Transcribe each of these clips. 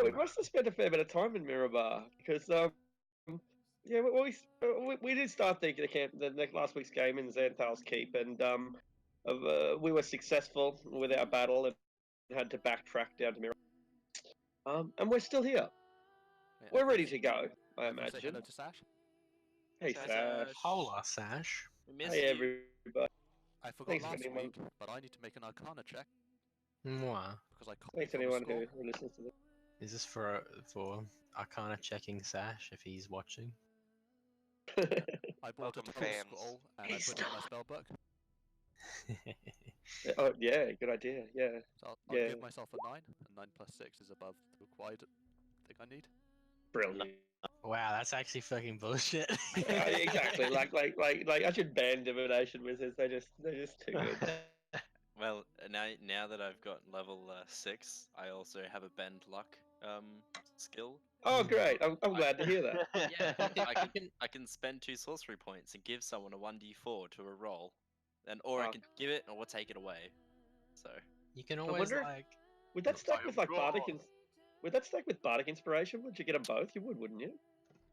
we must have spent a fair bit of time in Mirabar because yeah, we did start the last week's game in Xanthal's Keep, and we were successful with our battle and had to backtrack down to Mirabar. And we're still here. Yeah, We're ready to go, I everyone say imagine. hello to Sash. Hey, Sash. Hola, Sash. We missed Hey, you. everybody. I forgot Thanks for last anyone. week, but I need to make an Arcana check Mwah. because I copied Thanks from anyone a score. who listens to this. Is this for Arcana checking Sash if he's watching? I bought Welcome, a total fans. scroll and I put it in my spell book. Oh yeah, good idea. Yeah. So I'll Yeah. give myself a 9, and 9 plus 6 is above the required thing I need. Brilliant. Wow, that's actually fucking bullshit. Exactly. Like I should ban divination wizards. They're just too good. Well, now that I've got level 6, I also have a bend luck skill. Oh great! I'm glad to hear that. Yeah, I can spend 2 sorcery points and give someone a 1d4 to a roll, or I Oh. can give it or take it away. So You can I always wonder- like. Would that stack with like Raw. Would that stack with bardic inspiration? Would you get them both? You would, wouldn't you?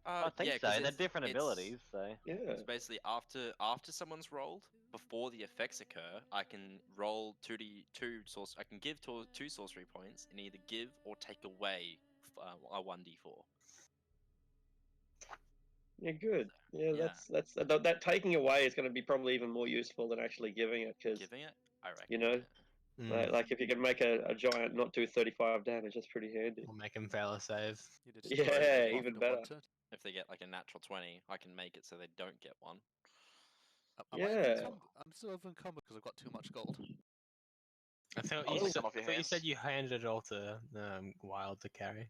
I think yeah, so. 'cause They're it's- different it's- abilities, so. Yeah. It's basically after someone's rolled, before the effects occur, I can roll I can give 2 sorcery points and either give or take away a 1d4. Yeah, good. Yeah, Yeah. that's that taking away is going to be probably even more useful than actually giving it because Giving it, I reckon. you know, like if you can make a giant not do 35 damage, that's pretty handy. We'll make him fail a save. You did Yeah, destroy it even after one better. turn. If they get like a natural 20, I can make it so they don't get one. Yeah. I'm still over encumbered because I've got too much gold. I thought I'll you, take said, them off your I thought you hands. said you handed it all to Wild to carry.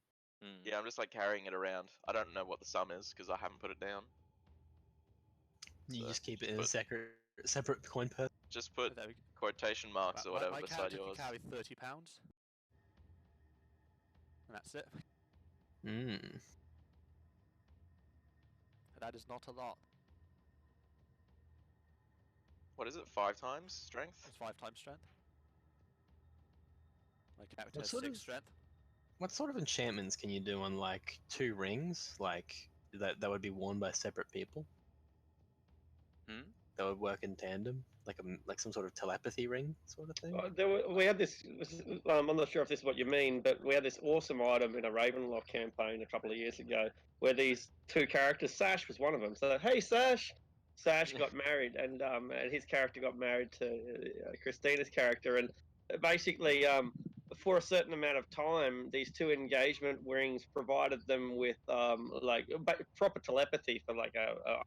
Yeah, I'm just like carrying it around. I don't know what the sum is because I haven't put it down. You So, just keep it just in a put- separate coin purse. Just put Oh, there we go. quotation marks or whatever my beside character yours. can carry 30 pounds. And that's it. Mm. That is not a lot. What is it? 5 times strength? It's 5 times strength. My character What has sort 6 of- strength. What sort of enchantments can you do on like 2 rings? Like that would be worn by separate people. That would work in tandem, like some sort of telepathy ring sort of thing. We had this. I'm not sure if this is what you mean, but we had this awesome item in a Ravenlock campaign a couple of years ago, where these 2 characters, Sash was one of them. So, hey, Sash got married, and his character got married to Christina's character, and basically, for a certain amount of time, these 2 engagement rings provided them with proper telepathy for like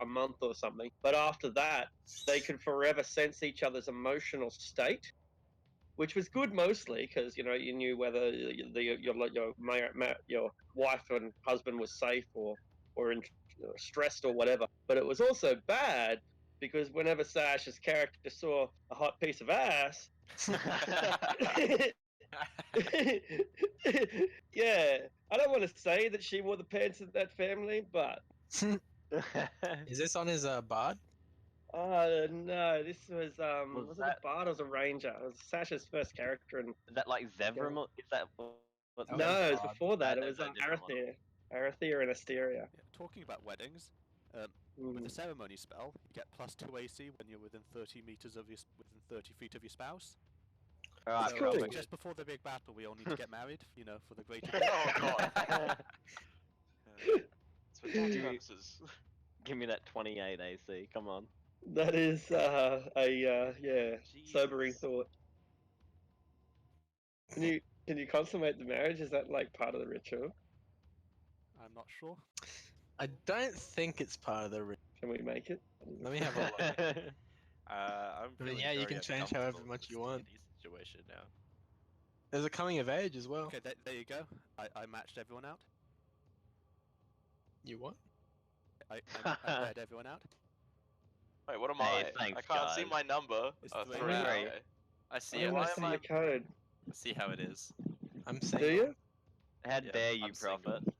a month or something. But after that, they could forever sense each other's emotional state, which was good mostly because you knew whether your wife and husband was safe or stressed or whatever. But it was also bad because whenever Sash's character saw a hot piece of ass, yeah, I don't want to say that she wore the pants of that family, but Is this on his bard? no, this was was it a that- bard or was a ranger? It was Sasha's first character, and Is that like Zevram? Is that what's That no, was it was bard. before that. It That's was a different one. Arathea and Asteria. Yeah, talking about weddings, with the ceremony spell, you get +2 AC when you're within 30 meters of within 30 feet of your spouse. Alright, That's So, cool. just before the big battle, we all need to get married, for the greater Oh god. It's for tax Dude. purposes. Give me that 28 AC. Come on. That is sobering Jesus. thought. Can you consummate the marriage? Is that like part of the ritual? I'm not sure. I don't think it's part of the. Can we make it? Let me have a look. I'm I mean, feeling yeah, you very can change however uncomfortable much with you this want. D&D situation now. There's a coming of age as well. Okay, there you go. I matched everyone out. You what? I paired everyone out. Wait, what am Hey, I? thanks, I can't see guys. my number. It's Oh, 3. 3. Wow. Okay. I see I it. don't why want I to am see see, your code. I see how it is. I'm Do saying. you? How Yeah, dare you, I'm single. Prophet?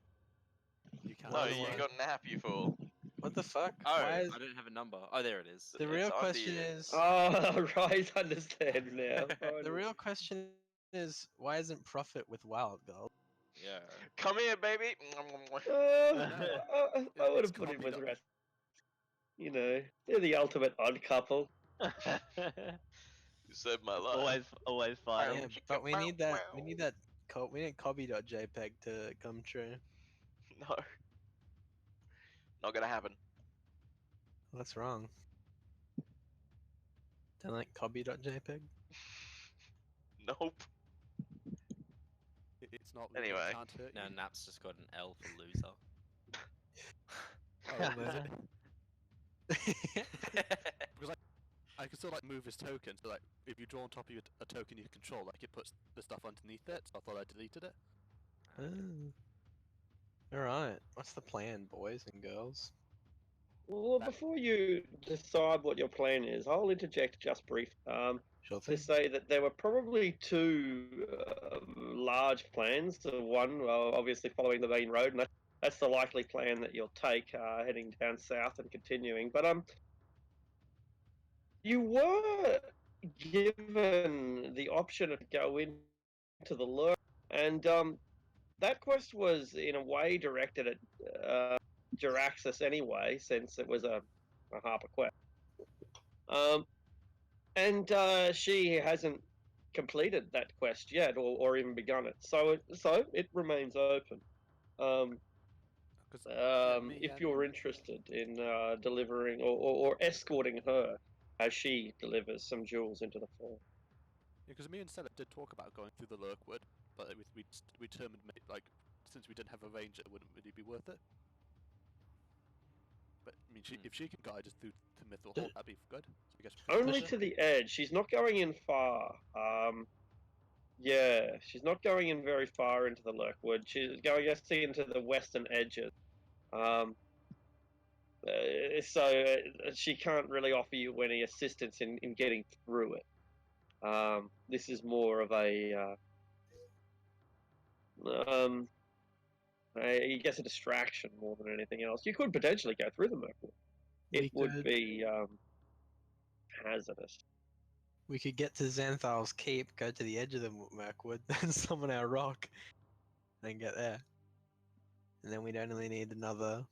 You can't. No, Why you do got an app, you fool. What the fuck? Oh, Why is... I don't have a number. Oh, there it is. The It's real on question the- is. Oh, right, understand now. The real question is why isn't Prophet with Wild Gold? Yeah. Come here, baby. I would It's have put him copied with up. rest. You know, they're the ultimate odd couple. You saved my life. always fighting. Yeah, chicka, but we bow, need that. We wow. need that. We need copy.jpg to come true. No. Not gonna happen. What's wrong? Don't like copy.jpg? Nope. It's not. Anyway. It can't hurt Now you. Nap's just got an L for loser. Oh, is it? Because I can still like move his token. So like, if you draw on top of a token you control, like it puts the stuff underneath it. So I thought I deleted it. Alright, what's the plan, boys and girls? Well, before you decide what your plan is, I'll interject just brief Sure to thing. say that there were probably two large plans. The one, obviously, following the main road, and that's the likely plan that you'll take, heading down south and continuing. But you were given the option to go into the lure, and that quest was in a way directed at Jaraxxus anyway, since it was a Harper quest. And she hasn't completed that quest yet, or even begun it. So it remains open. If you're interested in delivering or escorting her as she delivers some jewels into the fall. Because me and Stella did talk about going through the Lurkwood, but we determined like since we didn't have a ranger, it wouldn't really be worth it. But I mean, if she can guide us through to Mithril Hall, that'd be good. So I guess Only to the edge. She's not going in far. Yeah, she's not going in very far into the Lurkwood. She's going, I guess, into the western edges. So she can't really offer you any assistance in getting through it. This is more of I guess a distraction more than anything else. You could potentially go through the Merkwood. It would be hazardous. We could get to Xanthal's Keep, go to the edge of the Mirkwood, then summon our rock, and get there. And then we'd only need another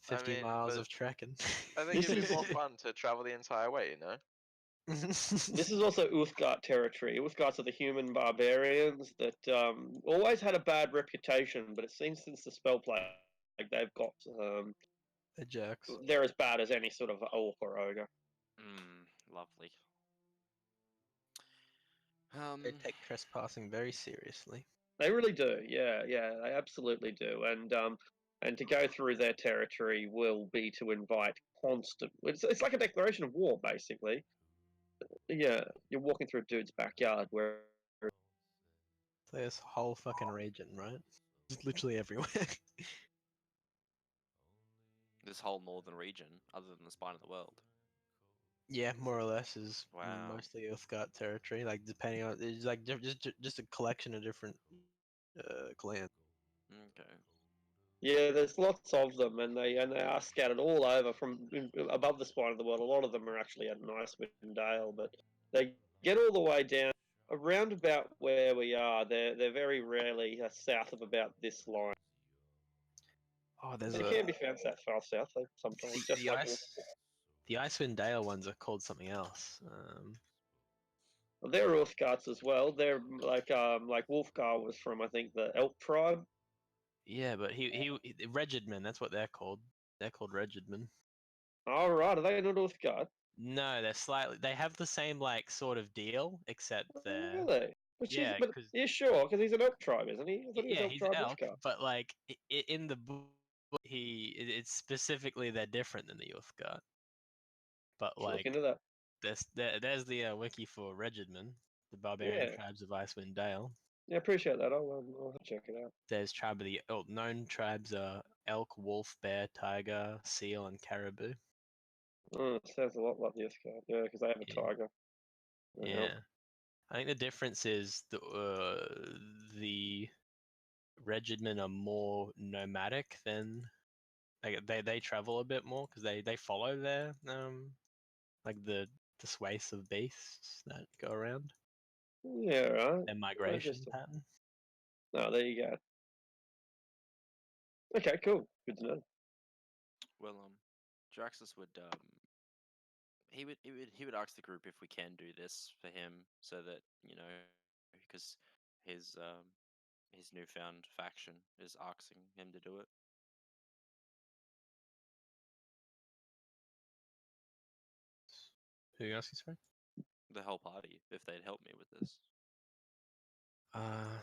50 miles but of trekking. I think This it'd be is- more fun to travel the entire way, you know? This is also Uthgard territory. Uthgards are the human barbarians that always had a bad reputation, but it seems since the spell plague, they've got The jerks. they're as bad as any sort of orc or ogre. Lovely. They take trespassing very seriously. They really do. Yeah, they absolutely do. And to go through their territory will be to invite constant. It's like a declaration of war, basically. Yeah, you're walking through a dude's backyard where This whole fucking region, right? Just literally everywhere. This whole northern region, other than the spine of the world. Yeah, more or less is Wow. mostly Uthgard territory. Like depending on, it's like just a collection of different clans. Okay. yeah, there's lots of them, and they are scattered all over from above the spine of the world. A lot of them are actually at Icewind Dale, but they get all the way down around about where we are. They're very rarely south of about this line. Oh, there's They can be found that far south sometimes. Just the like the Icewind Dale ones are called something else. they're Uthgards as well. They're like Wolfgar was from, I think, the Elk tribe. Yeah, but he Regidman. That's what they're called. They're called Regidman. All right, are they not Uthgard? No, they're slightly. They have the same like sort of deal, except they're Really? But yeah, but 'cause- yeah, sure, because he's an Elk tribe, isn't he? I thought he was yeah, Elk he's tribe elk. Uthgard. But like in the book, it's specifically they're different than the Uthgard. But Should look like into that. there's the wiki for Regidman, the barbarian Yeah. tribes of Icewind Dale. Yeah, appreciate that. I'll have to check it out. There's tribe of the known tribes are elk, wolf, bear, tiger, seal, and caribou. Sounds a lot like the Uthgard. Yeah, because they have a Yeah. tiger. and an elk. Yeah, I think the difference is the Regidmen are more nomadic than they travel a bit more because they follow their like the swathes of beasts that go around Yeah, right. their migration Interesting. pattern. Oh, there you go. Okay, cool. Good to know. Well, Draxus would he would ask the group if we can do this for him, so that because his newfound faction is asking him to do it. Who are you asking for? The whole party, if they'd help me with this. Uh,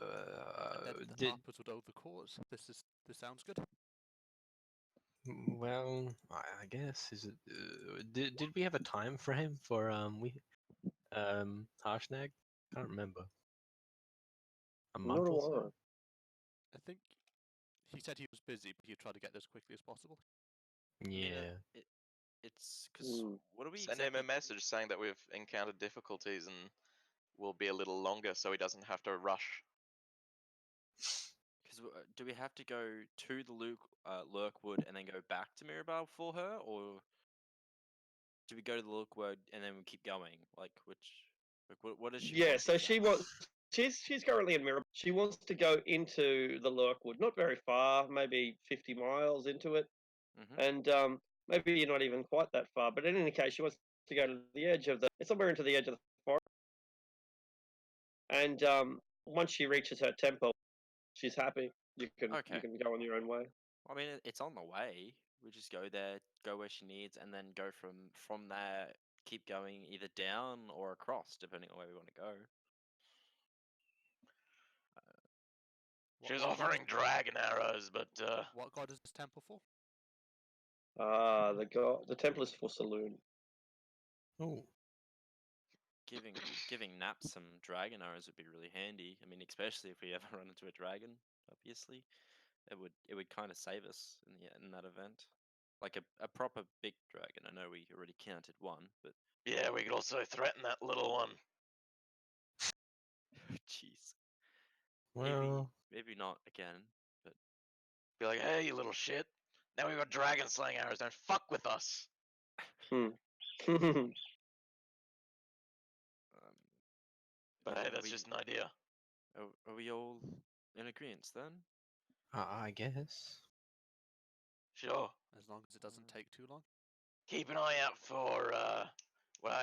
And then the did Harpers would owe the cause. This sounds good. well, I guess is it? Did we have a time frame for Harshnag? Can't remember. A month Not a or so. while. I think he said he was busy, but he'd try to get this quickly as possible. I mean, Yeah. it's because Hmm. what do we Send him a exactly? message saying that we've encountered difficulties and will be a little longer, so he doesn't have to rush. Because do we have to go to the Lurkwood and then go back to Mirabar for her, or do we go to the Lurkwood and then we keep going? Like what does she Yeah, want so she exactly? wants. She's currently in Mirror. She wants to go into the Lurkwood, not very far, maybe 50 miles into it, Mm-hmm. and maybe you're not even quite that far. But in any case, she wants to go to the edge of the. It's somewhere into the edge of the forest, and once she reaches her temple, she's happy. You Okay. can go on your own way. I mean, it's on the way. We just go there, go where she needs, and then go from there. Keep going either down or across, depending on where we want to go. She was What god offering dragon arrows, but what god is this temple for? The temple is for saloon. Oh. Giving Nap some dragon arrows would be really handy. I mean, especially if we ever run into a dragon. Obviously, it would kind of save us in that event. Like a proper big dragon. I know we already counted one, but yeah, we could also threaten that little one. jeez, Well. maybe not again. But Be like, hey, you little shit. Now we got dragon slaying arrows. Don't fuck with us. Hmm. um, But hey, are that's we, just an idea. are we all in agreement then? I guess. Sure. As long as it doesn't take too long. Keep an eye out for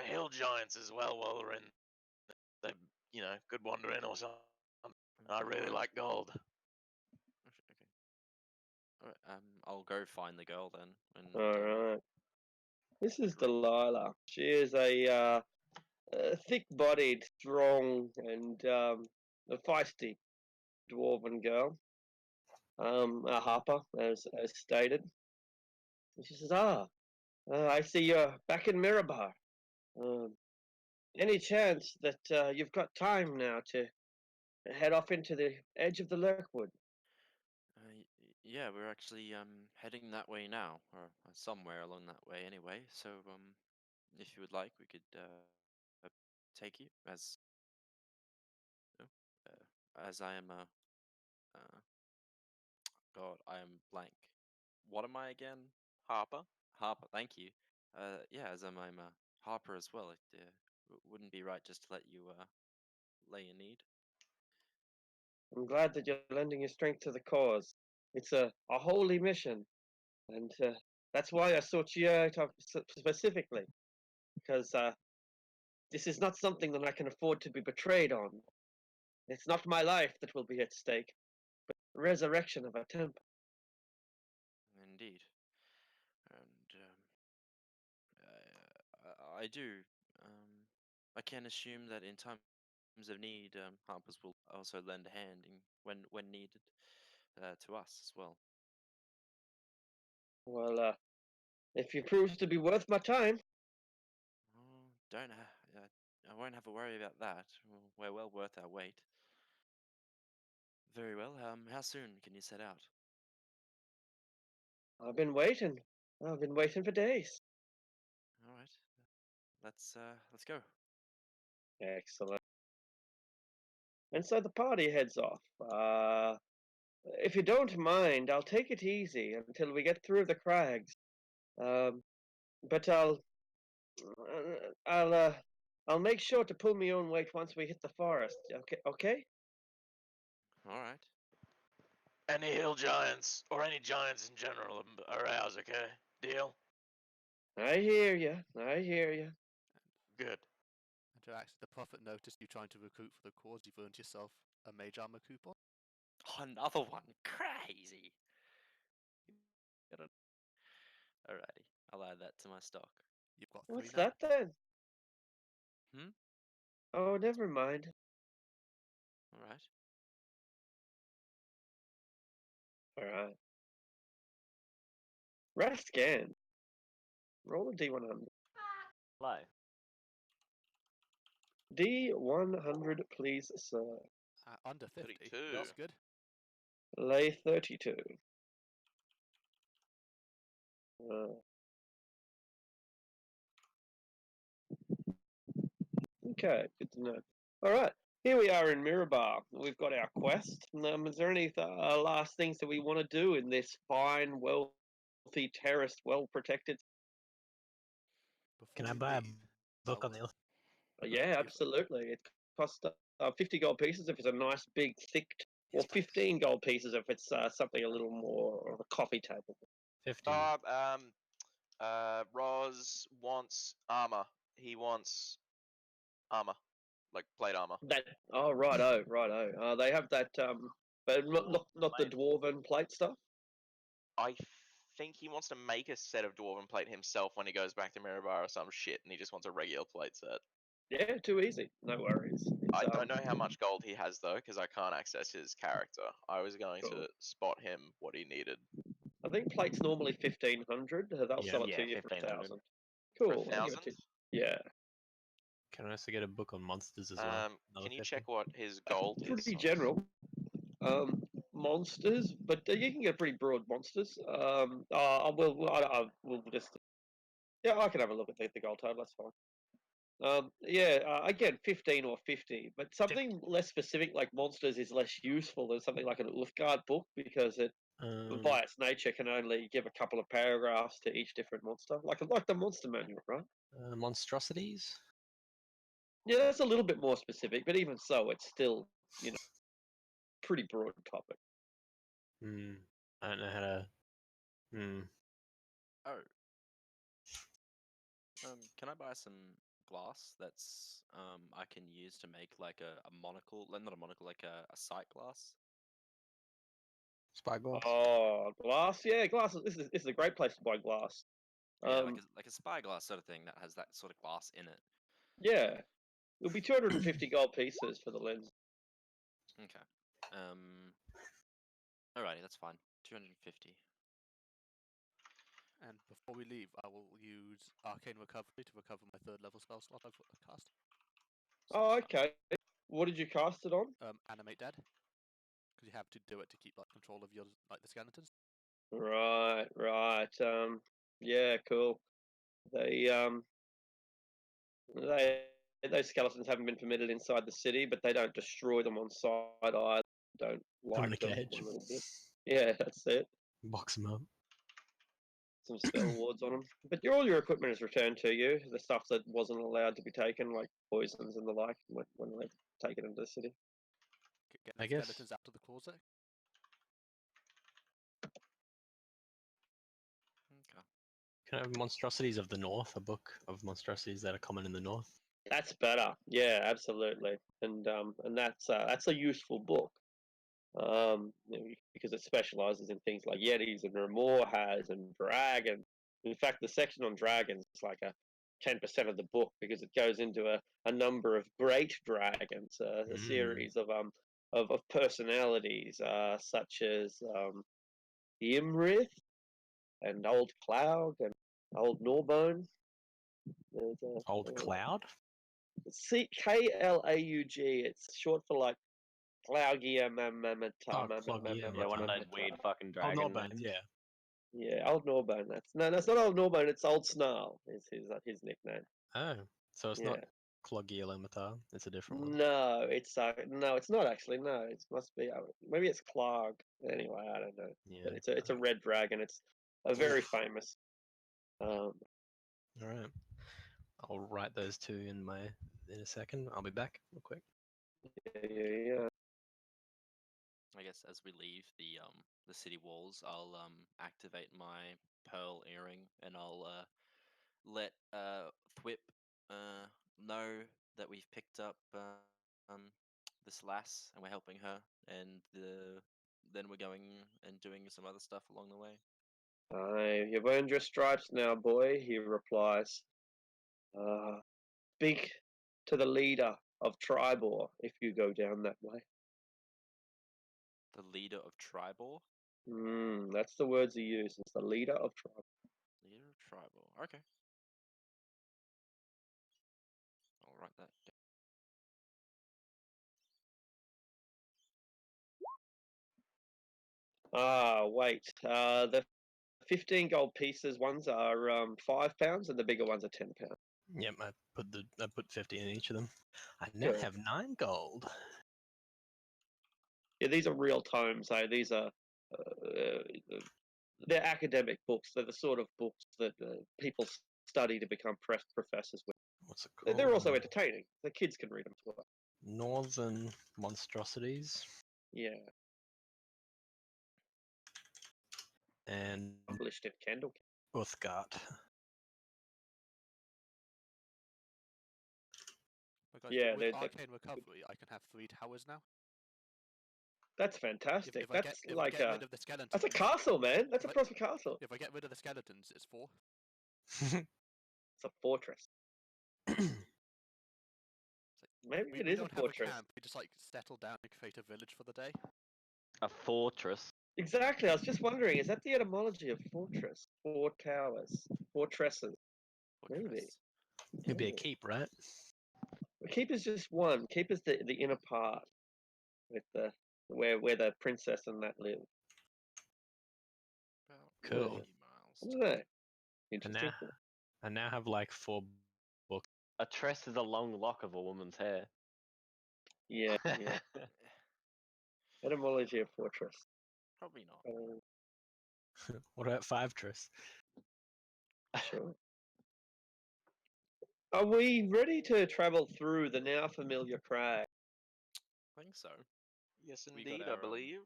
hill giants as well while we're in. They, could wander in or something. I really like gold. Okay. Alright, I'll go find the girl then. All right. This is Delilah. She is a thick-bodied, strong, and a feisty dwarven girl. A harper, as stated. And she says, I see you're back in Mirabar. Um, any chance that you've got time now to head off into the edge of the Lurkwood? Yeah, we're actually heading that way now, or somewhere along that way anyway. So if you would like, we could take you as I am uh, God, I am blank. What am I again? Harper. Harper. Thank you. Yeah, as I'm a Harper as well. It wouldn't be right just to let you lay in need. I'm glad that you're lending your strength to the cause. It's a holy mission, and that's why I sought you out specifically, because this is not something that I can afford to be betrayed on. It's not my life that will be at stake, but the resurrection of a temple. Indeed. And I do. I can assume that in times of need, Harpers will also lend a hand when needed to us as well. Well, if you prove to be worth my time, Oh, don't I won't have to worry about that. We're well worth our wait. Very well. How soon can you set out? I've been waiting. I've been waiting for days. All right. Let's go. Excellent. And so the party heads off. If you don't mind, I'll take it easy until we get through the crags. But I'll, uh, I'll make sure to pull my own weight once we hit the forest. Okay? Okay? All right. Any hill giants or any giants in general are ours, okay? Deal? I hear you. I hear you. Good. And to actually, the prophet noticed you trying to recruit for the cause. You've earned yourself a mage armor coupon. Oh, another one. Crazy. Alrighty. I'll add that to my stock. You've got 3 What's now. that then? Hmm? Oh, never mind. All right. All right. Rascan. Roll a D100. Low. D100, please, sir. Under 50. 32. That's good. Lay 32. Okay, good to know. All right, here we are in Mirabar. We've got our quest. Is there any last things that we want to do in this fine, wealthy, terraced, well-protected? Before Can I we buy a leave, book I on will- the other? Yeah, absolutely. It costs 50 gold pieces if it's a nice, big, thick, or 15 gold pieces if it's something a little more of a coffee table. 15. Roz wants armor. He wants armor, like plate armor. That righto. They have that, but not the dwarven plate stuff. I think he wants to make a set of dwarven plate himself when he goes back to Mirabar or some shit, and he just wants a regular plate set. Yeah, too easy. No worries. I don't know how much gold he has though, because I can't access his character. I was going Cool. to spot him what he needed. I think plate's normally 1,500. They'll Yeah. sell it Yeah, to you for 1,500. 1,000. For Cool. I'll give it 1,000? to you. Yeah. Can I also get a book on monsters as well? Another Can you 50? check what his gold is? Pretty on his- general. Monsters, but you can get pretty broad monsters. We'll just. Yeah, I can have a look at the gold total. That's fine. Again, 15 or 50, but something less specific like monsters is less useful than something like an Ulfgard book because it, by its nature, can only give a couple of paragraphs to each different monster, like the monster manual, right? Monstrosities? Yeah, that's a little bit more specific, but even so, it's still, pretty broad topic. I don't know how to. Oh. Can I buy some glass that's I can use to make like a monocle, not a monocle, like a sight glass? Spyglass? Oh, glass. Yeah, glass. This is a great place to buy glass. Yeah, like a spyglass sort of thing that has that sort of glass in it. Yeah, it'll be 250 gold pieces for the lens. Okay. Alrighty, that's fine. 250. And before we leave, I will use Arcane Recovery to recover my 3rd level spell slot I've cast. Oh, okay. What did you cast it on? Animate Dead. Because you have to do it to keep control of your the skeletons. Right. Yeah, cool. Those skeletons haven't been permitted inside the city, but they don't destroy them on sight either. Don't Put 'em in like a them cage. a little bit. Yeah, that's it. Box them up. Some spell wards on them. But all your equipment is returned to you. The stuff that wasn't allowed to be taken, like poisons and the like, when they take it into the city. Get I the guess- skeletons out of the closet. Okay. Can I have Monstrosities of the North? A book of monstrosities that are common in the North? That's better. Yeah, absolutely. And that's a useful book. Because it specializes in things like Yetis and Remorhaz and dragons. In fact, the section on dragons is like a 10% of the book because it goes into a number of great dragons, a series of personalities such as Imrith and Old Cloud and Old Gnawbone. Old Cloud? Klaug. It's short for like Clougia Clogia, Yeah, one of those Mamata. weird fucking Oh, dragon Norbane, names. yeah. Yeah, Old Gnawbone. That's not Old Gnawbone. It's Old Snarl. Is his nickname? Oh, so it's Yeah. not Clogia Lamatar. It's a different one. No, it's not actually. No, it must be. Maybe it's Clark. Anyway, I don't know. Yeah. But it's a red dragon. It's a very famous. All right. I'll write those two in a second. I'll be back real quick. Yeah. I guess as we leave the city walls, I'll activate my pearl earring and I'll let Thwip know that we've picked up this lass and we're helping her, and then we're going and doing some other stuff along the way. You've earned your stripes now, boy, he replies. Speak to the leader of Tribor if you go down that way. The leader of Tribor. That's the words he uses. The leader of Tribor. Leader of Tribor. Okay. I'll write that down. Wait. The 15 gold pieces ones are £5, and the bigger ones are £10. Yep, I put 50 in each of them. I now Good. have 9 gold. Yeah, these are real tomes. These are they're academic books. They're the sort of books that people study to become professors with. What's it called? They're also entertaining. The kids can read them as well. Northern Monstrosities Yeah, and published in Kendall. Uthgard. But guys, Yeah, with they're- Arcane Recovery, I can have 3 towers now. That's fantastic. If I That's get like rid a of the skeletons, that's a castle, man. That's a If I- proper castle. if I get rid of the skeletons, it's 4. It's a fortress. It's like, Maybe we it is a don't have fortress. a camp. We just like settle down and create a village for the day. A fortress. Exactly. I was just wondering, is that the etymology of fortress? 4 towers, fortresses. Maybe. Fortress. It'd be a Yeah. keep, right? The keep is just one. Keep is the inner part with the where the princess and that live. About Cool. 30 I miles. don't know. And Interesting. I now have like 4 books. A tress is a long lock of a woman's hair. Yeah, yeah. Etymology of fortress. Probably not. What about 5 Tris? Sure. Are we ready to travel through the now familiar crag? I think so. Yes, We got indeed, our, I believe.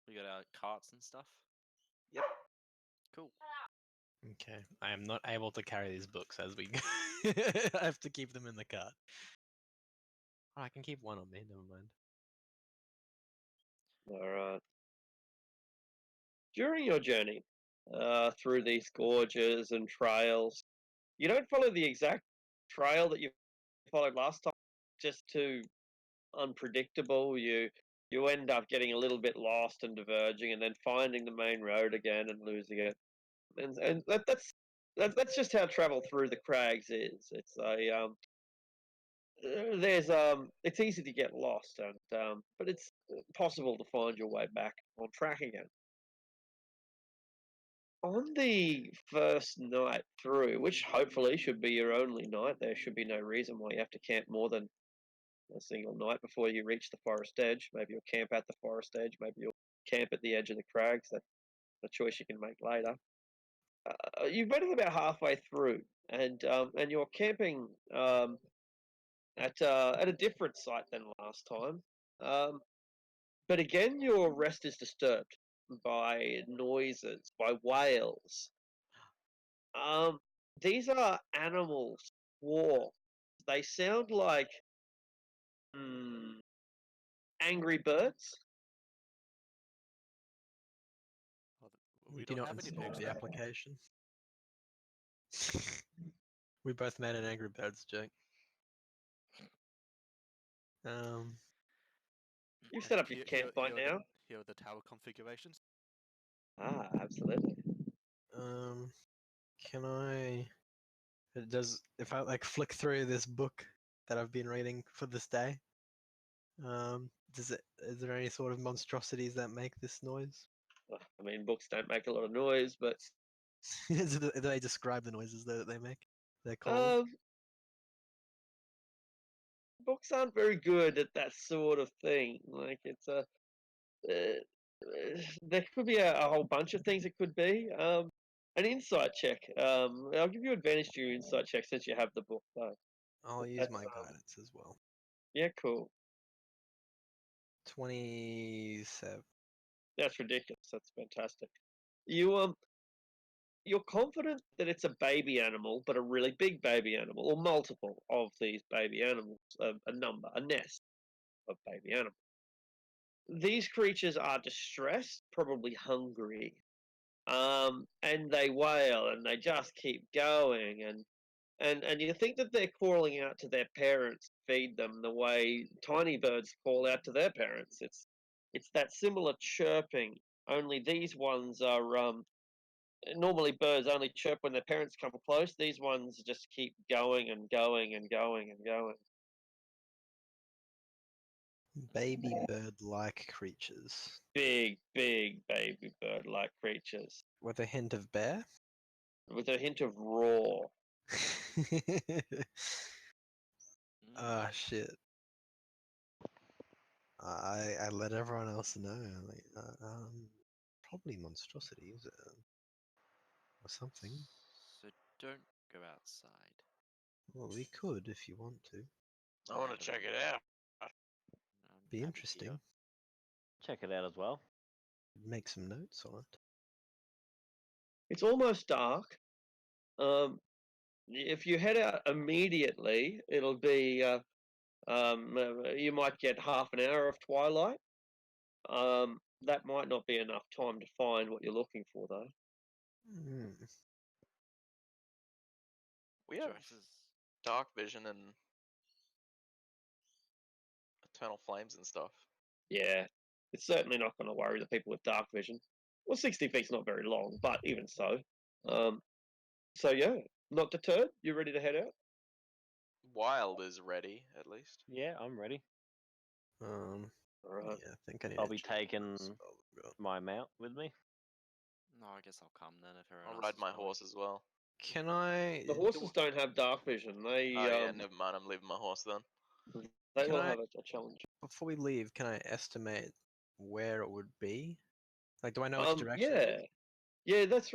We got our carts and stuff. Yep. Cool. Okay, I am not able to carry these books as we go. I have to keep them in the cart. Oh, I can keep one on me, never mind. All right. During your journey through these gorges and trails, you don't follow the exact trail that you followed last time. Just too unpredictable. You end up getting a little bit lost and diverging, and then finding the main road again and losing it. And that's just how travel through the crags is. It's a it's easy to get lost, and but it's possible to find your way back on track again. On the first night through, which hopefully should be your only night, there should be no reason why you have to camp more than a single night before you reach the forest edge. Maybe you'll camp at the forest edge, maybe you'll camp at the edge of the crags. That's a choice you can make later. You've made it about halfway through, and you're camping at a different site than last time. But again, your rest is disturbed by noises, by wails. These are animals, war. They sound like angry birds. Well, We we do don't not have any install pigs. the then. application. We both made an Angry Birds joke. You've And set up your camp by now. Here are the tower configurations. Absolutely. Can I? If I like flick through this book that I've been reading for this day, is there any sort of monstrosities that make this noise? I mean, books don't make a lot of noise, but Do they describe the noises that they make? They're called. books aren't very good at that sort of thing. Like it's there could be a whole bunch of things it could be. An insight check. I'll give you advantage to your insight check since you have the book though. I'll use that's, my guidance as well. Yeah, cool. 27. That's ridiculous. That's fantastic. You you're confident that it's a baby animal, but a really big baby animal, or multiple of these baby animals, a nest of baby animals. These creatures are distressed, probably hungry, and they wail and they just keep going, and you think that they're calling out to their parents to feed them the way tiny birds call out to their parents. It's that similar chirping. Only these ones are normally birds only chirp when their parents come close. These ones just keep going and going and going and going. Baby bird-like creatures Big, big baby bird-like creatures with a hint of bear. with a hint of raw. Ah, shit. I let everyone else know. Like, probably monstrosities or something. So don't go outside. Well, we could if you want to. I want to check it out. I'm Be happy interesting. here. Check it out as well. Make some notes on it. It's almost dark. If you head out immediately, it'll be you might get half an hour of twilight. That might not be enough time to find what you're looking for, though. Hmm. We have Choices. dark vision and eternal flames and stuff. Yeah, it's certainly not going to worry the people with dark vision. Well, 60 feet's not very long, but even so. So yeah, not deterred. You ready to head out? Wild is ready, at least. Yeah, I'm ready. All right. Yeah, I think I need I'll to be check taking what spell I've got. my mount with me. No, I guess I'll come then if everyone I'll else ride is my going. horse as well. Can I? The horses don't have dark vision. They Oh yeah, never mind. I'm leaving my horse then. they Can will I- have a challenge. Before we leave, can I estimate where it would be? Like, do I know which direction? Yeah, that's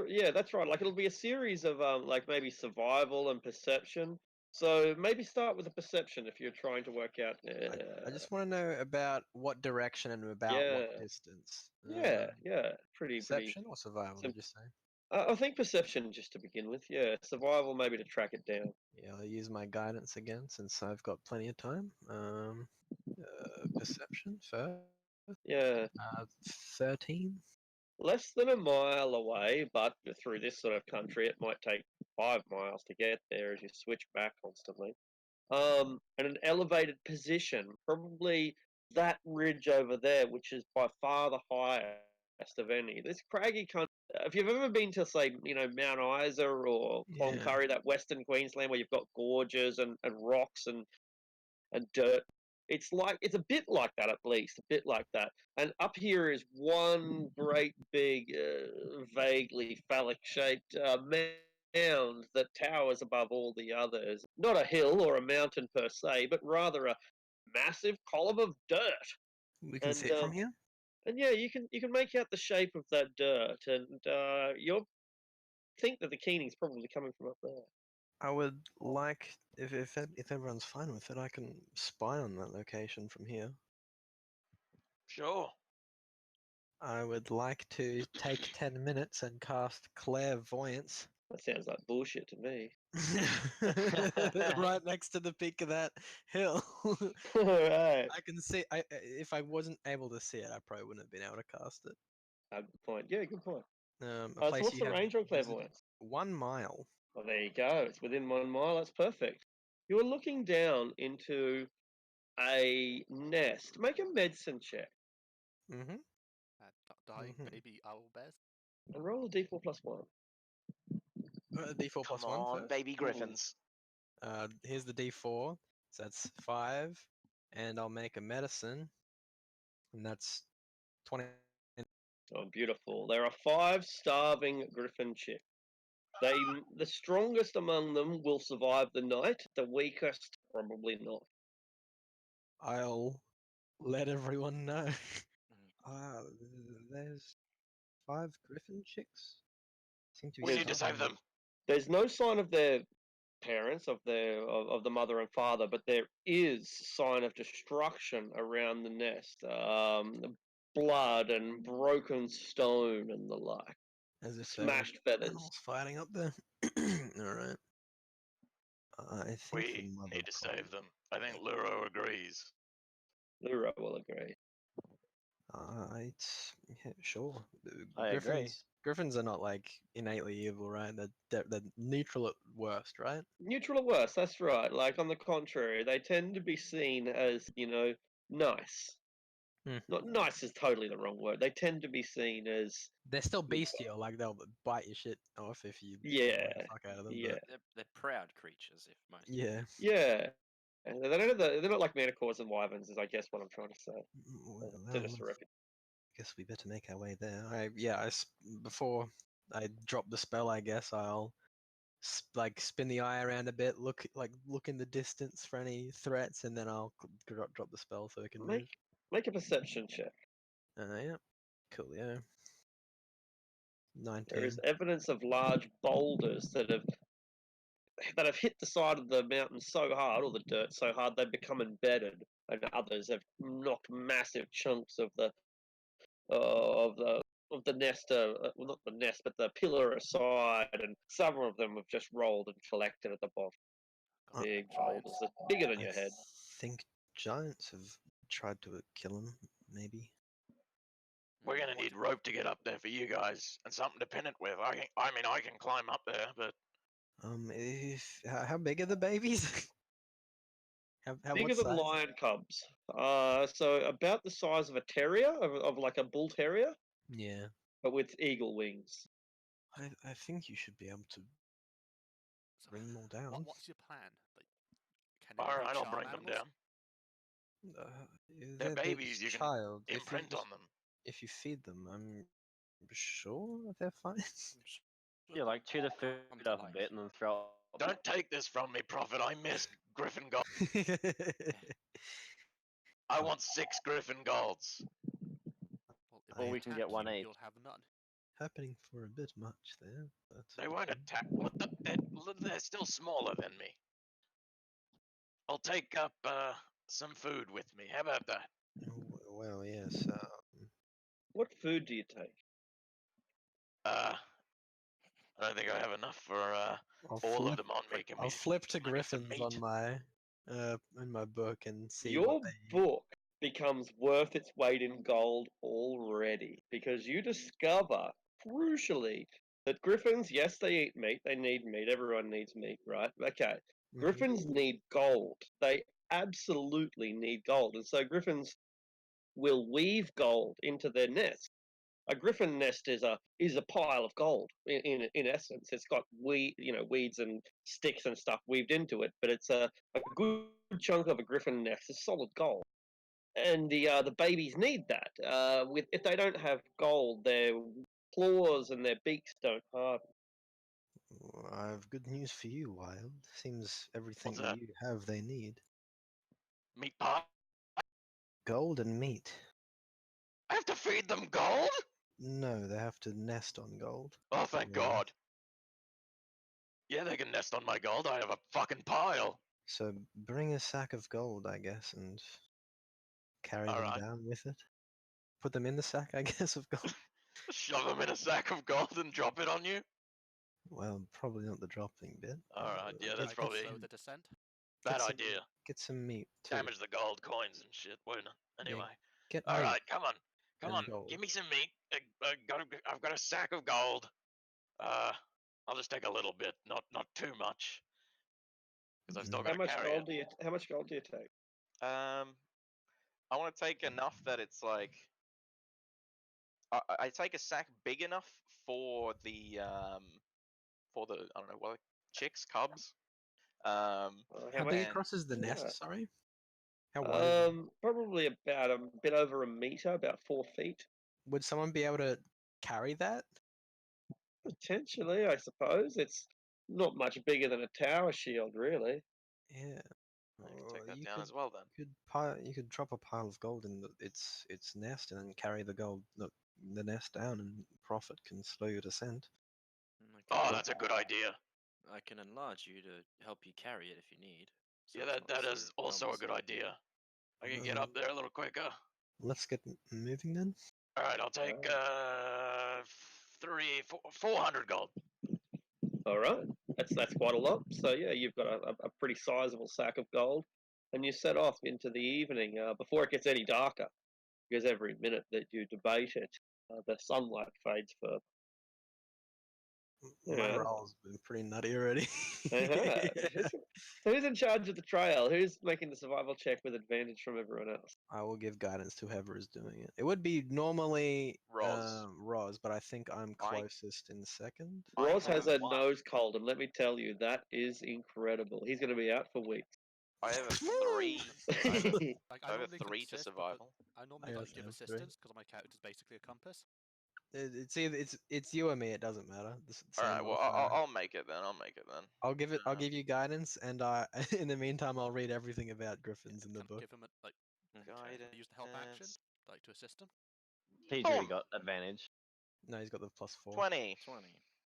right. Like it'll be a series of like maybe survival and perception. So maybe start with a perception if you're trying to work out. I just want to know about what direction and about Yeah. what distance. Yeah, pretty. Perception or survival? sim- Did you say? I think perception just to begin with. Yeah, survival maybe to track it down. Yeah, I'll use my guidance again since I've got plenty of time. Perception first. Yeah, 13. less than a mile away, but through this sort of country, it might take 5 miles to get there as you switch back constantly. And an elevated position, probably that ridge over there, which is by far the highest of any. This craggy country. If you've ever been to, say, Mount Isa or Cloncurry, that Western Queensland where you've got gorges and rocks and dirt. It's a bit like that, at least a bit like that. And up here is one great big, vaguely phallic-shaped mound that towers above all the others. Not a hill or a mountain per se, but rather a massive column of dirt. We can And see it from here. and yeah, you can make out the shape of that dirt, and you'll think that the Keening's probably coming from up there. I would like, if everyone's fine with it, I can spy on that location from here. Sure. I would like to take 10 minutes and cast Clairvoyance That sounds like bullshit to me. right next to the peak of that hill. All right. I can see. If I wasn't able to see it, I probably wouldn't have been able to cast it. Good point. Yeah, good point. A So place what's you the have range on visited- clairvoyance? 1 mile. Well, there you go. It's within 1 mile. That's perfect. You are looking down into a nest. Make a medicine check Mm-hmm. Dying Mhm. baby owl bears. and roll a d4 plus 1. D4 Come plus 1 on, first. baby griffins. Here's the D4. So that's 5, and I'll make a medicine, and that's 20. Oh, beautiful. There are 5 starving griffin chicks. The strongest among them will survive the night. The weakest, probably not. I'll let everyone know. There's 5 griffin chicks. Seem to be We need to starving. save them. There's no sign of their parents of the mother and father, but there is sign of destruction around the nest. Blood and broken stone and the like. As if there were Smashed feathers. animals fighting up there. Alright. I think the We mother need to probably- save them. I think Luro agrees. Luro will agree. Yeah, sure. I agree. Griffins are not like innately evil, right? They're neutral at worst, right? Neutral at worst, that's right. Like, on the contrary, they tend to be seen as, nice. Hmm. Not nice is totally the wrong word. They tend to be seen as, They're still bestial, like they'll bite your shit off if you annoy yeah, the fuck out of them. yeah, They're proud creatures, if most. But yeah. yeah. And they don't have they're not like manticores and wyverns, is I guess what I'm trying to say. Well, Sinister reputation. guess we better make our way there. Before I drop the spell, I guess I'll spin the eye around a bit, look in the distance for any threats, and then I'll drop the spell so we can move. Make a perception check. Yeah, cool. Yeah, 19. There is evidence of large boulders that have hit the side of the mountain so hard, or the dirt so hard, they've become embedded, and others have knocked massive chunks of the nest, well, not the nest, but the pillar aside, and some of them have just rolled and collected at the bottom. Uh, Big boulders, that's bigger than your head. I think giants have tried to kill him. Maybe. We're gonna need rope to get up there for you guys, and something to pin it with. I mean, I can climb up there, but How big are the babies? how Bigger what than size? lion cubs. So about the size of a terrier, of like a bull terrier, Yeah, but with eagle wings. I think you should be able to So, bring them all down. what's your plan? Like, can all it be right, I'll charm bring them animals? down. They're babies, you can child. Imprint on them. If you feed them, I'm sure they're fine. Yeah, like chew the Come food to up a life. bit and then throw it. Don't take this from me, Prophet. I missed Griffin Gold. I want 6 Griffin Golds. If Well, they we can attack get one you, each. you'll have none. Happening for a bit much there. But They won't attack. They're still smaller than me. I'll take up some food with me. How about that? Well, yes. What food do you take? I don't think I have enough for I'll all flip, of them on me. Can I'll we flip to can we get some griffins meat? on my in my book and see Your what they. book becomes worth its weight in gold already because you discover, crucially, that griffins, yes, they eat meat. They need meat. Everyone needs meat, right? Okay. Mhm. Griffins need gold. They absolutely need gold. And so griffins will weave gold into their nest. A griffin nest is a pile of gold in essence. It's got weeds and sticks and stuff weaved into it, but it's a good chunk of a griffin nest is solid gold. And the babies need that. If they don't have gold, their claws and their beaks don't harden. Well, I have good news for you, Wild. Seems everything What's that? you have they need. Meat pie? Gold and meat. I have to feed them gold? No, they have to nest on gold. Oh, thank Yeah. God. Yeah, they can nest on my gold. I have a fucking pile. So bring a sack of gold, I guess, and carry them Alright. down with it. Put them in the sack, I guess, of gold. Shove them in a sack of gold and drop it on you? Well, probably not the dropping bit. Alright, yeah, get- that's I could probably slow the descent. bad some- idea. Get some meat too. Damage the gold coins and shit, won't it? Anyway. Get meat. Alright, come on. Come and on. gold. Give me some meat. I've got a sack of gold. I'll just take a little bit, not too much. Because I've still Mm. got to carry it. How much gold do you take? I want to take enough that it's like I take a sack big enough for the I don't know what chicks cubs. How How much? big and- across is the nest? Yeah. Sorry. How wide? Is it? Probably about a bit over a meter, about 4 feet. Would someone be able to carry that? Potentially, I suppose. It's not much bigger than a tower shield, really. Yeah. I can Or take that you down could, as well then. you could drop a pile of gold in its nest and then carry the nest down, and Prophet can slow your descent. Oh, that's a good idea. I can enlarge you to help you carry it if you need. so Yeah, it's that not that so is also a cumbersome. good idea. I can get up there a little quicker. Let's get moving then. All right, I'll take 400 gold. All right, that's quite a lot. So yeah, you've got a pretty sizable sack of gold, and you set off into the evening before it gets any darker, because every minute that you debate it, the sunlight fades further. My Yeah. roll's been pretty nutty already. Uh-huh. Who's in charge of the trail? Who's making the survival check with advantage from everyone else? I will give guidance to whoever is doing it. It would be normally Roz. Roz, but I think I'm I- closest in second. I Roz has a have nose cold, and let me tell you, that is incredible. He's going to be out for weeks. I have a 3. I have a, Like, I have a normally can 3 to assist because- survival. I normally I don't also give have three. assistance because my character's basically a compass. It's either it's you or me. It doesn't matter. All Same right, well modifier. I'll make it then. I'll make it then. I'll give it. I'll Uh, give you guidance, and in the meantime, I'll read everything about griffins in the Can book. give him a, like Guidance. use the help action, like to assist him. He's already Boom! got advantage. No, he's got the +4. 20. 20.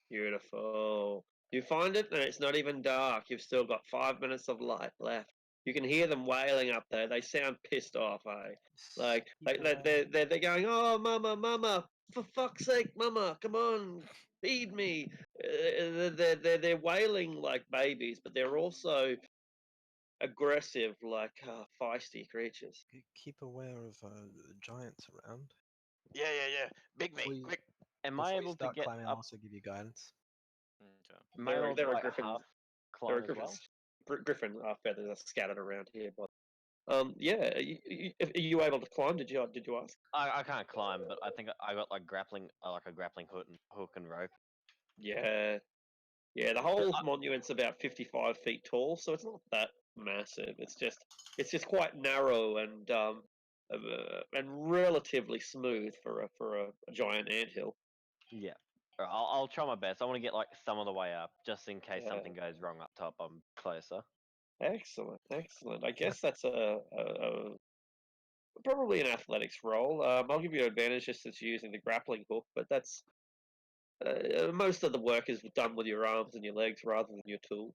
Beautiful. You find it, and it's not even dark. You've still got 5 minutes of light left. You can hear them wailing up there. They sound pissed off, eh? Like they're going, "Oh, mama, mama, for fuck's sake, mama, come on, feed me." They're wailing like babies, but they're also aggressive, like feisty creatures. Keep aware of giants around. Yeah. Big me, Before you- quick. Am I Before you able to start get climbing, I'll up? also give you guidance. Okay. Am I able There to are like griffins. half There are climb as well? griffin feathers are scattered around here, but yeah. Are you able to climb? Did you ask? I can't climb, but I think I got like grappling, like a grappling hook and rope. Yeah, yeah. The whole monument's about 55 feet tall, so it's not that massive. It's just quite narrow and relatively smooth for a giant anthill. Yeah. Alright, I'll try my best. I want to get like some of the way up, just in case Yeah. something goes wrong up top. I'm closer. Excellent, excellent. I guess that's probably an athletics roll. I'll give you advantage just since you're using the grappling hook, but that's most of the work is done with your arms and your legs rather than your tool.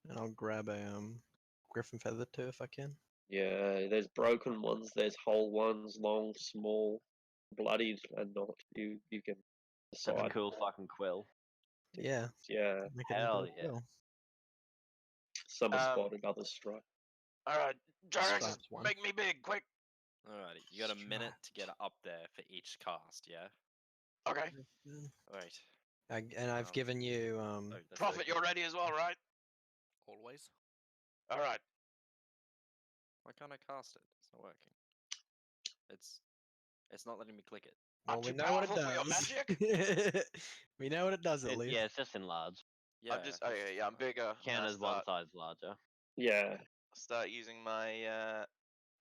And I'll grab a griffin feather too if I can. Yeah, there's broken ones, there's whole ones, long, small, bloodied, and not. You can Such a decide. cool fucking quill. Yeah. Yeah, Make it Hell into a yeah. quill. some are Um, spotted, others strike. All right, Jarix, Stripes one. make me big, quick. Alrighty, you got a minute to get up there for each cast, yeah? Okay. Right. And I've Um, given you Oh, that's Prophet, okay. you're ready as well, right? Always. All right. Why can't I cast it? It's not working. It's not letting me click it. well, I'm we too know what it powerful for your does. magic? We know what it does at least. Yeah, it's just enlarged. Yeah. I'm just okay. Yeah, I'm bigger. Count I as one start, size larger. Yeah, start using my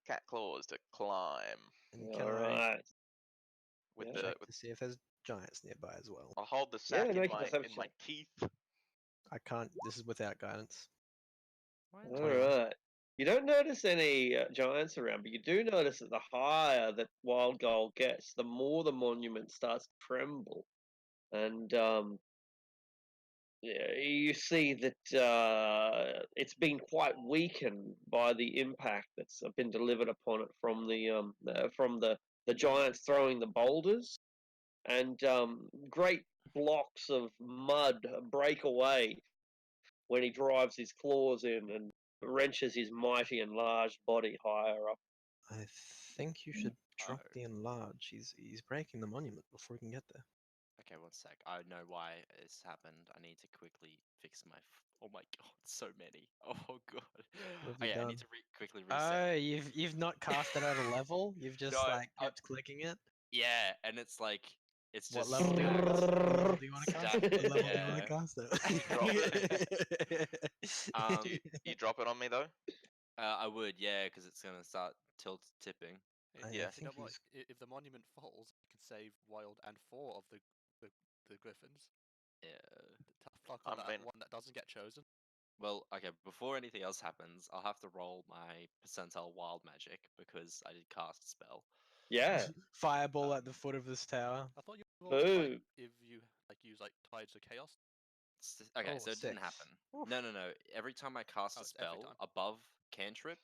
cat claws to climb And can I alright. with Yeah. the. check With, to see if there's giants nearby as well? I'll hold the sack in make a my perception check. teeth. I can't. This is without guidance. Why All 21. right. You don't notice any giants around, but you do notice that the higher that Wild Gold gets, the more the monument starts to tremble, and yeah, you see that it's been quite weakened by the impact that's been delivered upon it from the giants throwing the boulders, and great blocks of mud break away when he drives his claws in and wrenches his mighty enlarged body higher up. I think you should drop Oh. the enlarge. He's breaking the monument before we can get there. Okay, one sec. I know why it's happened. I need to quickly fix my. Oh my god, so many. Oh god. What have you Okay, I done? need to quickly reset. Oh, you've not cast it at a level. You've just No, like kept clicking it. Yeah, and it's like it's What just level do you want to cast? What level do you want to cast? Stack- What level do you want yeah. to cast Um, You drop it on me though. I would, yeah, because it's gonna start tipping. Yeah. You know think what? he's- If the monument falls, you can save Wild and 4 of the griffins. Yeah. Tough luck on I'm that in. one that doesn't get chosen. Well, okay. Before anything else happens, I'll have to roll my percentile wild magic because I did cast a spell. Yeah. Fireball at the foot of this tower. I thought you rolled like Boo. if you like use like tides of chaos. Okay, Oh, so it didn't 6. happen. Oof. No, no, no. Every time I cast Oh, a it's every spell time. above cantrip,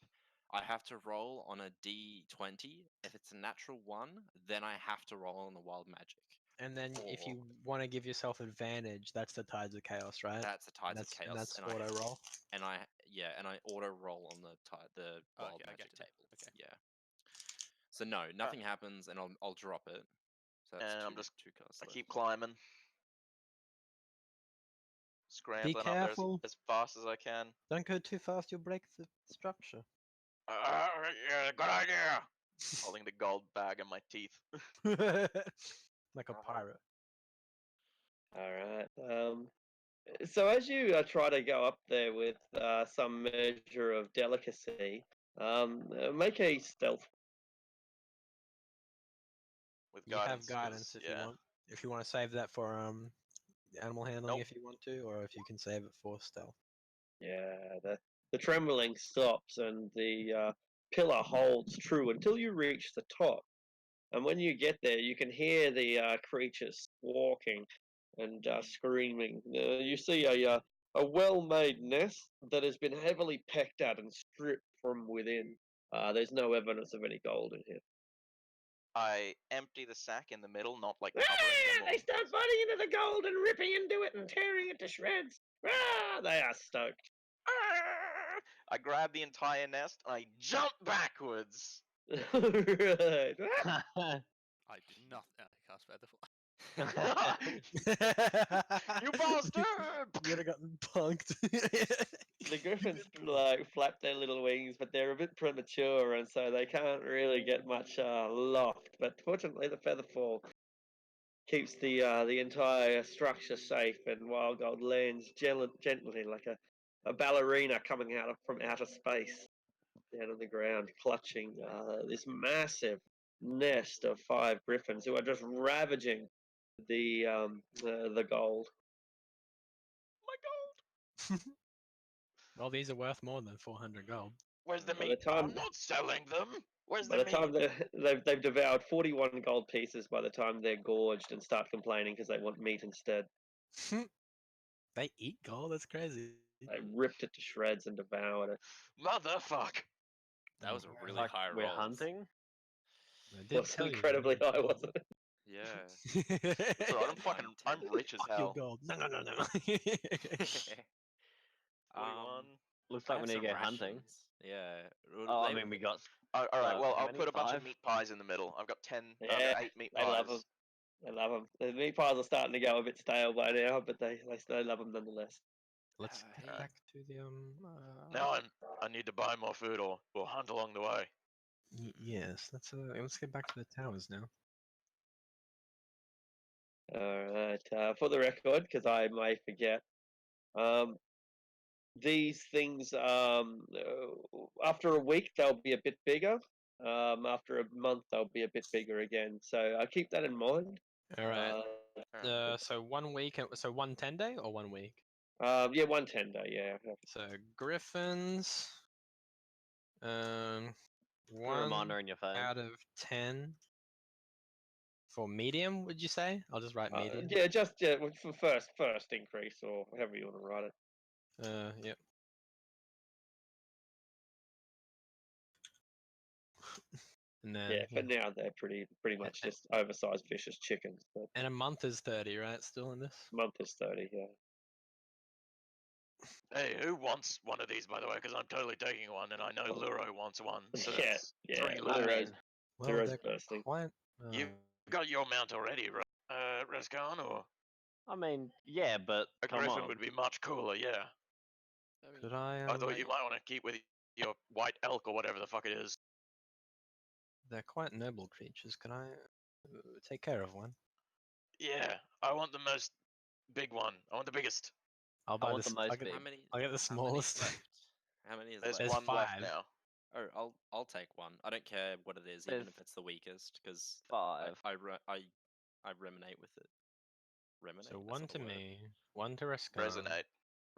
I have to roll on a d20. If it's a natural 1, then I have to roll on the wild magic. And then if Or- you want to give yourself advantage, that's the Tides of Chaos, right? That's a Tides of that's, Chaos, and that's and auto roll. I auto roll on the wild Okay, I get magic you. table. Okay. Yeah. So no, nothing happens, and I'll drop it. So that's And I'm two, just- two casts I left. keep climbing. Scrambling up there careful. as fast as I can. Don't go too fast, you'll break the structure. Yeah, good idea. Holding the gold bag in my teeth. Like a pirate. All right. So as you try to go up there with some measure of delicacy, make a stealth. With You guidance. have 'cause, guidance if you yeah. want. If you want to save that for animal handling, Nope. if you want to, or if you can save it for stealth. Yeah, the trembling stops and the pillar holds true until you reach the top. And when you get there, you can hear the creatures squawking and screaming. You see a well-made nest that has been heavily pecked at and stripped from within. There's no evidence of any gold in here. I empty the sack in the middle, not like Ah, covering them they all. start biting into the gold and ripping into it and tearing it to shreds. Ah, they are stoked. I grab the entire nest and I jump backwards. Right. I did not cast Featherfall. You bastard! You would have gotten punked. The griffins like flap their little wings, but they're a bit premature, and so they can't really get much loft. But fortunately, the feather fall keeps the entire structure safe, and Wild Gold lands gently like a ballerina coming out from outer space down on the ground, clutching this massive nest of 5 griffins who are just ravaging the gold. My gold! Well, these are worth more than 400 gold. Where's the By the meat? time- I'm not selling them. Where's By the the time meat? they've devoured 41 gold pieces, by the time they're gorged and start complaining because they want meat instead, They eat gold? That's crazy. they ripped it to shreds and devoured it. Motherfuck! That was a Oh, really Like high we're roll. hunting. I It did was tell you, incredibly yeah. high, wasn't it? Yeah. It's alright, I'm Nine, rich as Fuck your hell. gold. No, no, no, no. 41. Looks I like have we need to some go hunting. rations. Yeah. Oh, I they- mean, we got. Alright, well, how I'll many? put a bunch of 5? meat pies in the middle. I've got 10, I've Yeah, got 8 meat they pies. love them. They love them. The meat piles are starting to go a bit stale by now, but they still love them nonetheless. Let's Uh, get Alright. back to the Now I need to buy more food or hunt along the way. yes, let's get back to the towers now. All right. For the record, because I may forget, these things after a week they'll be a bit bigger. After a month they'll be a bit bigger again. So I keep that in mind. All right. alright. So 1 week. So 1 10-day or 1 week. Yeah, 1 10-day. Yeah. So griffins. Put a 1 reminder in your phone. out of 10 for medium. Would you say? I'll just write medium. Yeah, just for first increase or however you want to write it. Yep. And then Yeah, for now they're pretty much just oversized vicious chickens. But and a month is 30, right? Still in this. month is 30. Yeah. Hey, who wants one of these, by the way? Because I'm totally taking one, and I know Luro wants one. So Yeah, that's yeah. 3 I left. Luro's- mean, Well, Zero's they're bursting. quite. You've got your mount already, right? Rescan, or yeah, but a come griffin on. would be much cooler, yeah. I mean, Could I? I thought make- you might want to keep with your white elk or whatever the fuck it is. They're quite noble creatures. Can I take care of one? Yeah, I want the most big one. I want the biggest. I'll buy want this. the most I'll get, big. How many? I'll get the how many's smallest. left? How many is There's, left? There's one left 5. now. Oh, I'll take one. I don't care what it is, even There's if it's the weakest, because 5. I reminate with it. Reminate. So That's 1 not to the word. me, 1 to Rescan. Resonate.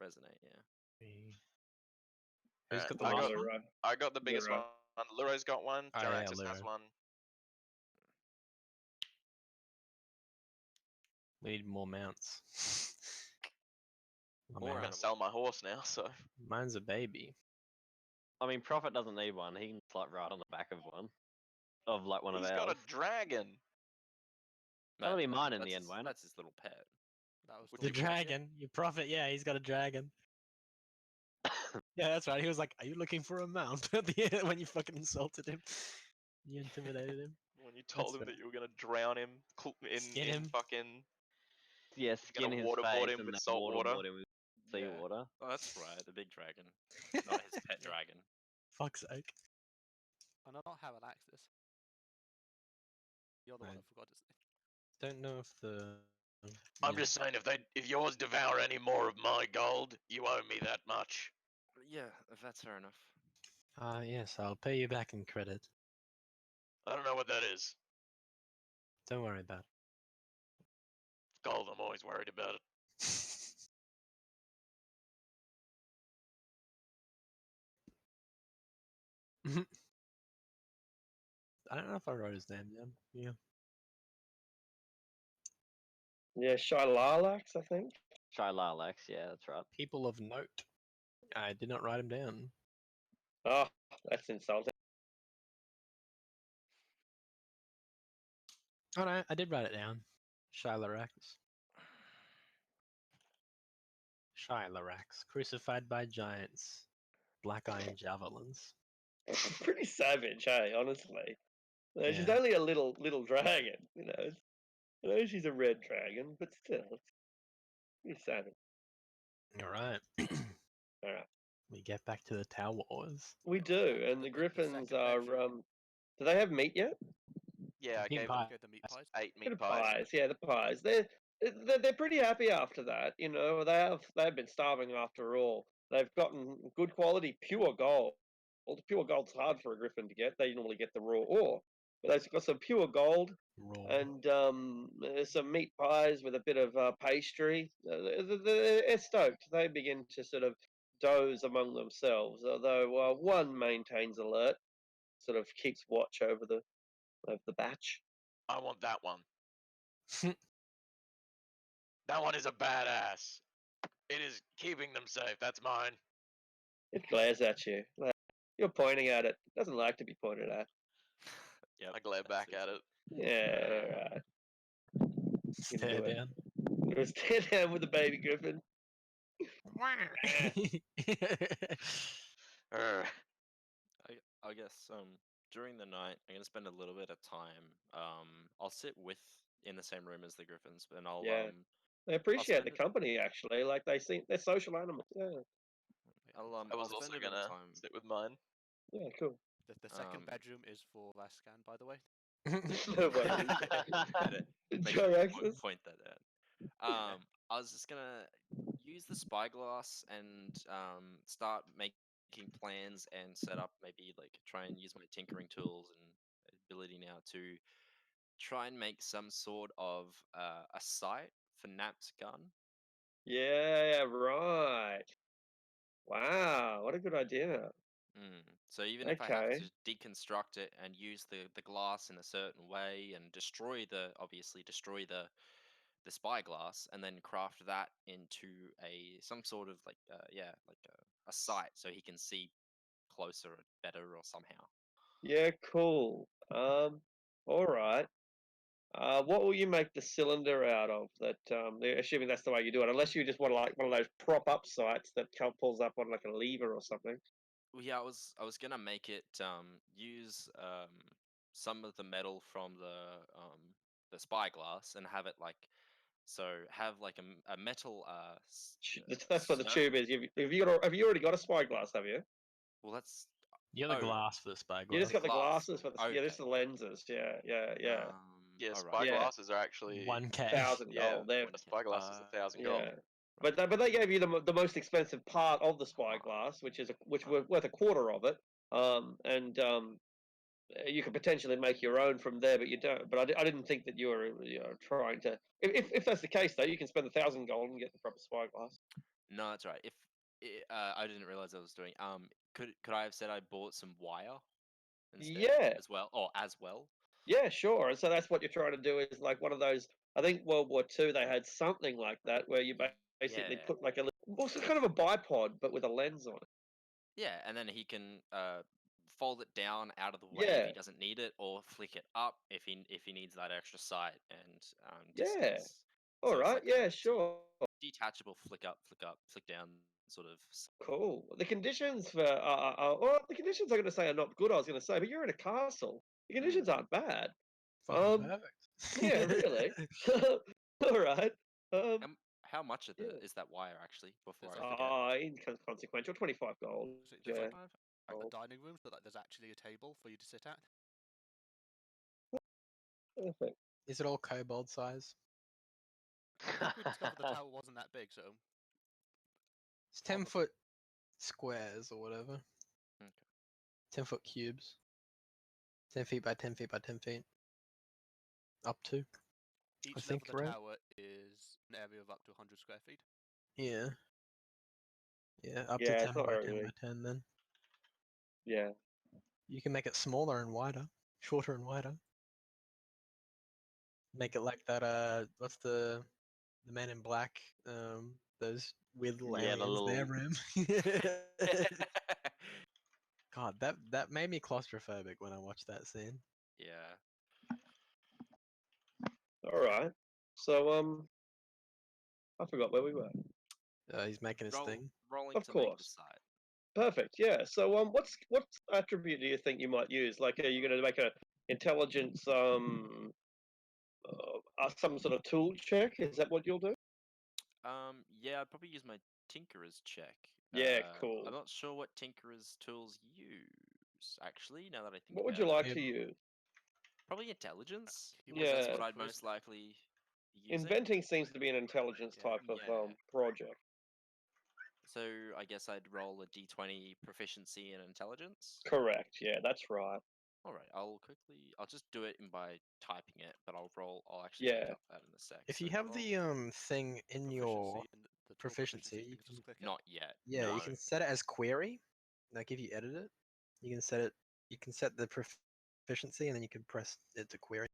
Resonate. Yeah. Who's Alright, got the I last got- one? I got the biggest Luro. one. Luro's got one. Oh, John yeah, Axis has Luro. one. We need more mounts. I Or mean, I'm gonna animal. sell my horse now, so mine's a baby. I mean, Prophet doesn't need one. He can just like ride on the back of one, of like one of he's ours. got a dragon. That'll be mine in That's the end, his- won't it? That's his little pet. That was Would The you talking about it. dragon, your prophet, yeah, he's got a dragon. Yeah, that's right. He was like, "Are you looking for a mount?" At the end, when you fucking insulted him, you intimidated him. When you told him fair. that you were gonna drown him Skin in him. fucking Yeah, gonna skin his waterboard face him and with then salt water? waterboard him with seawater. Oh, that's right, the big dragon, not his pet dragon. Fuck's sake. And I don't have an axis. You're the one Right. I forgot to say. Don't know if the. I'm yeah. just saying, if yours devour any more of my gold, you owe me that much. Yeah, if that's fair enough. Yes, I'll pay you back in credit. I don't know what that is. Don't worry about Gold, I'm always worried about it. it. I don't know if I wrote his name down. Yeah. Yeah, Shylalax, I think. Shy Lilacs, yeah, that's right. People of note. I did not write him down. Oh, that's insulting. Oh no, I did write it down. Shylarax. Shylarax, crucified by giants, black iron javelins. Pretty savage, hey, honestly. She's Yeah. only a little dragon, you know. I know she's a red dragon, but still, it's pretty savage. All right. All right, We get back to the Tower Wars. we do, and the griffins second are. bedroom. Do they have meat yet? Yeah, I Meat gave pie. them Go the meat That's- pies. 8 Bit meat of pies. pies, yeah, the pies. They're pretty happy after that. You know, they've been starving after all. They've gotten good quality pure gold. Well, the pure gold's hard for a griffin to get. They normally get the raw ore, but they've got some pure gold Raw. and some meat pies with a bit of pastry. They're stoked. They begin to sort of doze among themselves, although one maintains alert, sort of keeps watch over the batch. I want that one. That one is a badass. It is keeping them safe. That's mine. It glares at you. Like, you're pointing at it. It doesn't like to be pointed at. Yep, I glare that back suits at him. it. Yeah, right. Stare do it. down. It'll stare down with the baby griffin. Urgh. I guess during the night I'm gonna spend a little bit of time. I'll sit in the same room as the griffins, and I'll Yeah. They appreciate the spend it- company, actually. Like, they're social animals. Yeah, I'll I was I'll also spend a bit of gonna time. sit with mine. yeah, cool. The second Um, bedroom is for last scan, by the way. No worries. Edit. Make Enjoy sure you access. point that out. I was just gonna use the spyglass and start making plans and set up, maybe like try and use my tinkering tools and ability now to try and make some sort of a sight for Nap's gun. Yeah, right. Wow, what a good idea. So even if I have Okay. to deconstruct it and use the glass in a certain way and destroy the spyglass and then craft that into some sort of like a sight so he can see closer or better or somehow. Yeah, cool. All right. What will you make the cylinder out of? Assuming that's the way you do it, unless you just want like one of those prop up sites that pulls up on like a lever or something. Well, yeah, I was gonna make it use some of the metal from the spyglass and have it have like a metal That's what the cir- tube is. Have you already got a spyglass? Have you? well, that's You're the Oh. glass for the spyglass. You just got the glass. glasses for the Okay. yeah, just the lenses. Yeah. Yeah, all right. spyglasses are actually 1K. 1,000 yeah. gold. They're A spyglass is 1,000 gold. yeah. But they gave you the most expensive part of the spyglass, which worth a quarter of it. You could potentially make your own from there, but you don't. But I didn't think that you were trying to. If that's the case, though, you can spend 1,000 gold and get the proper spyglass. No, that's right. If I didn't realize I was doing. Could I have said I bought some wire instead? Yeah. As well, or as well. Yeah, sure. And so that's what you're trying to do is like one of those. I think World War II they had something like that where you basically Yeah. put like a also kind of a bipod, but with a lens on it. Yeah, and then he can fold it down out of the way if Yeah. he doesn't need it, or flick it up if he needs that extra sight and Yeah. distance. All So it's right. like Yeah. it's a Sure. detachable flick up, flick down sort of. Cool. The conditions for well, the conditions I'm going to say are not good. I was going to say, but you're in a castle. The conditions aren't bad. Fucking perfect. Yeah, really. All right. How much of the Yeah. is that wire actually? Before There's I forget. Inconsequential. 25 gold. So there's Yeah. like a gold. dining room, so like there's actually a table for you to sit at. Perfect. Is it all kobold size? I think we discovered the tower wasn't that big, so It's 10-foot squares or whatever. Okay. 10-foot cubes. 10 feet by 10 feet by 10 feet. Up to. each I level think, of the right? tower is an area of up to 100 square feet. Yeah. Yeah, up Yeah, to it's 10 not by very 10 by big. 10 then. Yeah. You can make it smaller and wider. Shorter and wider. Make it like that what's the Man in Black, those weird little Yeah, the aliens their little- room. God, that made me claustrophobic when I watched that scene. Yeah. All right. So I forgot where we were. He's making his thing. Rolling Of to make the course. side. Perfect. Yeah. So what attribute do you think you might use? Like, are you going to make a intelligence some sort of tool check? Is that what you'll do? Yeah, I'd probably use my Tinkerer's check. Yeah. Cool. I'm not sure what Tinkerer's tools use, actually, now that I think What would you about like it. to use? Probably intelligence, He because that's Yeah. what I'd first most likely be using. Inventing seems to be an intelligence Yeah. type of Yeah. project. So I guess I'd roll a d20 proficiency in intelligence. Correct. Yeah, that's right. Alright, I'll just do it by typing it, but I'll actually Yeah. look up that in a sec. If So you have roll- the thing in your and the tool proficiency, you you can can just click it. Not yet. yeah, no. you can set it as query. Like if you edit it, you can set it. You can set the proficiency, and then you can press it to query.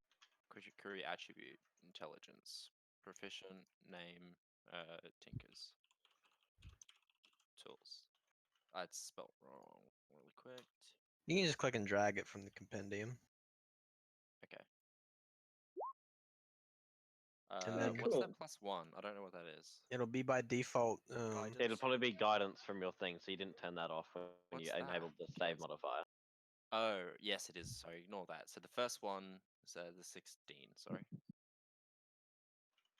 Query attribute, intelligence, proficient, name, Tinkers. Tools. I'd spelled wrong really quick. You can just click and drag it from the compendium. Okay. And then- what's Cool. that +1? I don't know what that is. It'll be by default. Guidance. It'll probably be guidance from your thing, so you didn't turn that off when What's you that? enabled the save modifier. Oh, yes, it is. Sorry, ignore that. So the first one is the 16. Sorry.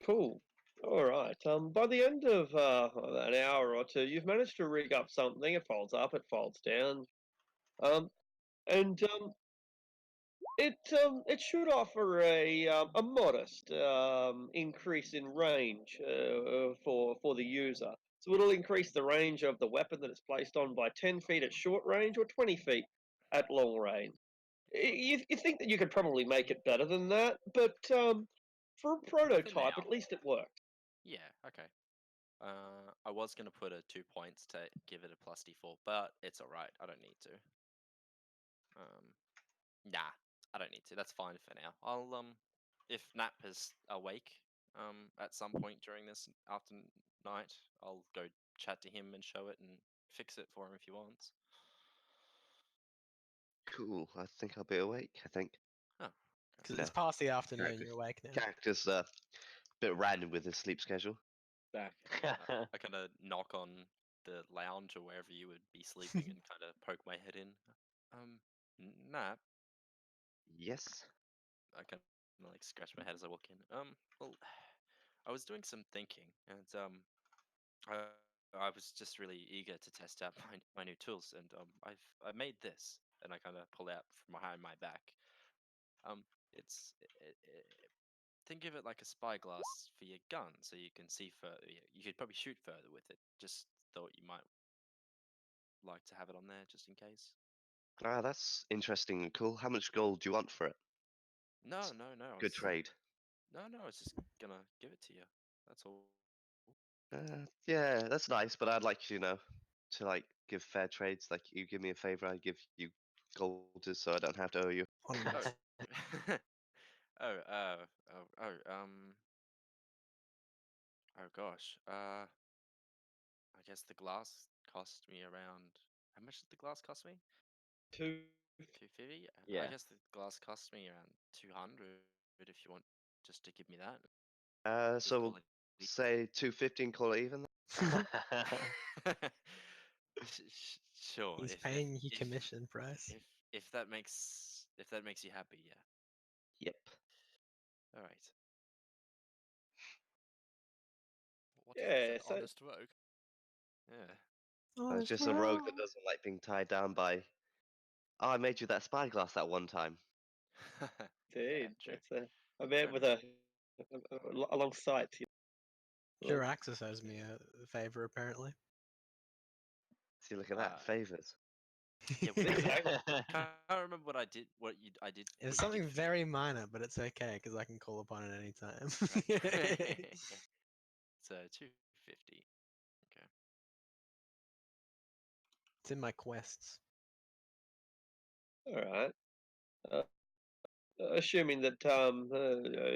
Cool. All right. By the end of an hour or two, you've managed to rig up something. It folds up, it folds down, and it should offer a modest increase in range for the user. So it'll increase the range of the weapon that it's placed on by 10 feet at short range or 20 feet at long range. You think that you could probably make it better than that, but for a prototype, now. at least it worked. Yeah, okay. I was going to put a 2 points to give it a +d4, but it's alright. I don't need to. Nah, I don't need to. That's fine for now. I'll, if Nap is awake, at some point during this after night, I'll go chat to him and show it and fix it for him if he wants. Cool. I think I'll be awake. I think Because No. it's past the afternoon. Character- You're awake now. character's a bit random with his sleep schedule. Back. I kind of knock on the lounge or wherever you would be sleeping and kind of poke my head in. Nap. Yes. I kind of like scratch my head as I walk in. Well, I was doing some thinking, and I was just really eager to test out my new tools, and I made this, and I kind of pull out from behind my back. Think of it like a spyglass for your gun, so you can see further. You could probably shoot further with it. Just thought you might like to have it on there, just in case. Ah, that's interesting and cool. How much gold do you want for it? No, no, no. Good trade. No, I was just gonna give it to you. That's all. Yeah, that's nice, but I'd like to like give fair trades. Like you give me a favor, I give you gold, so I don't have to owe you. Oh gosh. guess the glass cost me around. How much did the glass cost me? 250. I Yeah. guess the glass cost me around 200. If you want just to give me that. Just So call we'll it e- say 215, call it even. then? Sure. He's if, paying you if, commission price. if that makes you happy, yeah. Yep. All right. What is Yeah, an so- honest rogue? Yeah. Oh, It's just a rogue that doesn't like being tied down by. Oh, I made you that spyglass that one time. Indeed. true. That's a man with a long sight. Jiraxis owes me a favor, apparently. See, look at that. Favors. Yeah, what was it? Exactly. Can't remember what I did. I did. It's what you did something for me. very minor, but it's okay because I can call upon it anytime. Right. So 250. Okay. It's in my quests. All right. Assuming that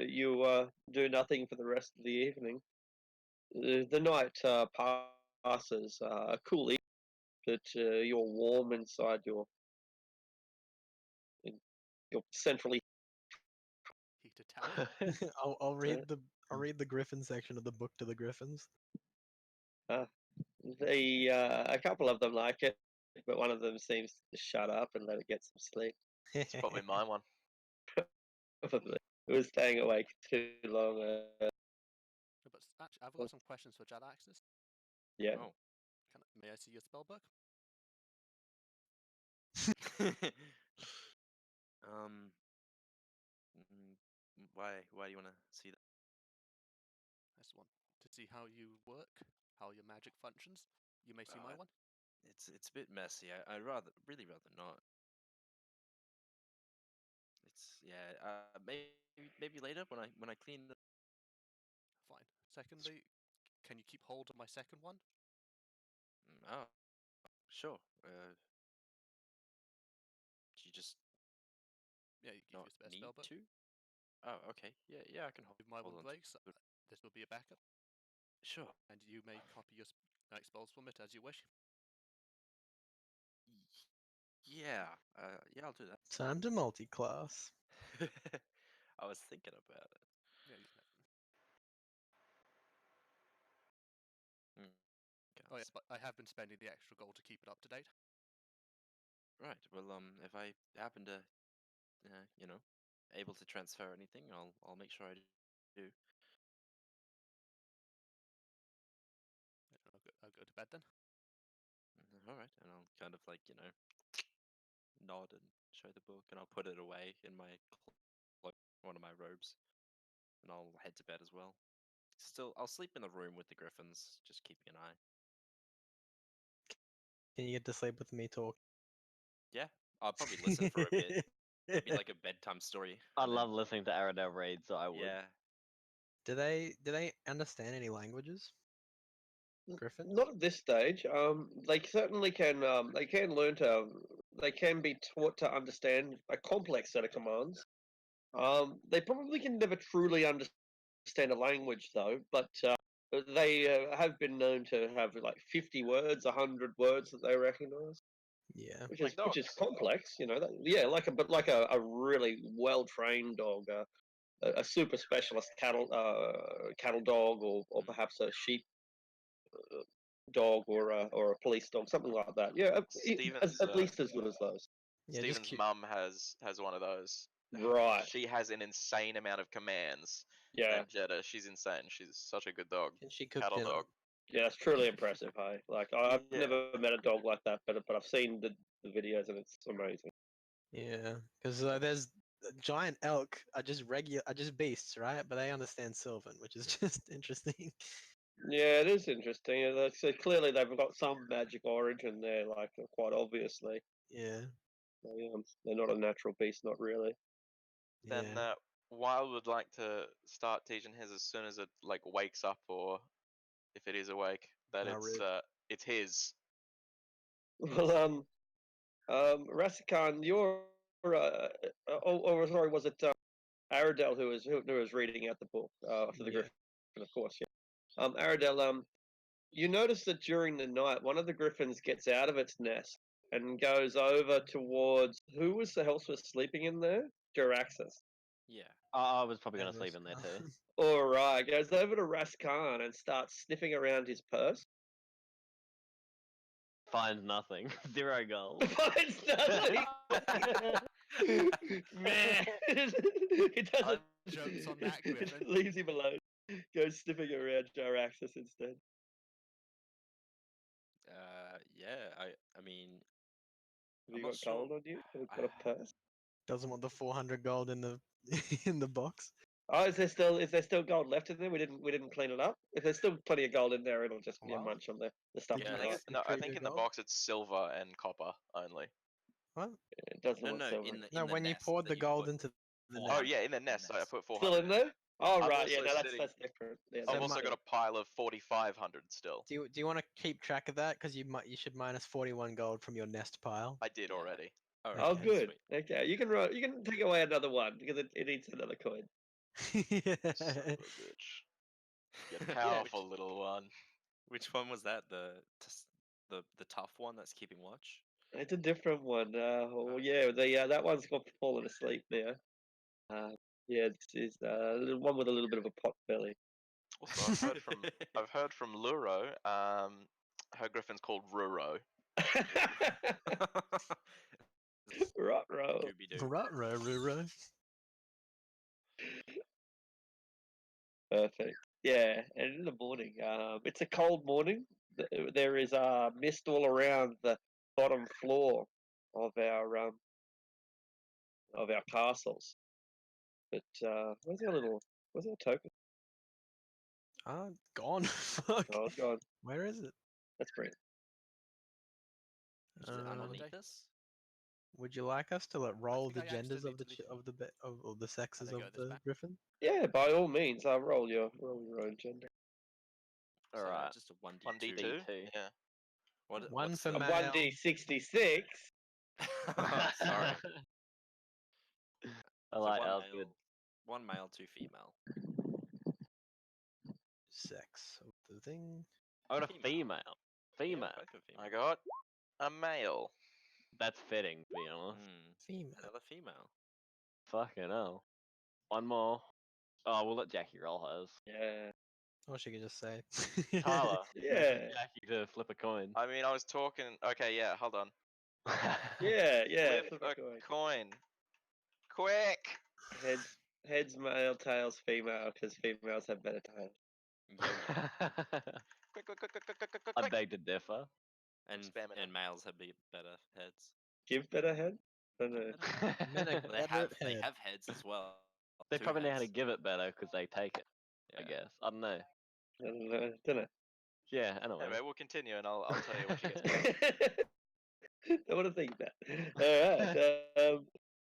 you do nothing for the rest of the evening, the night passes a cool evening, but you're warm inside your centrally. Heated tower. I'll read the Griffin section of the book to the Griffins. A couple of them like it, but one of them seems to shut up and let it get some sleep. It's probably my one. Probably. It was staying awake too long. No, but actually, I've got some questions for Jadaxis. Yeah. Oh. May I see your spell book? Why do you want to see that? I just want to see how you work, how your magic functions. You may see my one. It's a bit messy. I'd really rather not. It's maybe later when I clean the. Fine. Secondly, can you keep hold of my second one? Oh, sure. Do you just Yeah, you not use the need spell book. to? Oh, okay. Yeah, I can hold. If my hold one on to breaks, this will be a backup, Sure. and you may copy your spells from it as you wish. Yeah. Yeah, I'll do that. Time to multi-class. I was thinking about it. Yeah. Okay, Oh yeah, but I have been spending the extra gold to keep it up to date. Right. Well, if I happen to, able to transfer anything, I'll make sure I do. I'll go to bed then. All right, and I'll kind of like nod and show the book, and I'll put it away in my one of my robes, and I'll head to bed as well. Still, I'll sleep in the room with the griffins, just keeping an eye. Can you get to sleep with me talk? Yeah, I'll probably listen for a bit. Maybe like a bedtime story. I and then- love listening to Aradel read, so I would. Yeah. Do they understand any languages? Griffin? Not at this stage. They certainly can. They can learn to. They can be taught to understand a complex set of commands. They probably can never truly understand a language though, but they have been known to have like 50 words, 100 words that they recognize, Yeah. which Like is dogs. complex. Yeah, like a really well trained dog. A super specialist cattle dog, or perhaps a sheep dog, or a police dog, something like that. Yeah, Steven's, at least as good as those. Yeah, just Steven's mum has one of those. Right. She has an insane amount of commands. Yeah. Named Jetta. She's insane. She's such a good dog. Can she cook Cattle dinner? dog. Yeah, it's truly impressive. Hey, like I've Yeah. never met a dog like that, but I've seen the videos and it's amazing. Yeah, because there's giant elk are just beasts, right? But they understand Sylvan, which is just interesting. Yeah, it is interesting. So clearly they've got some magic origin there, like quite obviously. Yeah. They're not a natural beast, not really. Then Yeah. Wild would like to start teaching his as soon as it like wakes up, or if it is awake, that How rude. it's his. Well, Rastikan, you're sorry, was it Aradel who was reading out the book for the Yeah. Griffin, of course. Yeah. Aradel, you notice that during the night, one of the griffins gets out of its nest and goes over towards who was the else was sleeping in there? Jaraxxus. Yeah. I was probably Yeah, gonna sleep this in there guy. too. All right, goes over to Raskan and starts sniffing around his purse. Finds nothing. 0 gold. Finds nothing. Man, it doesn't. Jokes on that, it Griffin. leaves him alone. Goes sniffing around Jaraxxus instead. Yeah. I mean, Have I'm you not got sure. gold on you? Have you got a purse? Doesn't want the 400 gold in the in the box. Oh, is there still gold left in there? We didn't clean it up. If there's still plenty of gold in there, it'll just be a Well, munch on the stuff did you Yeah, I you think got. no, I include think your in the gold? box it's silver and copper only. What? It doesn't No, want no, silver. in the No, when you nest poured that the you gold put. into the Oh nest. yeah, in the nest I put 400. Still in there? Oh I'm right, yeah, also no, that's sitting- different. Yeah, So I've that's also got a pile of 4,500 still. Do you want to keep track of that? Because you should minus 41 gold from your nest pile. I did Yeah. already. Oh, Oh, Okay, good. Sweet. Okay, you can take away another one because it needs another coin. Son of a bitch. You powerful little one. Which one was that? The tough one that's keeping watch. It's a different one. Oh yeah, that one's got fallen asleep now. Yeah, this is the one with a little bit of a pot belly. Also, I've heard from Luro. Her griffin's called Ruro. Right, row. Scooby Doo. Ruh-roh. Perfect. Yeah, and in the morning, it's a cold morning. There is mist all around the bottom floor of our castles. But where's our token? Gone. Fuck. Oh, it's gone. Where is it? That's great. Is it underneath us? Would you like us to roll the think I genders of the accidentally of the sexes there of you go, this the back. griffin? Yeah, by all means, I'll roll your own gender. So Alright. just a 1d2. D2. Yeah. One what's for the- A male. 1d66. Sorry. I So like one that was male, good. one male, 2 female. Sex of the thing. I got a Female. female. Yeah, Female. both are female. I got a male. That's fitting, to be honest. Female. Another female. Fucking hell. One more. Oh, we'll let Jackie roll hers. Yeah. Or she could just say. Tyler. Yeah. Jackie to flip a coin. I mean, I was talking. Okay, yeah. Hold on. Yeah, Flip flip a a coin. coin. Quick. Heads male, tails female, because females have better tails. Quick, quick, quick, quick, quick, quick, quick, I quick. beg to differ. And Spamming it. and males have better heads. Give better head? I don't know. Men are They better they head. have heads as well. They 2 probably know how to heads. give it better because they take it. I Yeah. guess. I don't know. I don't know. Yeah, anyway. Anyway, we'll continue, and I'll tell you what you get. I want to think that. All right.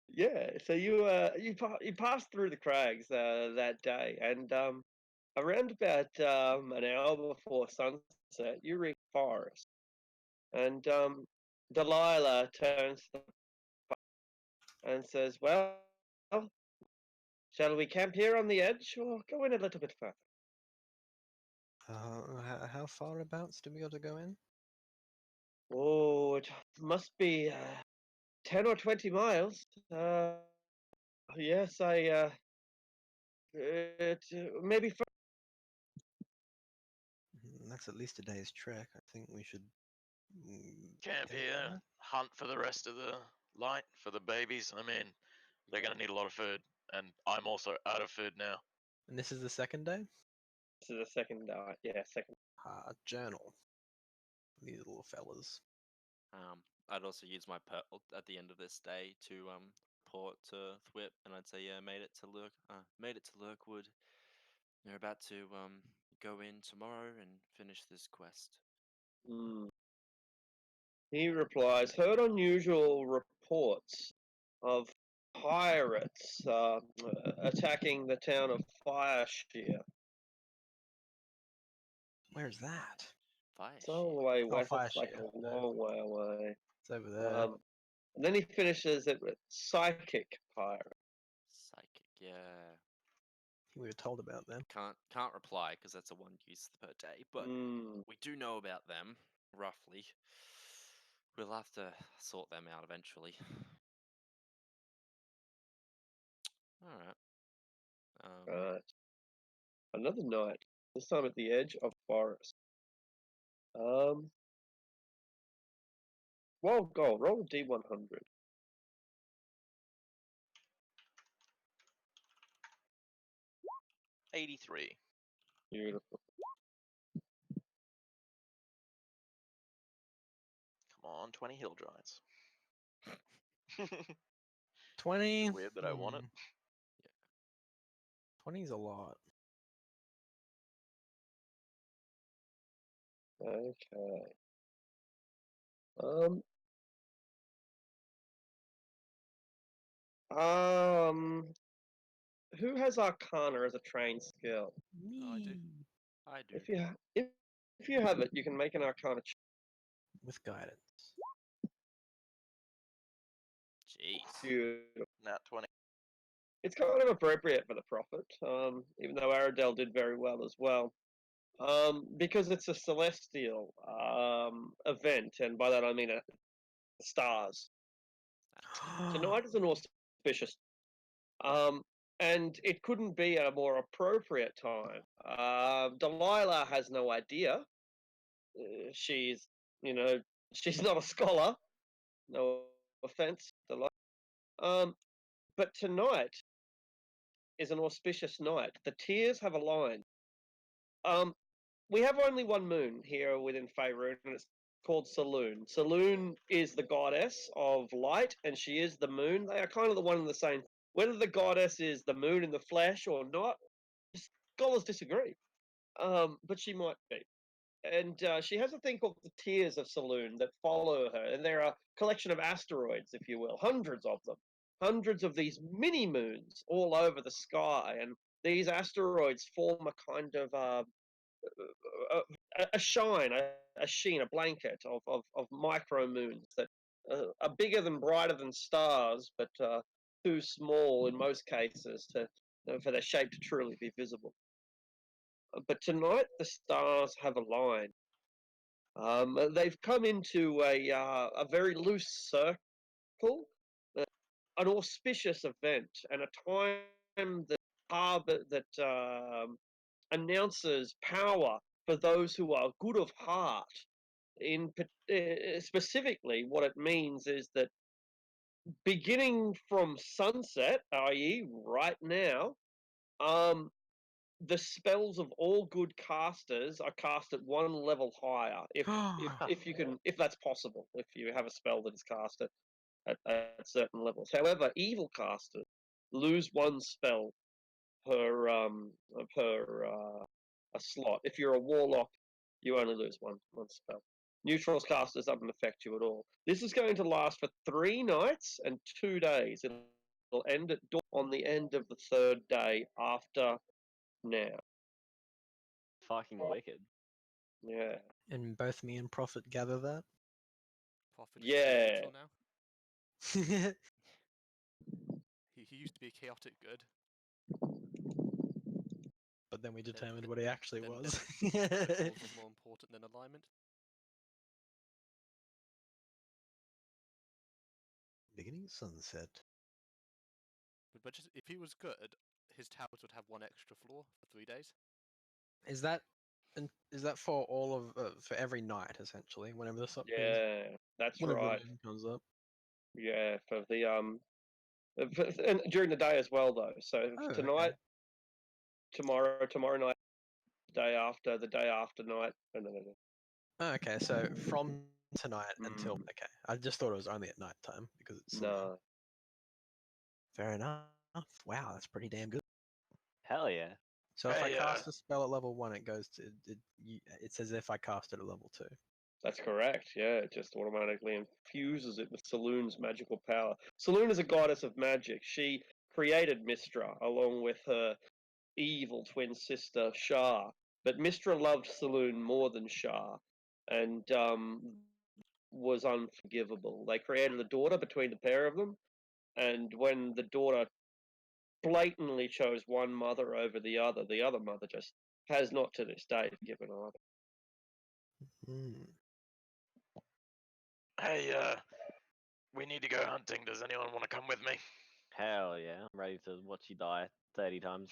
Yeah. So you passed through the crags that day, and around about an hour before sunset, you reach forest, and Delilah turns to the and says, "Well, shall we camp here on the edge, or go in a little bit further?" How far abouts do we got to go in? Oh, it must be 10 or 20 miles. Yes, maybe. That's at least a day's trek. I think we should Camp head here. there. Hunt for the rest of the light for the babies. I mean, they're gonna need a lot of food, and I'm also out of food now. And this is the second day. This is the second. Second. Journal. These little fellas. I'd also use my pearl at the end of this day to port to Thwip, and I'd say, yeah, made it to Lurkwood. They're about to go in tomorrow and finish this quest. Hmm. He replies, heard unusual reports of pirates attacking the town of Fireshear. Where's that? Fire It's all the way west. It's like Fireshear, a no. long way away. It's over there. And then he finishes it with psychic pirate. Psychic, yeah. we were told about them. Can't reply because that's a 1 use per day, but Mm, we do know about them roughly. We'll have to sort them out eventually. All right. right. Another night. This time at the edge of forest. Wild gold. Roll a D100. 83. Beautiful. Come on, 20 hill giants. 20. Weird that I want it. 20's a lot. Okay. Who has Arcana as a trained skill? I do. Me. I do. If you have it, you can make an Arcana check. With guidance. Jeez. Beautiful. Nat 20. It's kind of appropriate for the Prophet, even though Aradel did very well as well. Because it's a celestial event, and by that I mean stars. Tonight is an auspicious, and it couldn't be a more appropriate time. Delilah has no idea. She's, you know, she's not a scholar. No offense, Delilah. But tonight is an auspicious night. The tiers have aligned. We have only one moon here within Faerun, and it's called Saloon. Saloon is the goddess of light, and she is the moon. They are kind of the one and the same. Whether the goddess is the moon in the flesh or not, scholars disagree. But she might be. And she has a thing called the Tears of Saloon that follow her, and they're a collection of asteroids, if you will, hundreds of them, hundreds of these mini moons all over the sky, and these asteroids form a kind of a shine, a sheen, a blanket of micro moons that are bigger than, brighter than stars, but too small in most cases for their shape to truly be visible. But tonight the stars have aligned. They've come into a very loose circle, uh, an auspicious event, and a time that announces power for those who are good of heart. Specifically, what it means is that beginning from sunset, i.e., right now, the spells of all good casters are cast at one level higher, if you can, if that's possible, if you have a spell that is cast at certain levels. However, evil casters lose one spell per a slot. If you're a warlock, you only lose one spell. Neutrals casters doesn't affect you at all. This is going to last for 3 nights and 2 days. It'll end at dawn on the end of the 3rd day after now. Fucking wicked. Yeah. And both me and Prophet gather that. Prophet is Yeah. neutral now. He used to be chaotic good. But then we determined th- what he actually then was. Rituals was more important than alignment. Beginning sunset. But just if he was good, his towers would have 1 extra floor for 3 days. Is that for all of for every night essentially? Whenever the sun, Yeah, that's whenever right. the moon comes up. Yeah, for the and during the day as well though. So Oh, okay. tonight, tomorrow night, the day after night. No. Oh, okay, so from tonight until Mm. okay. I just thought it was only at night time because it's saloon. No. Fair enough. Wow, that's pretty damn good. Hell yeah. So if I Hey, cast a spell at level 1, it goes to it's as if I cast it at level 2. That's correct. Yeah, it just automatically infuses it with Saloon's magical power. Saloon is a goddess of magic. She created Mistra along with her evil twin sister Shah. But Mistra loved Saloon more than Shah, and was unforgivable. They created a daughter between the pair of them, and when the daughter blatantly chose one mother over the other. The other mother just has not to this day given either. Hmm. Hey, we need to go hunting. Does anyone want to come with me? Hell yeah, I'm ready to watch you die 30 times.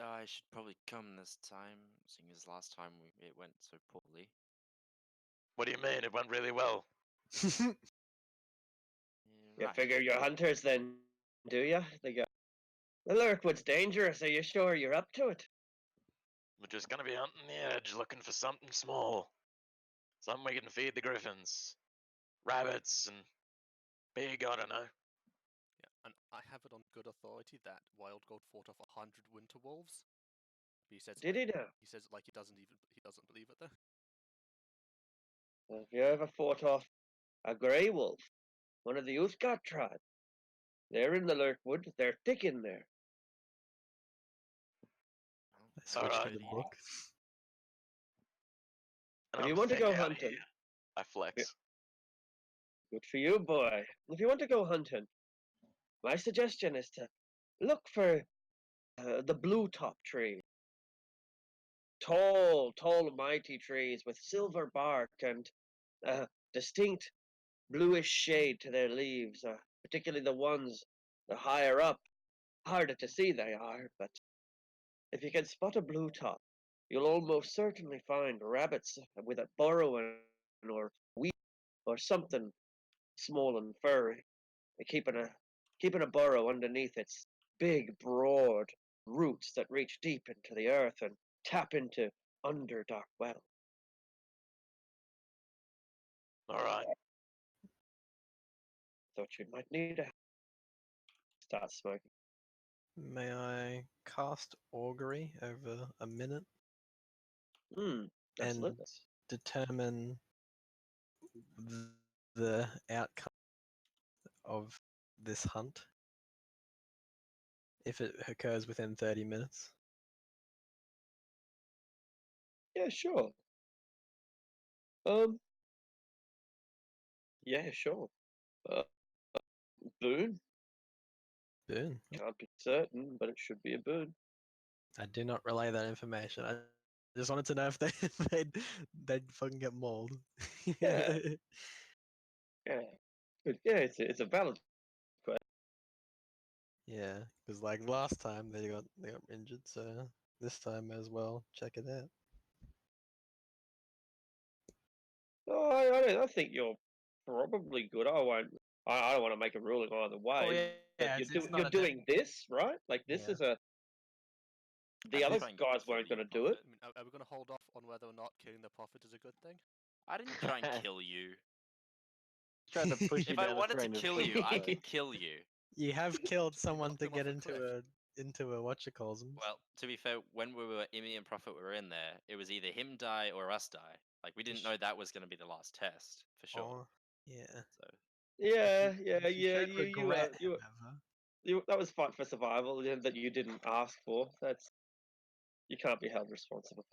I should probably come this time, seeing as last time it went so poorly. What do you mean? It went really well. You Right. figure you're hunters then, do you? They go, the Lurkwood's dangerous. Are you sure you're up to it? We're just gonna be hunting the edge, looking for something small. Something we can feed the griffins. Rabbits and big, I don't know. Yeah, and I have it on good authority that Wild Gold fought off 100 winter wolves. But he says Did like, he now? he says it like he doesn't believe it though. Have you ever fought off a grey wolf? One of the Uthgat tribe? They're in the Lurkwood. They're thick in there. I switched to Alright. the book. And If you I'm want to thick go out hunting, here. I flex. good for you, boy. If you want to go hunting, my suggestion is to look for the blue top tree. Tall, tall, mighty trees with silver bark and distinct bluish shade to their leaves, particularly the ones higher up. Harder to see they are, but if you can spot a blue top, you'll almost certainly find rabbits with a burrow or wheat or something small and furry, keeping a burrow underneath its big, broad roots that reach deep into the earth and tap into underdark wells. Alright. Thought you might need to start smoking. May I cast augury over a minute And and determine the outcome of this hunt if it occurs within 30 minutes? yeah, sure. Yeah, sure. Boon. Boon. Can't be certain, but it should be a boon. I do not relay that information. I just wanted to know if they'd fucking get mauled. Yeah. Yeah. Good. Yeah, it's a valid. Yeah, because like last time they got injured, so this time as well check it out. Oh, I think you're probably good. I don't want to make a ruling either way. Oh, yeah, but yeah, you're, it's not you're a doing this, right? Like this Yeah. is a. The I other think guys kill weren't you, going to do it. I mean, are we going to hold off on whether or not killing the prophet is a good thing? I didn't try and kill you. Trying to push you If I down a wanted to train of kill you, I thought. could kill you. You have killed someone knocked to him get off a cliff. into a whatchacalls. Well, to be fair, when Imi and Prophet were in there, it was either him die or us die. Like we didn't know that was going to be the last test for sure. Oh, yeah. So Yeah, If yeah, you yeah. showed regret, however, That was fight for survival that you didn't ask for. You can't be held responsible.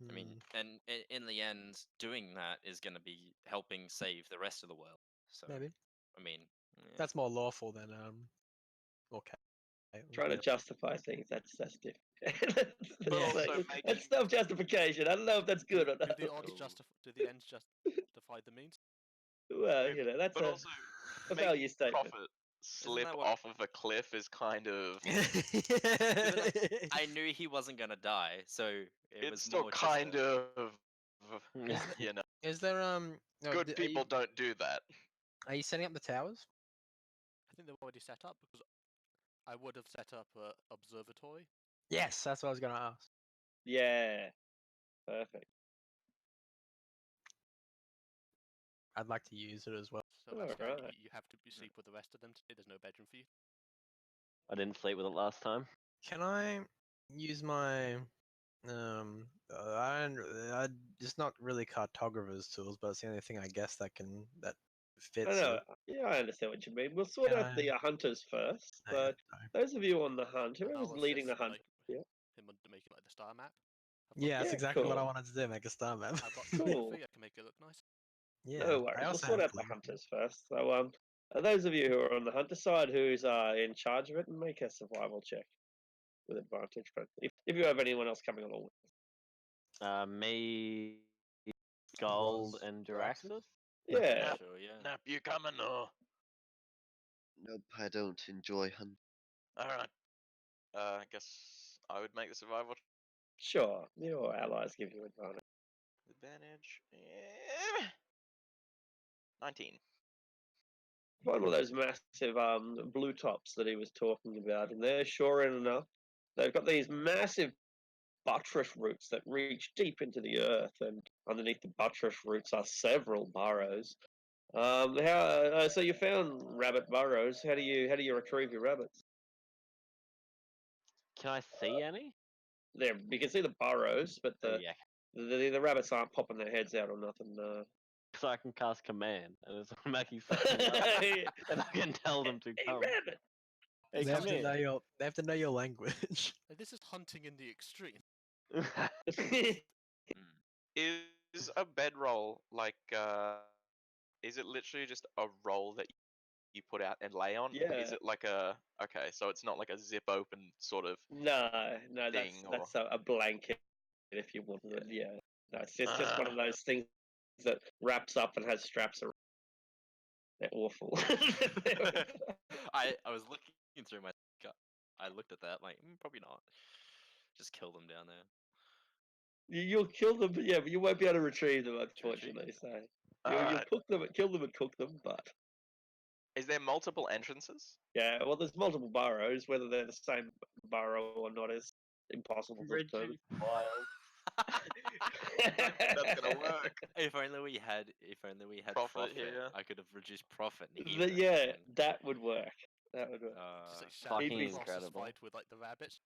I mean, hmm, and in the end, doing that is going to be helping save the rest of the world. So maybe I mean, yeah. that's more lawful than okay. Trying to justify things, that's different. That's But Yeah. also like- making that's self-justification. I don't know if that's good or Do not. the odds do the ends justify the means? Well, you know, that's but a also value making statement. Prophet slip that what- off of a cliff is kind of I knew he wasn't going to die, so it was it's still more just kind a- of you know, Is there no, good people don't do that. Are you setting up the towers? I think they're already set up because I would have set up a observatory. Yes, that's what I was gonna ask. Yeah, perfect. I'd like to use it as well. So basically, Alright. you have to sleep with the rest of them today. There's no bedroom for you. I didn't sleep with it last time. Can I use my I it's not really cartographer's tools, but it's the only thing I guess that fits. I know. it. Yeah, I understand what you mean. We'll sort Can out I- the hunters first, Oh, yeah, but sorry. those of you on the hunt, And whoever's I'll leading the assist, hunt, like, yeah. him to make it like the star map. Yeah, that's Yeah, exactly what I cool. wanted to do. Make a star map. I've got Cool. calligraphy, I can make it look nice. Yeah, No worries. I We'll also sort have out the calligraphy. hunters first. So Those of you who are on the hunter side, who's in charge of it, make a survival check with advantage. But if you have anyone else coming along, Me, Gold, Roz, and Draxus? Duraxus. yeah. Sure, yeah. Nap, you coming or? Nope, I don't enjoy hunting. All right. I guess I would make the survival Sure, your allies give you advantage. advantage. 19. One of those massive blue tops that he was talking about, and they're sure enough, they've got these massive buttress roots that reach deep into the earth, and underneath the buttress roots are several burrows. So you found rabbit burrows. How do you retrieve your rabbits? Can I see any? There, you can see the burrows, but Oh, the yeah. the rabbits aren't popping their heads out or nothing. So I can cast command, and it's automatically sucking up, Hey, and I can tell them to come. rabbit! Hey, They have come to know here. your. They have to know your language. Like, this is hunting in the extreme. Is a bedroll like is it literally just a roll that you put out and lay on? Yeah. Is it like a okay, so it's not like a zip open sort of No, that's thing that's a blanket if you want it. Yeah, no, it's just one Ah. of those things that wraps up and has straps around. They're awful. I was looking through my gut. I looked at that, like, probably not. Just kill them down there. You'll kill them, but yeah, but you won't be able to retrieve them, retrieve unfortunately. So you'll Alright. cook them, kill them, and cook them. But is there multiple entrances? yeah, well, there's multiple burrows. Whether they're the same burrow or not is impossible to determine. That's gonna work. If only we had Profit profit, here. I could have reduced profit. And The- yeah, that would work. That would work. Just like Uh, Shadow fucking Colossus incredible. fight with like the rabbits.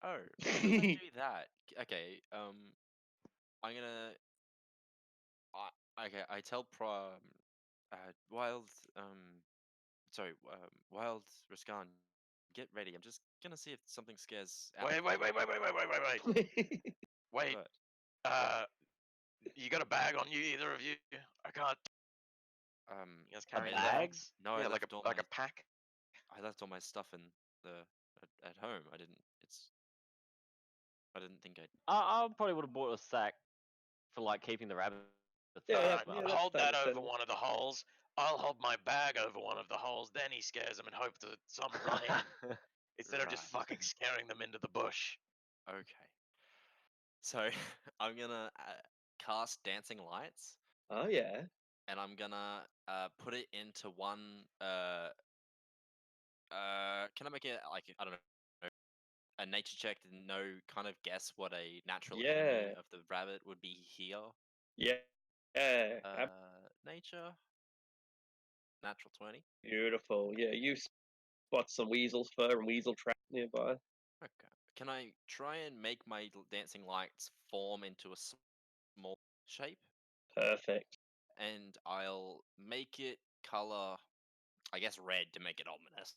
oh, if I do that. Okay. I'm gonna. Okay. I tell Wild. Wild Riskan. Get ready. I'm just gonna see if something scares. Wait. Wait. What? You got a bag on you, either of you? I can't. You guys A carrying bag? bags? No, I yeah, like left all a my, pack. I left all my stuff in the at home. I didn't. I didn't think I'd. I probably would have bought a sack for like keeping the rabbits. Yeah, up yeah, as well. yeah, that's Hold that over understandable. one of the holes. I'll hold my bag over one of the holes. Then he scares them and hope that some run in instead of just Right. fucking scaring them into the bush. Okay. So I'm gonna cast dancing lights, Oh yeah. and I'm gonna put it into one. Can I make it like I don't know a nature check to know kind of guess what a natural enemy Yeah. of the rabbit would be here? Yeah. Yeah. Nature. Natural 20. Beautiful. Yeah, you spot some weasel's fur and weasel trap nearby. Okay. Can I try and make my dancing lights form into a small shape? Perfect. And I'll make it color, I guess, red to make it ominous.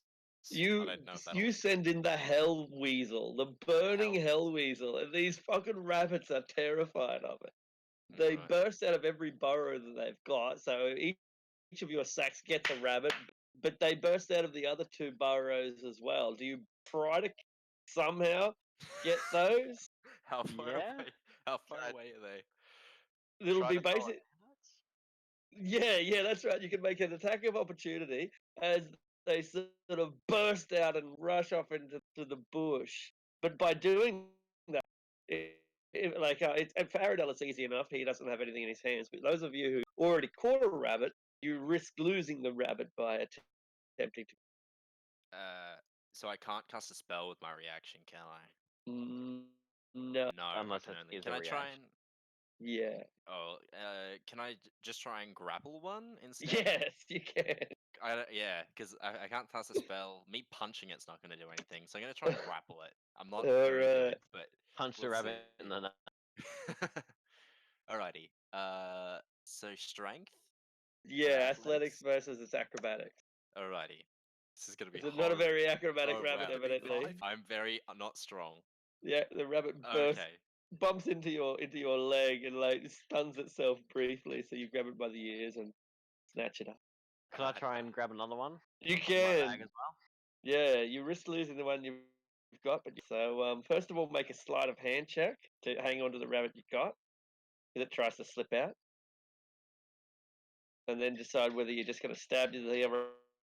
I You don't know if that'll. you send in the hell weasel, the burning hell weasel, and these fucking rabbits are terrified of it. They Right. burst out of every burrow that they've got. So each of your sacks gets a rabbit, but they burst out of the other two burrows as well. Do you try to somehow get those? How far Yeah? away? How far Try- away are they? It'll Try be to throw basic. antennas? Yeah, that's right. You can make an attack of opportunity as they sort of burst out and rush off into the bush. But by doing that, at Faradell, it's easy enough. He doesn't have anything in his hands. But those of you who already caught a rabbit, you risk losing the rabbit by attempting to. So I can't cast a spell with my reaction, can I? No. No, Unless I can it only. is Can a I try reaction. and? Yeah. Oh, can I just try and grapple one instead? Yes, you can. Yeah, because I can't cast a spell. Me punching it's not going to do anything, so I'm going to try and grapple it. I'm not very Alright. good, but Punch the we'll rabbit see. in the nut. Alrighty. So strength. Yeah, Athletics? athletics versus its acrobatics. Alrighty. This is going to be. It's not a very acrobatic Oh, rabbit, wow. evidently. I'm very not strong. Yeah, the rabbit bursts, Okay. bumps into your leg and like stuns itself briefly, so you grab it by the ears and snatch it up. Can I try and grab another one? You from my can. bag as well? Yeah, you risk losing the one you've got, but so first of all, make a sleight of hand check to hang on to the rabbit you got, because it tries to slip out, and then decide whether you're just going to stab the other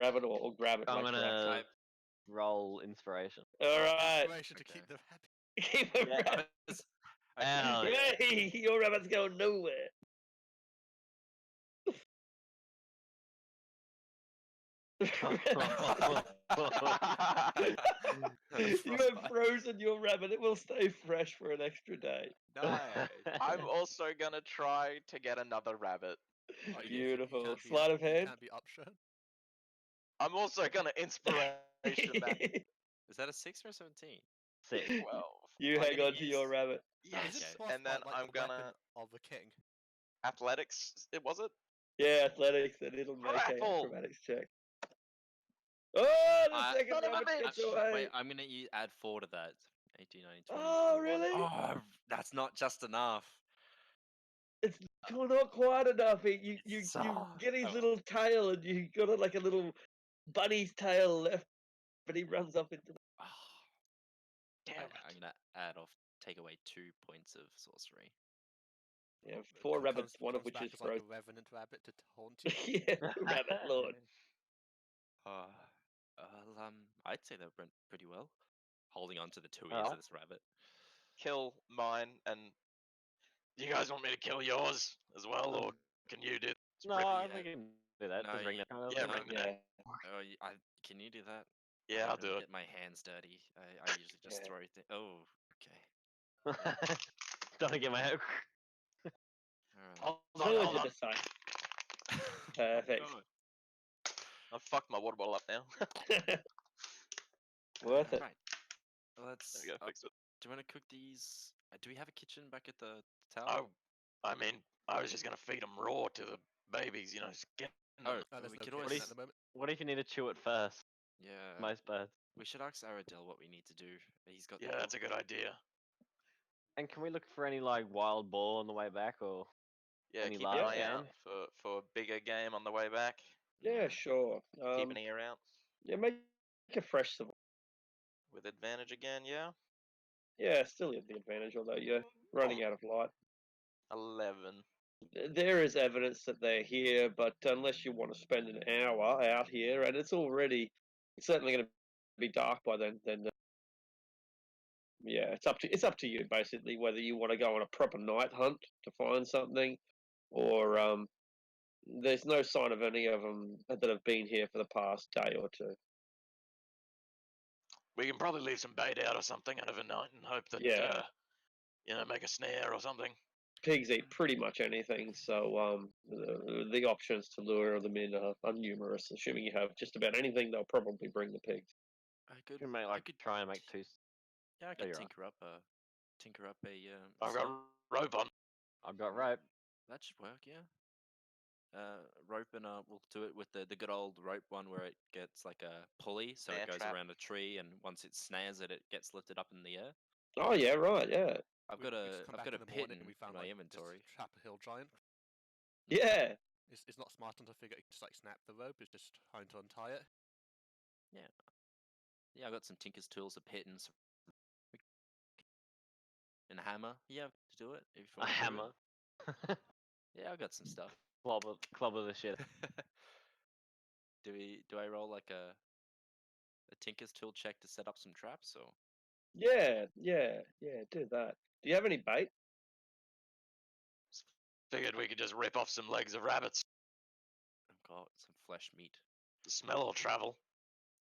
rabbit or grab it. I'm like gonna Drax. roll inspiration. All right, Inspiration to keep Okay. the rabbit. keep a Yeah. rabbit. Hell yeah. Yay, your rabbit's going nowhere. You have frozen your rabbit. It will stay fresh for an extra day. Nice. I'm also gonna try to get another rabbit. Oh, Beautiful. can't be Sleight of you hand. can't be upshot. I'm also gonna inspiration that Is that a 6 or a 17? 6. 12. You I'm hang gonna on to your use rabbit. Is Yes, it Okay. boss and then fight like I'm the weapon gonna of the king? athletics. It was it? Yeah, athletics, and it'll make a Rifle! acrobatics check. Oh, the I- second Son of a rabbit bitch! gets away. Wait, I'm gonna add 4 to that. 18, 19, 20, Oh, 21. really? Oh, that's not just enough. It's not quite enough. You So- get his oh. little tail, and you got it like a little bunny's tail left, but he runs up into. Oh, Damn I'm it. gonna take away 2 points of sorcery. Yeah, 4 rabbits, one of Comes which back is as like frozen. a revenant rabbit to haunt you. Yeah, rabbit lord. I'd say that went pretty well. Holding on to the 2 ears Alright. of this rabbit. Kill mine, and you guys want me to kill yours as well, or can you do? No, Rip- I yeah. think we can do that. No, Just ring you- that. Yeah, no, ring the Yeah, neck. Oh, can you do that? Yeah, I'll I don't do it. Get my hands dirty. I usually just Yeah. throw things. Oh, okay. Don't get my head. Alright. Hold as on, long as hold you on. decide. Perfect. I fucked my water bottle up now. Worth it. Right. Let's. There we go, fix it. Do you want to cook these? Do we have a kitchen back at the tower? Oh, I mean, I was just gonna feed them raw to the babies, you know, just get them. Oh, No, there's we no could kitchen always. at the moment. What if you need to chew it first? Yeah. Most birds. We should ask Aradil what we need to do. He's got. Yeah, that's a good idea. And can we look for any like wild boar on the way back, or Yeah, Any keep an large eye out game? for bigger game on the way back. Yeah, sure. Keep an ear out. Yeah, make a fresh survival. With advantage again, yeah? Yeah, still have the advantage, although you're running out of light. 11. There is evidence that they're here, but unless you want to spend an hour out here, and it's certainly going to be dark by then. Yeah, it's up to you basically whether you want to go on a proper night hunt to find something, or there's no sign of any of them that have been here for the past day or two. We can probably leave some bait out or something overnight and hope that, Yeah. make a snare or something. Pigs eat pretty much anything, so the options to lure them in are numerous. Assuming you have just about anything, they'll probably bring the pigs. I could. you can make I like could try and make two? Yeah, I Oh, could you're right. tinker up a. I've got rope on. I've got rope. That should work, yeah. Rope and we'll do it with the good old rope one where it gets like a pulley, so Snare it goes trap. around a tree, and once it snares it, it gets lifted up in the air. Oh yeah, right, yeah, I've We- got we just come I've back got a in the pit morning in, and we found my like inventory. This trap hill giant. yeah. It's not smart enough to figure it just like snap the rope. It's just trying to untie it. Yeah, I got some tinker's tools, a pit, and and a hammer. Yeah, to do it. If you A want to do it. hammer. Yeah, I got some stuff. Clobber the shit. Do I roll like a tinker's tool check to set up some traps, or? Yeah, do that. Do you have any bait? Figured we could just rip off some legs of rabbits. I've got some flesh meat. The smell will travel.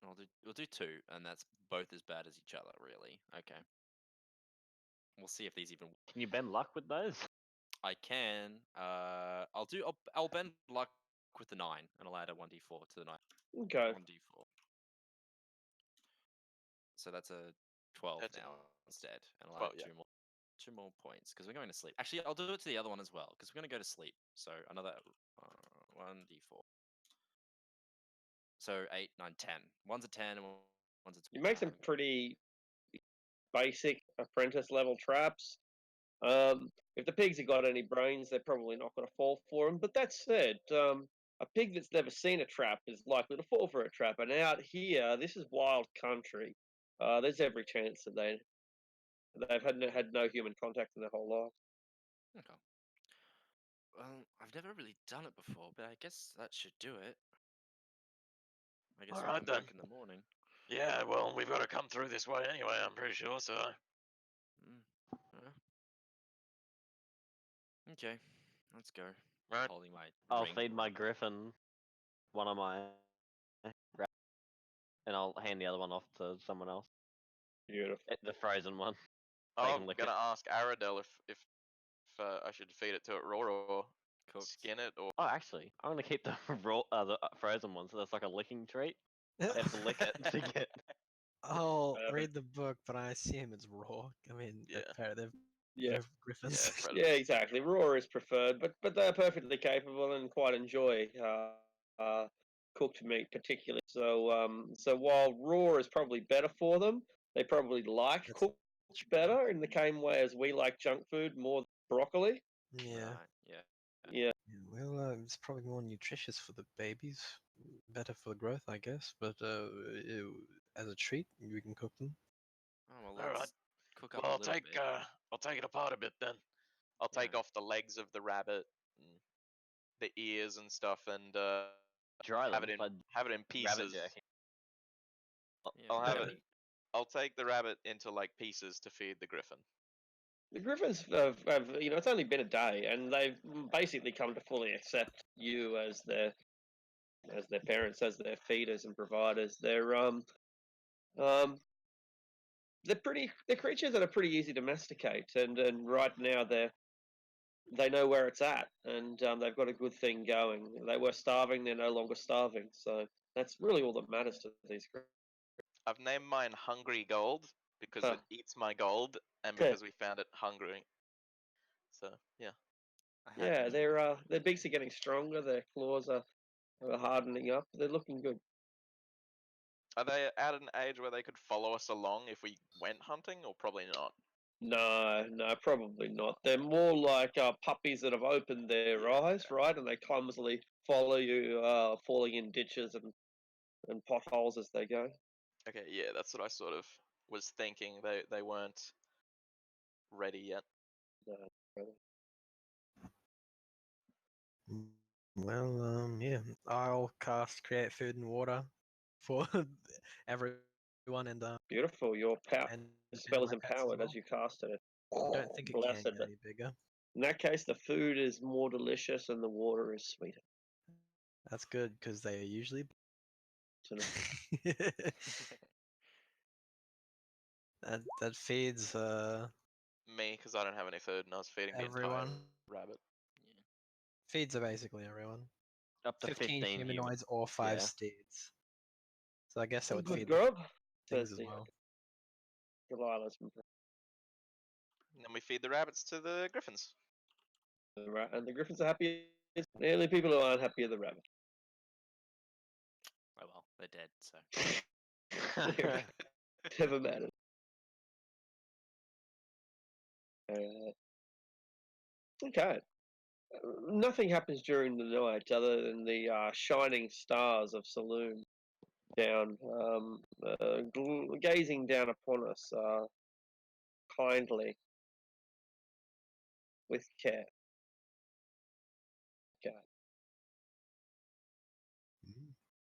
We'll do 2, and that's both as bad as each other, really. Okay. We'll see if these even. Can you bend luck with those? I can. I'll bend luck with the 9, and I'll add a 1d4 to the 9. Okay. 1d4. So that's a 12 That's a now instead, and I'll 12, add yeah. 2 more points because we're going to sleep. Actually, I'll do it to the other one as well because we're going to go to sleep. So another 1d4. So 8, 9, 10. One's a 10 and one's a 12. You make some pretty basic apprentice level traps. If the pigs have got any brains, they're probably not going to fall for them. But that said, a pig that's never seen a trap is likely to fall for a trap. And out here, this is wild country. There's every chance that they've had no human contact in their whole life. Okay. Well, I've never really done it before, but I guess that should do it. I guess we'll Alright come then. back in the morning. Yeah, well, we've got to come through this way anyway, I'm pretty sure, so. Mm, yeah. Okay, let's go. Right. Holding my I'll ring. feed my griffin one of my and I'll hand the other one off to someone else. Beautiful. The frozen one. I'm can lick it. gonna ask Aradel if I should feed it to it raw or Cooked. skin it or. Oh, actually, I'm gonna keep the raw, the frozen one, so that's like a licking treat. I have to lick it to get. I'll Perfect. read the book, but I assume it's raw. I mean, Yeah. they're Yeah. griffins. Yeah, Yeah, exactly. Raw is preferred, but they're perfectly capable and quite enjoy cooked meat, particularly. So while raw is probably better for them, they probably like That's- cooked better in the same way as we like junk food more than broccoli. Yeah. Right, yeah. Yeah, Yeah, well, it's probably more nutritious for the babies, better for the growth, I guess. But as a treat, you can cook them. Oh, well, Alright. let's cook up Well, a I'll little take bit. I'll take it apart a bit then. I'll take Yeah. off the legs of the rabbit, and the ears and stuff, and Dry them. have it in like pieces. rabbit jerky. Yeah, I'll have rabbit. it. I'll take the rabbit into like pieces to feed the griffin. the Griffins have it's only been a day, and they've basically come to fully accept you as their parents, as their feeders and providers. They're creatures that are pretty easy to domesticate, and right now they know where it's at, and they've got a good thing going. They were starving; they're no longer starving. So that's really all that matters to these creatures. I've named mine Hungry Gold because Huh. it eats my gold, and Okay. because we found it hungry. So yeah. I had Yeah, no- their beaks are getting stronger. Their claws are hardening up. They're looking good. Are they at an age where they could follow us along if we went hunting, or probably not? No, probably not. They're more like puppies that have opened their eyes, right? And they clumsily follow you, falling in ditches and potholes as they go. Okay, yeah, that's what I sort of was thinking. They weren't ready yet. No, really. Well, yeah, I'll cast Create Food and Water for everyone, and Beautiful. Your and the spell is my pets as empowered well. as you casted it. Don't think it Blessed. can get any bigger. In that case, the food is more delicious and the water is sweeter. That's good because they are usually. So that feeds Me, because I don't have any food, and I was feeding the entire everyone. rabbit. Feeds are basically everyone. Up to 15 15 humanoids or 5 yeah. steeds. So I guess that would good feed grub. things as Thirsty. well. Delilah's been And then we feed the rabbits to the griffins. and the griffins are happy. The only people who aren't happy are the rabbit. Oh well, they're dead, so. Never mattered. Okay. Nothing happens during the night other than the shining stars of Saloon down, gazing down upon us kindly, with care. Okay.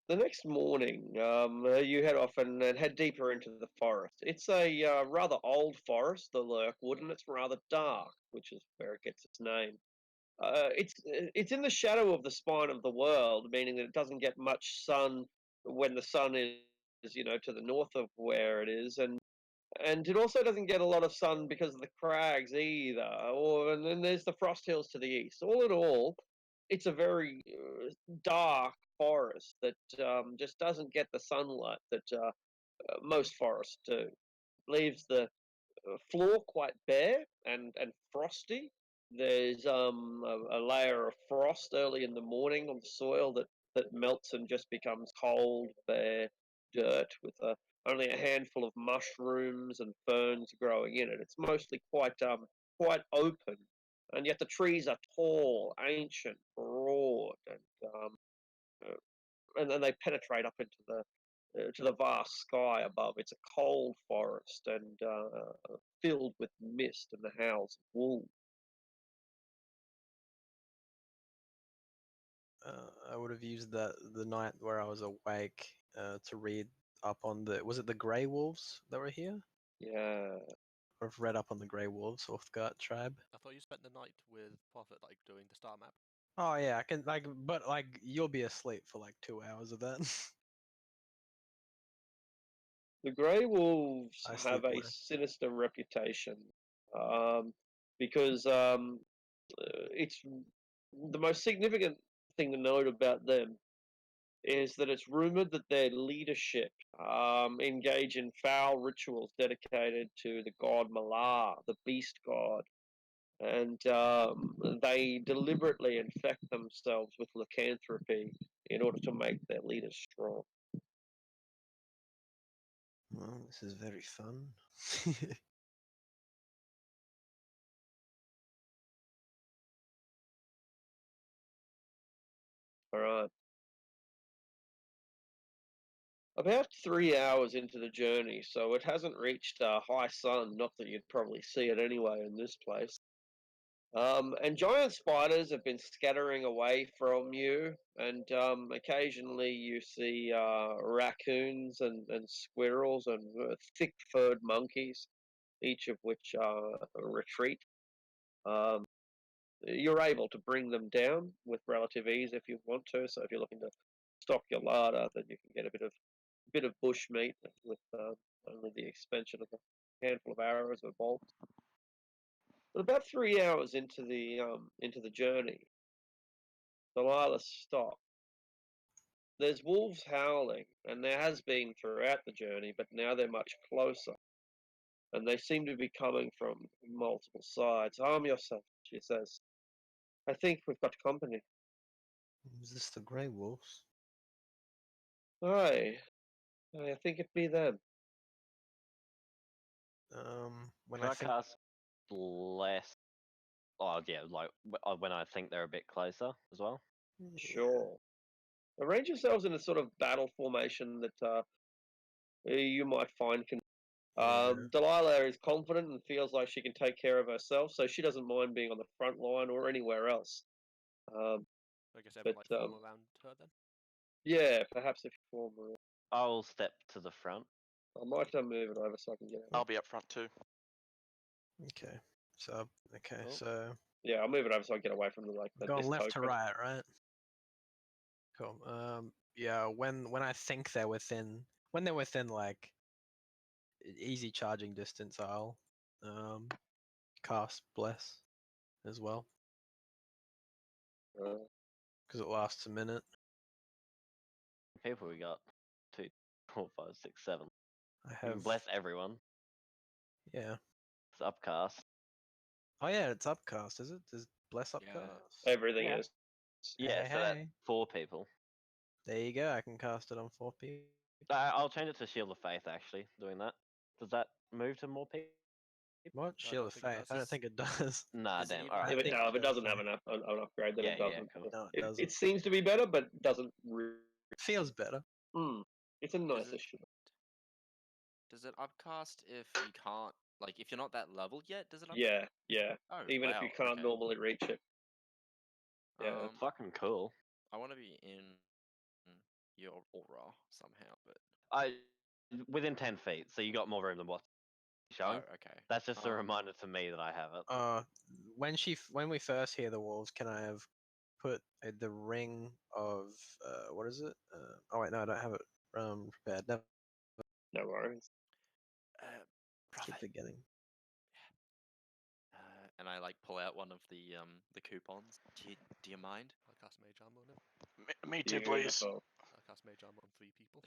The next morning, you head off and head deeper into the forest. It's a rather old forest, the Lurkwood, and it's rather dark, which is where it gets its name. It's in the shadow of the spine of the world, meaning that it doesn't get much sun when the sun is to the north of where it is, and it also doesn't get a lot of sun because of the crags either. And then there's the frost hills to the east. All in all, it's a very dark forest that just doesn't get the sunlight that most forests do. Leaves the floor quite bare and frosty. There's a layer of frost early in the morning on the soil that melts and just becomes cold, bare dirt with only a handful of mushrooms and ferns growing in it. It's mostly quite open, and yet the trees are tall, ancient, broad, and and then they penetrate up into the to the vast sky above. It's a cold forest and filled with mist and the howls of wolves. I would have used the night where I was awake to read up on the. Was it the Grey Wolves that were here? Yeah. I've read up on the Grey Wolves, Orthgard tribe. I thought you spent the night with Prophet, like doing the star map. Oh yeah, I can like, but like you'll be asleep for like 2 hours of that. The Grey Wolves I have sleep a less. sinister reputation because it's the most significant thing to note about them is that it's rumored that their leadership engage in foul rituals dedicated to the god Malar, the beast god. And they deliberately infect themselves with lycanthropy in order to make their leaders strong. Well, this is very fun. All right. About 3 hours into the journey, so it hasn't reached high sun. Not that you'd probably see it anyway in this place. And giant spiders have been scattering away from you, and occasionally you see raccoons and squirrels and thick-furred monkeys, each of which retreat. Um, you're able to bring them down with relative ease if you want to. So if you're looking to stock your larder, then you can get a bit of bush meat with only the expansion of a handful of arrows or bolts. But about 3 hours into the journey, Delilah stopped. There's wolves howling, and there has been throughout the journey, but now they're much closer, and they seem to be coming from multiple sides. Arm yourself, she says. I think we've got company. Is this the Grey Wolves? Aye, I think it be them. When Can I I think cast less? Oh yeah, like when I think they're a bit closer as well. Sure. Arrange yourselves in a sort of battle formation that you might find. Yeah. Delilah is confident and feels like she can take care of herself, so she doesn't mind being on the front line or anywhere else. I guess But everyone like form around her then. yeah, perhaps if you form a I'll step to the front. I might move it over so I can get I'll out. be up front too. Okay. So Oh. so Yeah, I'll move it over so I can get away from the going this left to token. right, right? Cool. Yeah. When I think they're within like easy charging distance, I'll cast Bless as well Uh, because it lasts a minute. People we got 2, 4, 5, 6, 7. I You can have bless everyone. yeah. It's upcast. Oh yeah, it's upcast, is it? Does Bless Yeah. upcast? everything Yeah. is. Yeah, Hey, so that's hey. 4 people. There you go. I can cast it on 4 people. I'll change it to Shield of Faith. Actually, doing that. Does that move to more people? What? Shield of don't think it Faith? does. I don't think it does. Nah, Is it damn. even All right. If it, think no, if it Shield of doesn't have Faith. an upgrade, then Yeah, it yeah, doesn't. cool. No, it doesn't. It seems to be better, but doesn't. Feels better. It's a nice it- issue. Does it upcast if you can't, like, if you're not that level yet? Does it? Yeah, yeah. Oh, Even if you wow, can't okay. normally reach it. Yeah. Fucking cool. I want to be in your aura somehow, but Within 10 feet, so you got more room than what's showing. oh, okay. That's just a reminder to me that I have it. When we first hear the wolves, can I have put the ring of what is it? Oh wait, no, I don't have it prepared. No, No worries. I keep Prophet. forgetting. And I like pull out one of the coupons. Do you mind? I'll cast Mage Armor on him. Me too, please. Beautiful. I'll cast Mage Armor on 3 people.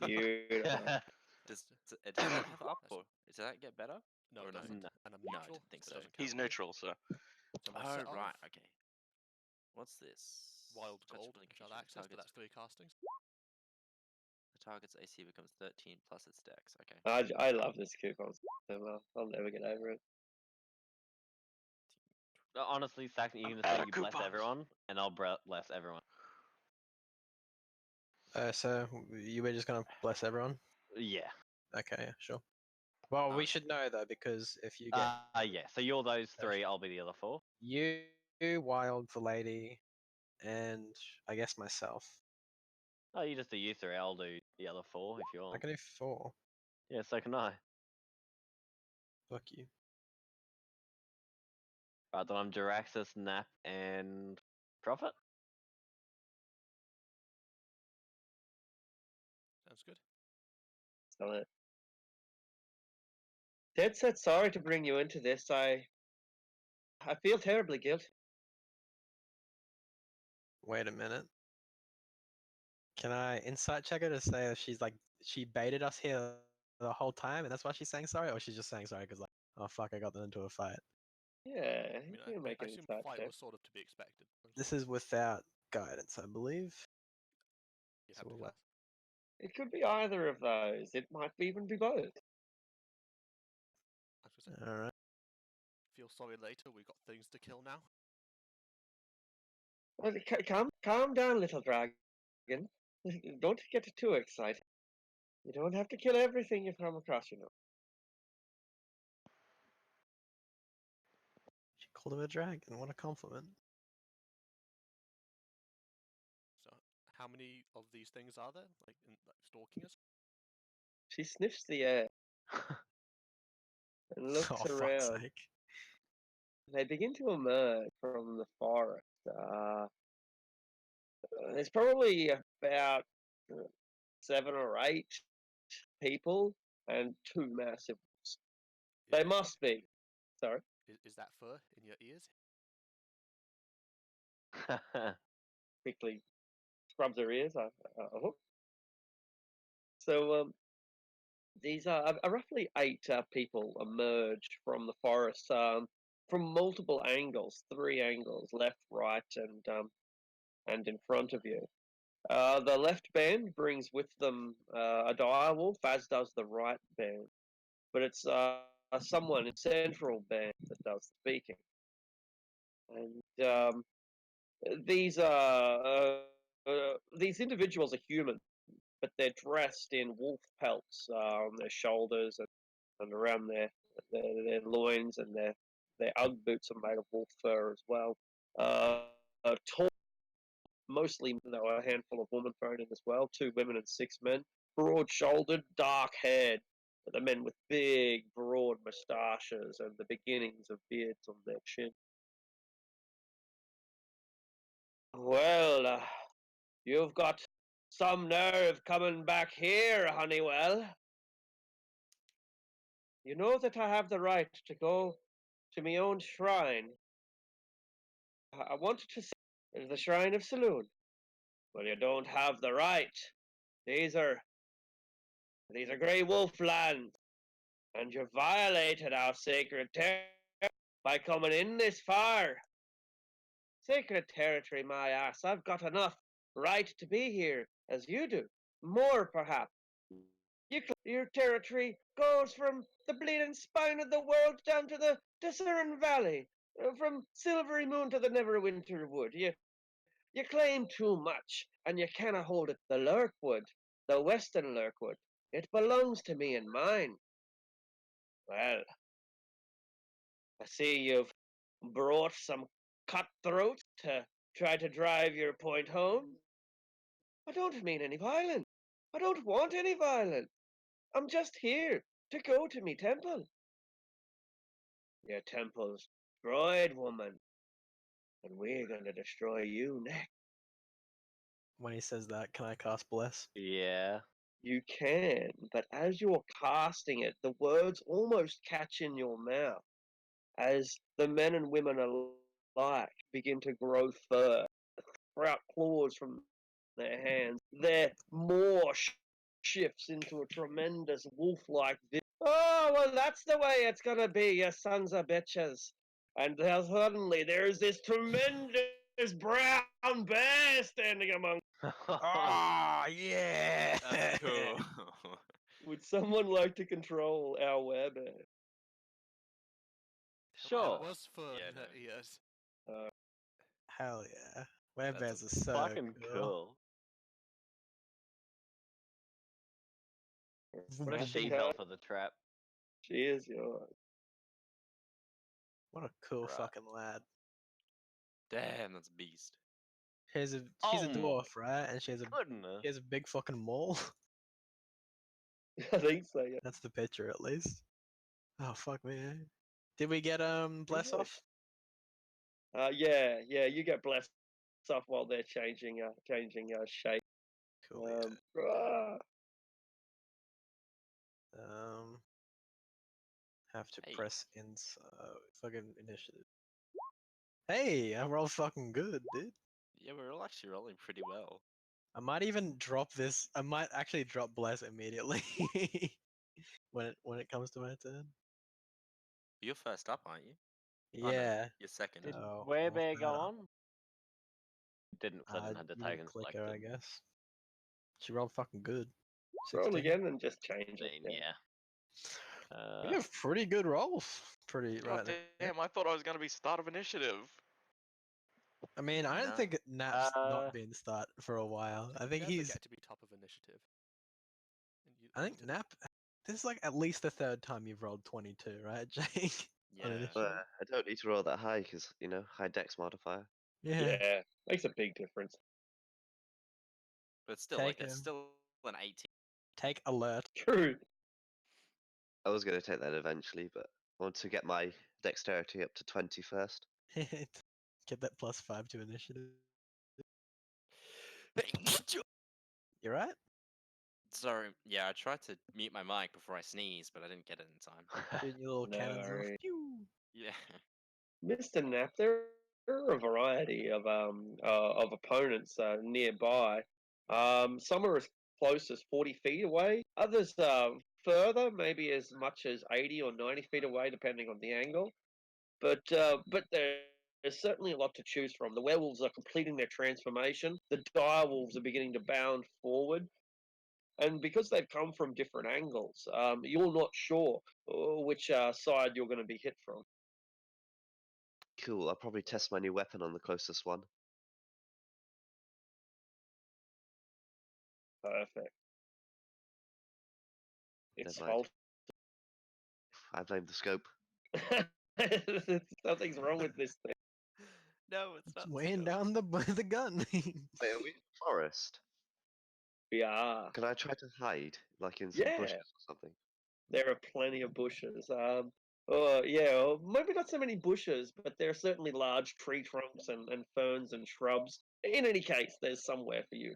Beautiful. Does that have up or does that get better? No, Or it no? doesn't. No. And I'm No, I neutral. didn't think so so. it doesn't He's count. neutral, so. So my Oh set right, of okay. What's this? Wild Touch Gold, ability which I'll creature access, but targets- that's 3 castings. The target's AC becomes 13 plus its dex. Okay. I love this coupon so well. I'll never get over it. Honestly, Saxon, you can just say you bless Coupons. everyone, and I'll bless everyone. So you were just gonna bless everyone? Yeah. Okay, yeah, sure. Well, we Nice. should know though, because if you get Yeah. So you're those three. I'll be the other four. you, Wild, the lady, and I guess myself. Oh, you just do you three. I'll do the other four if you I want. can do 4. Yeah, so can I. Fuck you. Right, then I'm Jaraxxus, Nap, and Prophet. Sounds good. So, dead set sorry to bring you into this. I feel terribly guilty. Wait a minute. Can I insight check her to say that she's like she baited us here the whole time, and that's why she's saying sorry, or she's just saying sorry because like, oh fuck, I got them into a fight. Yeah, I mean, you can make I an assume insight fight check. was sort of to be expected. This is without guidance, I believe. You So have to we'll- class. It could be either of those. It might even be both. I was gonna say, All right. feel sorry later. We got things to kill now. Well, calm down, little dragon. Don't get too excited. You don't have to kill everything you come across, you know. She called him a dragon. What a compliment. So, how many of these things are there? Like, stalking us? She sniffs the air and looks Oh fuck's around. sake. They begin to emerge from the forest. There's probably about 7 or 8 people and 2 massive. They must be. Sorry. Is that fur in your ears? Quickly scrubs her ears. I hope. So these are roughly 8 people emerge from the forest from multiple angles, 3 angles, left, right, and in front of you. The left band brings with them a direwolf, as does the right band, but it's someone in central band that does the speaking. And these individuals are human, but they're dressed in wolf pelts on their shoulders and around their loins, and their UGG boots are made of wolf fur as well. Tall, mostly there were a handful of women thrown in as well, 2 women and 6 men. Broad-shouldered, dark-haired, the men with big, broad moustaches and the beginnings of beards on their chin. Well, you've got some nerve coming back here, Honeywell. You know that I have the right to go to my own shrine. I wanted to see the Shrine of Saloon. Well, you don't have the right. These are Grey Wolf lands, and you violated our sacred territory by coming in this far. Sacred territory, my ass. I've got enough right to be here as you do. More, perhaps. Your territory goes from the bleeding spine of the world down to the Discern Valley, from Silvery Moon to the Neverwinter Wood. You claim too much, and you cannot hold it. The Lurkwood, the Western Lurkwood, it belongs to me and mine. Well, I see you've brought some cutthroats to try to drive your point home. I don't mean any violence. I don't want any violence. I'm just here to go to me temple. Your temple's destroyed, woman, and we're gonna destroy you next. When he says that, can I cast bless? Yeah. You can, but as you're casting it, the words almost catch in your mouth as the men and women alike begin to grow fur, sprout claws from their hands. Their maw shifts into a tremendous wolf-like vision. Oh, well, that's the way it's gonna be, you sons of bitches. And then suddenly there's this tremendous brown bear standing among. Ah, yeah. That's cool. Would someone like to control our werebear? Sure. It was fur Yeah, in her no. ears. Hell yeah. Werebears That's are so Fucking cool. cool. What if she Okay. fell for the trap? She is, you're right. What a cool Right. fucking lad. Damn, that's a beast. She's a Oh my dwarf, right? And she has Goodness. a big fucking maul. I think so, yeah. That's the picture at least. Oh fuck me. Did we get bless Yeah. off? Yeah, you get blessed off while they're changing shape. Cool. yeah. Ah, Have to Hey. press fucking initiative. Hey, I rolled fucking good, dude. Yeah, we're all actually rolling pretty well. I might even drop this. I might actually drop bless immediately when it comes to my turn. You're first up, aren't you? Oh, no, Yeah. you're second. Did Oh, Werebear go better. on? Didn't, 'cause I didn't have the You didn't token click her, I selected. guess. She rolled fucking good. roll 16. again and just change it. 16, yeah. We have pretty good rolls. Pretty God right there. damn, I thought I was gonna be start of initiative. I mean, I don't No. think Nap's Uh, not been start for a while. I think Never he's. get to be top of initiative. And you- I think you didn't. Nap. This is like at least the third time you've rolled 22, right, Jake? On Yeah. initiative. But I don't need to roll that high because high dex modifier. Yeah. Yeah, makes a big difference. But still, Take like, that's him. still an 18. Take alert. True. I was going to take that eventually, but I want to get my dexterity up to 20 first. Get that +5 to initiative. You right? Sorry, yeah, I tried to mute my mic before I sneezed, but I didn't get it in time. Shooting your little cannons off. No. Pew! Yeah. Mr. Knapp, there are a variety of opponents nearby. Some are as close as 40 feet away. Others further, maybe as much as 80 or 90 feet away, depending on the angle. But there's certainly a lot to choose from. The werewolves are completing their transformation. The direwolves are beginning to bound forward. And because they've come from different angles, you're not sure which side you're going to be hit from. Cool, I'll probably test my new weapon on the closest one. Perfect. It's mind. fault. I blame the scope. Something's wrong with this thing. No, it's It's not. weighing down the gun. Wait, are we in the forest? We are. Can I try to hide, like in some Yeah. bushes or something? There are plenty of bushes. Maybe not so many bushes, but there are certainly large tree trunks and ferns and shrubs. In any case, there's somewhere for you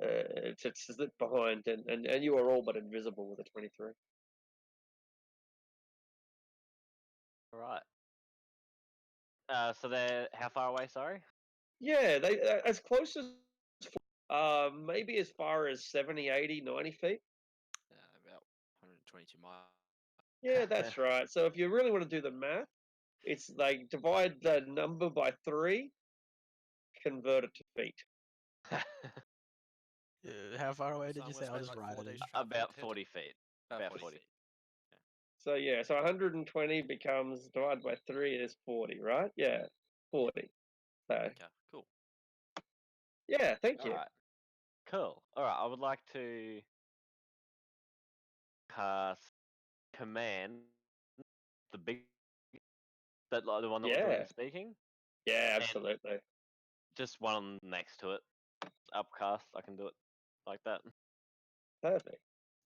to sit behind, and you are all but invisible with a 23. Alright. So they're how far away, sorry? Yeah, they as close as maybe as far as 70, 80, 90 feet. About 122 miles. Yeah, that's right. So if you really want to do the math, it's like divide the number by 3, convert it to feet. How far away did So you I'm say? gonna I'll spend, just like, write 4 it in. days traveling About to hit. 40 feet. About 40 feet. So yeah, so 120 becomes divided by 3 is 40, right? Yeah, 40. So Okay, cool. yeah, thank you. Alright. Cool. Alright, I would like to cast command the big that like the one that was doing Yeah. the speaking. Yeah, absolutely. Just one next to it. Upcast, I can do it like that. Perfect.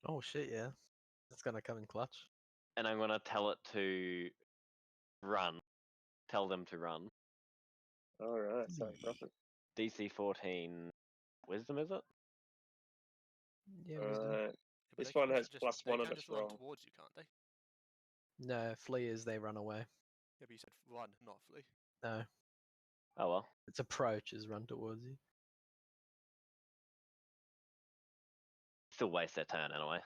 Oh shit, yeah. That's gonna come in clutch. And I'm gonna tell it to run. Tell them to run. All right. So roughly. DC 14 wisdom, is it? Yeah, wisdom. Right. Yeah, but This they can one also has just, plus they 1 can on its just run roll. towards you, can't they? No, flee as they run away. Yeah, but you said run, not flee. No, Oh well. it's approach is run towards you. Still waste their turn anyway.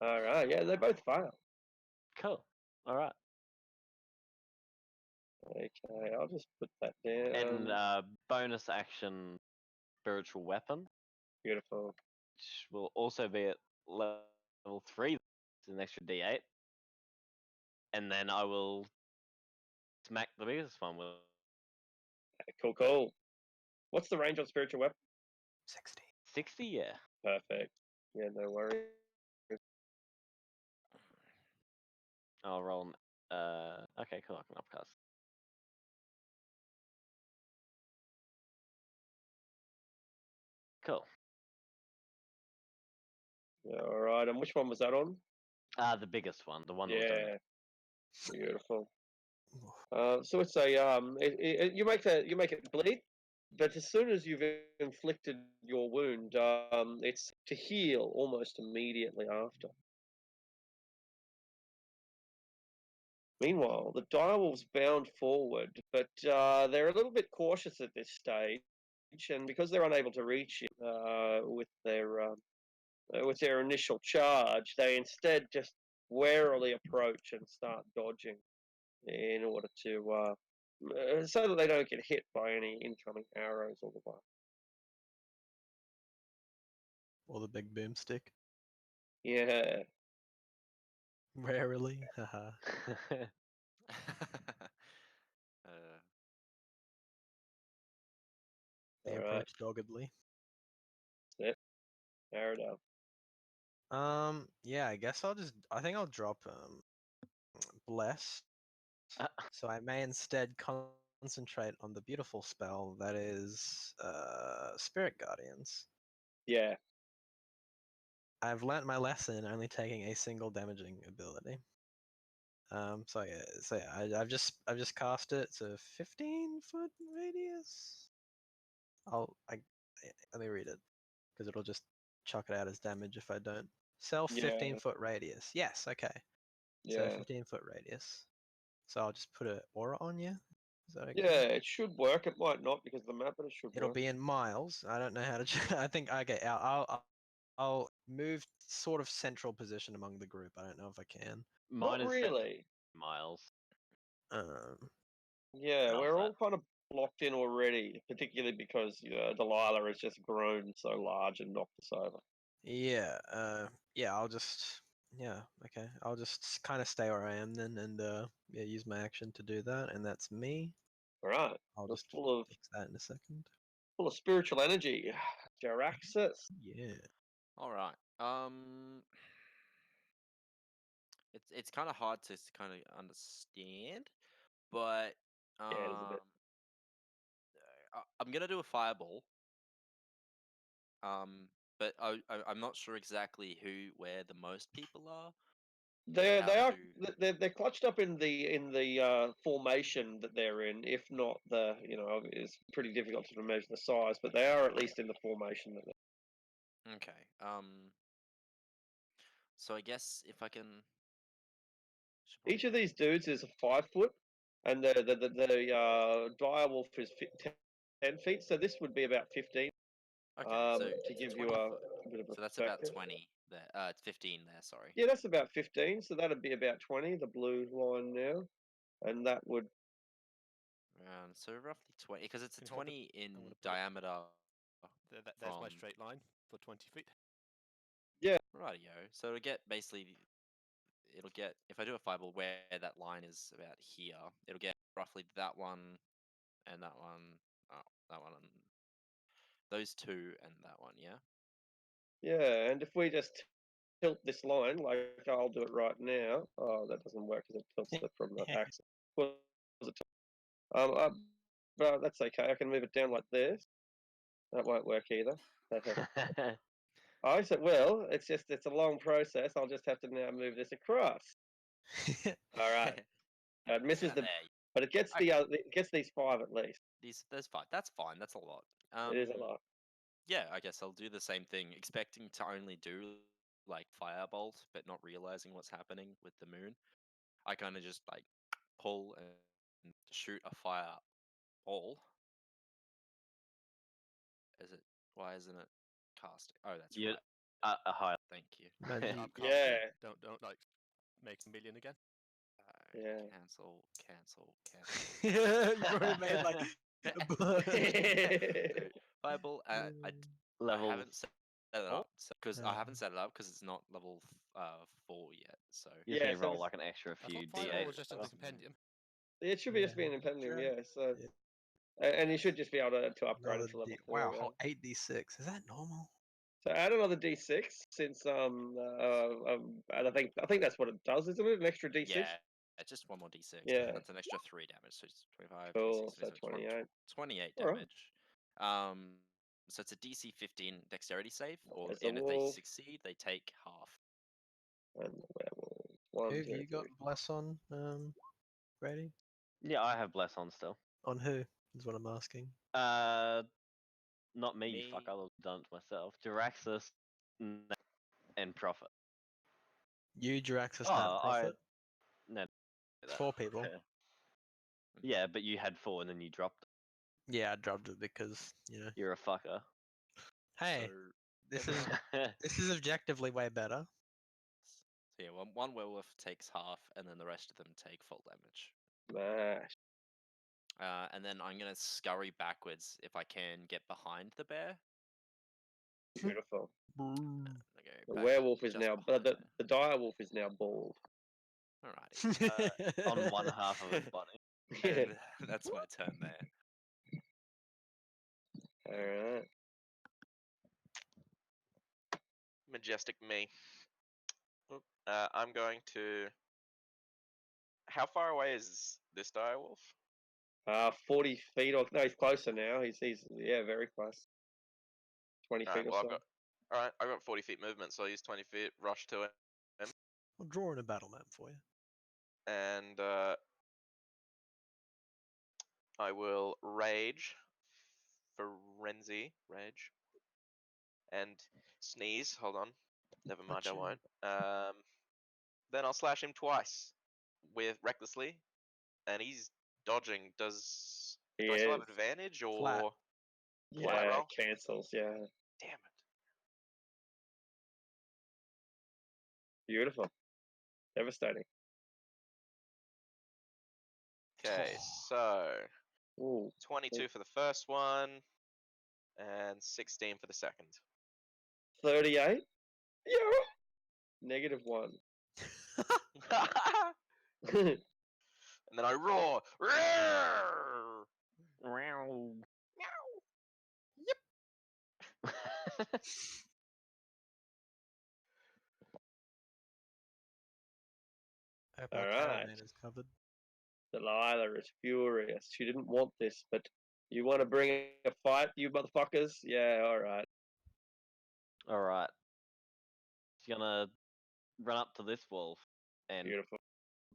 All right. Yeah, they both fail. Cool. Alright. Okay, I'll just put that down. And bonus action spiritual weapon, Beautiful. which will also be at level 3. It's an extra D8. And then I will smack the biggest one with Cool. What's the range on spiritual weapon? 60. 60, yeah. Perfect. Yeah, no worries. I'll roll. Okay, cool. I can upcast. Cool. Yeah, all right. And which one was that on? The biggest one, the one that was done. Yeah, beautiful. So it's a you make it bleed, but as soon as you've inflicted your wound, it's to heal almost immediately after. Meanwhile, the direwolves bound forward, but they're a little bit cautious at this stage, and because they're unable to reach it with their initial charge, they instead just warily approach and start dodging in order to so that they don't get hit by any incoming arrows all the while. Or the big boomstick. Yeah, Rarely. Haha. They all right. approach doggedly. Fair enough. Yeah, I think I'll drop bless. So I may instead concentrate on the beautiful spell that is Spirit Guardians. Yeah, I've learnt my lesson, only taking a single damaging ability. So yeah, I've just cast it. It's a 15-foot radius. Let me read it, because it'll just chuck it out as damage if I don't. Self Yeah. 15-foot radius. Yes, okay. So yeah, 15-foot radius. So I'll just put an aura on you. Is that okay? yeah. It should work. It might not because of the map, but it should It'll work. be in miles. I don't know how to. I think okay. I'll move sort of central position among the group. I don't know if I can. Mine Not is really. miles. Yeah, How's we're that? all kind of blocked in already, particularly because Delilah has just grown so large and knocked us over. Yeah. Yeah. Okay. I'll just kind of stay where I am then, and yeah, use my action to do that, and that's me. All right. I'll We're just full fix that in a second. of spiritual energy. Jaraxxus. Yeah. All right. It's kind of hard to kind of understand, but Yeah, it is a bit. I'm gonna do a fireball. But I'm not sure exactly where the most people are. They how are to- they're clutched up in the formation that they're in. If not it's pretty difficult to measure the size, but they are at least in the formation that they're. Okay. So I guess if I can. Each of these dudes is a 5 foot, and the direwolf is 10 feet. So this would be about 15. Okay, so To give 20 you a foot. bit of So that's about perspective. 20 there. It's 15 there. Sorry. Yeah, that's about 15. So that'd be about 20. The blue line now, and that would. So roughly 20, because it's a Can you hold 20 in gonna put it- diameter. There's my From- straight line for 20 feet. Rightio. So it'll get if I do a fireball where that line is about here, it'll get roughly that one and that one. Oh, that one and those two and that one. Yeah. Yeah, and if we just tilt this line, like I'll do it right now. Oh, that doesn't work because it tilts it from the axis. But that's okay. I can move it down like this. That won't work either. I said, well, it's a long process. I'll just have to now move this across. All right. It misses the, There. but it gets it gets these 5 at least. There's 5. That's fine. That's a lot. It is a lot. Yeah, I guess I'll do the same thing, expecting to only do like firebolt, but not realizing what's happening with the moon. I kind of just like pull and shoot a fireball. Is it? Why isn't it casting? Oh, that's You- right. A high. Thank you. Magic. Yeah. Don't like make a million again. Yeah. Cancel. You've already made like. Fireball. I Level. haven't set it up because I haven't set it up because it's not level 4 yet. So You Yeah, can so roll it's- like an extra I few thought fireball was d8s. just in the compendium. It should be just Yeah. being impending, Sure. yeah. So, Yeah. and you should just be able to upgrade Another it to level D- 4. wow, 8d6. Is that normal? So add another D6 since and I think that's what it does, isn't it? An extra D6. Yeah, just one more d6. Yeah. That's an extra 3 damage. So it's 25, Cool. 26, So 27, 28. 28 Alright. damage. So it's a DC 15 dexterity save, There's the and if they wolf. succeed, they take half. And the werewolf. One, Who have two, you got three. bless on, Brady? Yeah, I have bless on still. On who is what I'm asking. Not me, you fuck. Me. I'll have done it myself. Jaraxxus and Prophet. You, Jaraxxus, Oh, Nat, Prophet. No. It's 4 people. Yeah, but you had 4 and then you dropped. Yeah, I dropped it because You're a fucker. Hey, So, this is objectively way better. so yeah, one werewolf takes half, and then the rest of them take full damage. Smash. And then I'm gonna scurry backwards if I can get behind the bear. Beautiful. Okay, The back werewolf is just now, behind the there. dire wolf is now bald. Alrighty. On one half of his body. And that's my turn there. All right. Majestic me. Oop, I'm going to. How far away is this direwolf? 40 feet or no, he's closer now. He's yeah, very close. 20 Alright, feet or well, so. Alright, I've got 40 feet movement, so I'll use 20 feet, rush to it, I'm drawing a battle map for you. and I will rage, rage, and sneeze. Hold on, never mind, I Achoo. won't. Then I'll slash him twice with recklessly, and he's dodging. Do He I still have is. advantage or Flat. flat Yeah, roll? cancels. Yeah, Damn it! beautiful. Devastating. Okay, so Ooh, 22 for the first one, and 16 for the second. 38. Yeah. -1. And then I roar. Roar! Hope our Alright. caravan is covered. Delilah is furious. She didn't want this, but you want to bring a fight, you motherfuckers? Yeah, all right. Alright. She's gonna run up to this wolf and Beautiful.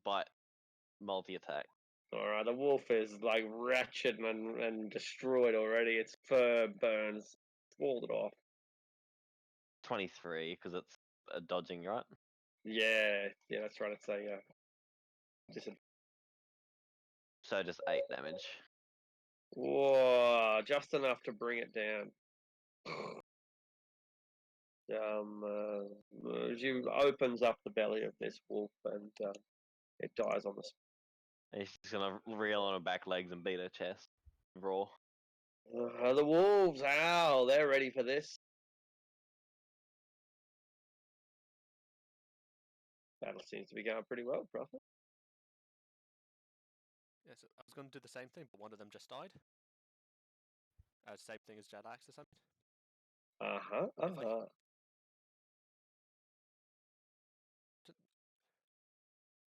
bite multi-attack. All right, the wolf is like wretched and destroyed already. Its fur burns, walled it off. 23, because it's dodging, right? Yeah, that's right. It's a So just 8 damage. whoa, just enough to bring it down. She opens up the belly of this wolf and it dies on the spot. And she's gonna reel on her back legs and beat her chest. Raw. The wolves howl. They're ready for this. Battle seems to be going pretty well, Prophet. Yeah, so I was going to do the same thing, but one of them just died. Same thing as Jadaxxus, I mean.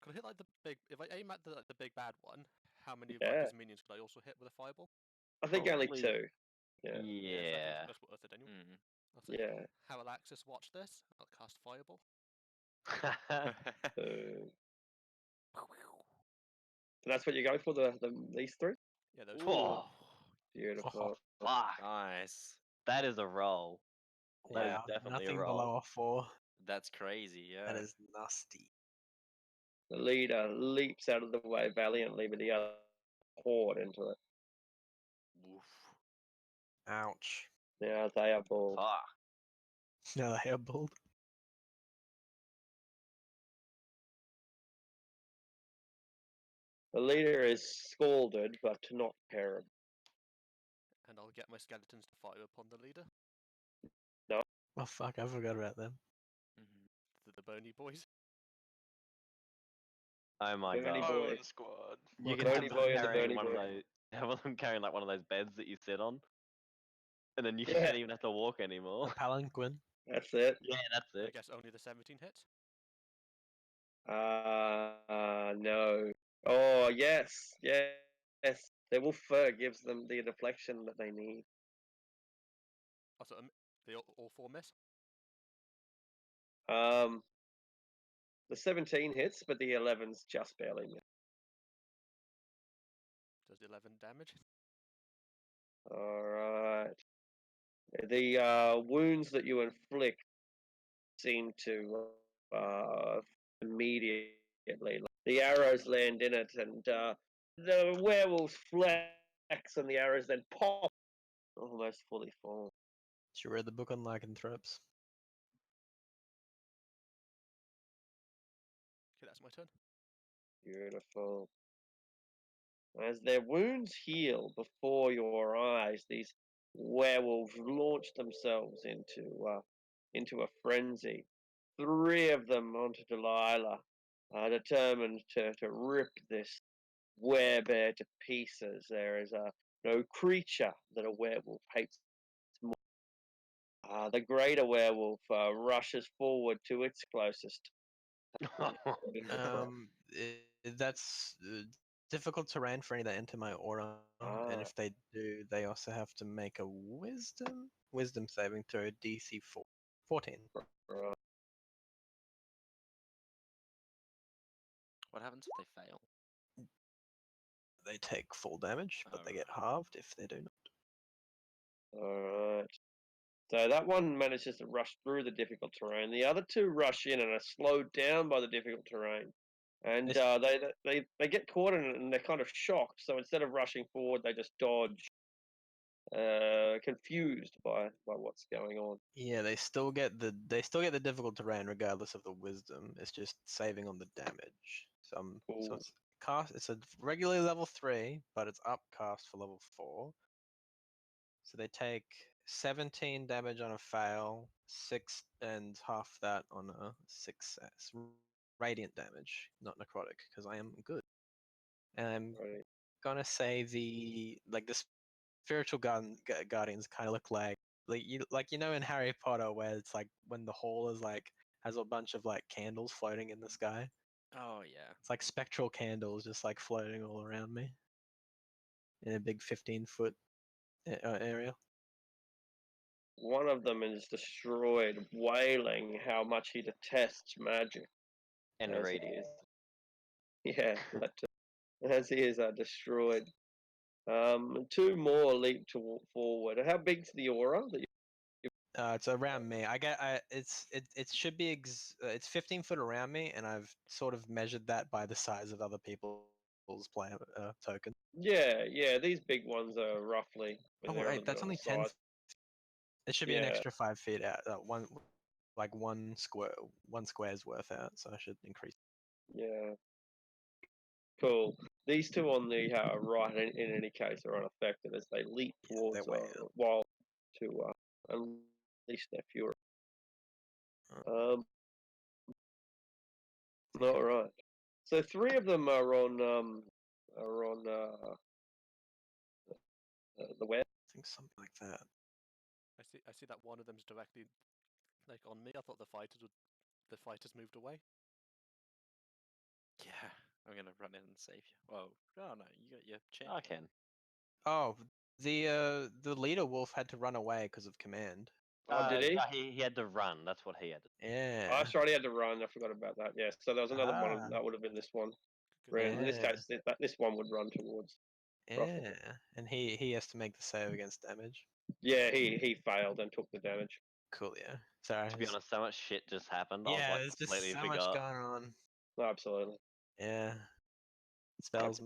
Could I hit like the big? If I aim at the big bad one, how many of like, Yeah. his minions could I also hit with a fireball? I think only Probably- 2. Yeah. Yeah. That's worth it anyway. Mm. I'll say, Yeah. How will Axis watch this? I'll cast fireball. So that's what you go for, these 3? Yeah, those. Whoa. Beautiful. Fuck. Nice. That is a roll. That is Wow, definitely a nothing roll. below a 4. That's crazy. Yeah. That is nasty. The leader leaps out of the way valiantly, but the other poured into it. Oof. Ouch. Now they are bald. Fuck. No, they are bald. The leader is scalded, but not terrible. And I'll get my skeletons to fire upon the leader. Oh fuck, I forgot about them. The bony boys. Oh my Bernie god. boy. Bone squad. You can Bernie have boy them and the carrying Bernie one of boy. those. Have them carrying like one of those beds that you sit on, and then you Yeah. can't even have to walk anymore. A palanquin. That's it. Yeah, that's I it. guess only the 17 hits. No. Oh, yes, yes. Their wolf fur gives them the deflection that they need. Also, they all 4 miss. Um, the 17 hits, but the 11's just barely missed. Does 11 damage. All right. The wounds that you inflict seem to immediately. The arrows land in it, and the werewolf's flex, and the arrows then pop, almost fully formed. She read the book on lycanthropes. Okay, that's my turn. Beautiful. As their wounds heal before your eyes, these werewolves launch themselves into a frenzy. 3 of them onto Delilah, determined to rip this werebear to pieces. There is no creature that a werewolf hates more. The greater werewolf rushes forward to its closest. That's difficult terrain for any that enter my aura, and if they do, they also have to make a wisdom saving throw, DC 14. Right. What happens if they fail? They take full damage, but they get Alright. halved if they do not. Alright. So that one manages to rush through the difficult terrain. The other 2 rush in and are slowed down by the difficult terrain. And This- they get caught in it and they're kind of shocked. So instead of rushing forward, they just dodge, confused by what's going on. Yeah, they still get the difficult terrain regardless of the wisdom. It's just saving on the damage. So Cool. it's cast. It's a regularly level 3, but it's upcast for level 4. So they take 17 damage on a fail, 6 and half that on a success. Radiant damage, not necrotic, because I am good. And I'm Right. gonna say the spiritual guardians kind of look like you know in Harry Potter where it's like when the hall is like has a bunch of like candles floating in the sky. Oh yeah. It's like spectral candles just like floating all around me in a big 15-foot area. One of them is destroyed, wailing how much he detests magic. And As he radiant. is. Yeah, as he is destroyed. 2 more leap to forward. How big's the aura? It's around me. It should be it's 15 foot around me, and I've sort of measured that by the size of other people's player token. Yeah. These big ones are roughly. Oh they're on wait, that's the only 10. size. It should be an Yeah. extra 5 feet out. One square's worth out. So I should increase. Yeah. Cool. These 2 on the right, in any case, are unaffected as they leap Yeah, towards they're way out. Wild to unleash their fury. All right. So 3 of them are on the web. I think something like that. I see that one of them's directly like on me. I thought the fighters moved away. Yeah. I'm gonna run in and save you. Oh no, you got your I champion. can. Oh, the leader wolf had to run away because of command. Oh, did he? Yeah, he had to run. That's what he had to do. Yeah. Oh, that's right. He had to run. I forgot about that. Yeah. So there was another one Ah. that would have been this one. Good In this Yeah. case, this one would run towards. Roughly. Yeah, and he has to make the save against damage. Yeah, he failed and took the damage. Cool, yeah. Sorry. To be honest, so much shit just happened. Yeah, I was like there's just completely so much forgot. going on. No, absolutely. Yeah. Spells.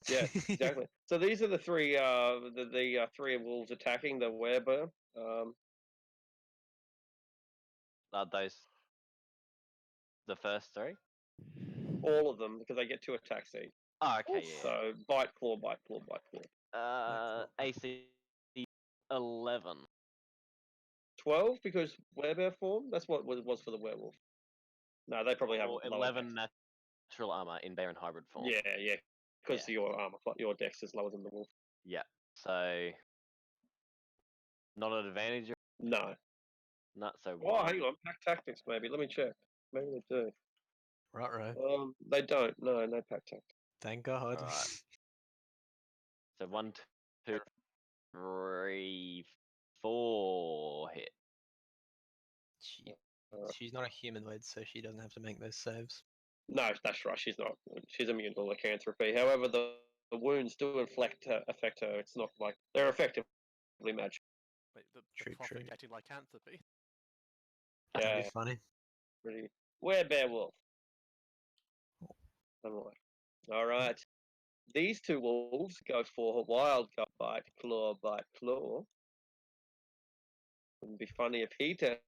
Yeah, exactly. So these are the 3 the 3 wolves attacking the werebear. Those. The first 3. All of them because they get 2 attacks each. Oh, okay, yeah. So bite, claw, bite, claw, bite, claw. AC 11. 12 because werebear form. That's what it was for the werewolf. No, they probably have Or lower 11 dex. natural armor in bear and hybrid form. Yeah, because Yeah. your dex is lower than the wolf. Yeah. So not an advantage. No. Not so Oh, wide. hang on. Pack tactics, maybe. Let me check. Maybe they do. Right. They don't. No pack tactics. Thank God. Alright. So 1, 2, 3, 4 hit. She's not a humanoid, so she doesn't have to make those saves. No, that's right. She's not. She's immune to lycanthropy. However, the wounds do affect her. It's not like they're effectively magic. Wait, the True, prophet true. getting lycanthropy. That'd Yeah, be funny. pretty. Werebear-wolf. All right. These two wolves go for wild bite, claw, bite, claw. Wouldn't be funny if he turned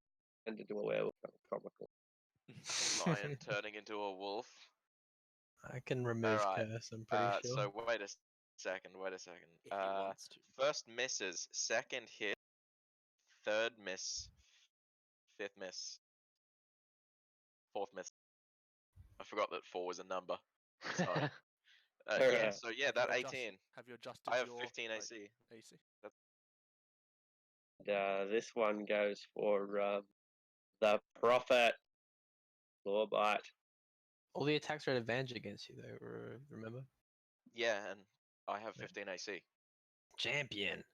into a werewolf. Comical. Lion turning into a wolf. I can remove Alright, curse, I'm pretty sure. So wait a second. If he wants to. First misses, second hit, third miss, fifth miss, fourth miss. I forgot that 4 was a number. Sorry. Yeah, Alright. so yeah, Have that you 18. Have you adjusted I have your 15 like, AC. AC? This one goes for the prophet. Claw bite. All the attacks are at advantage against you, though, remember? Yeah, and I have Yeah. 15 AC. Champion!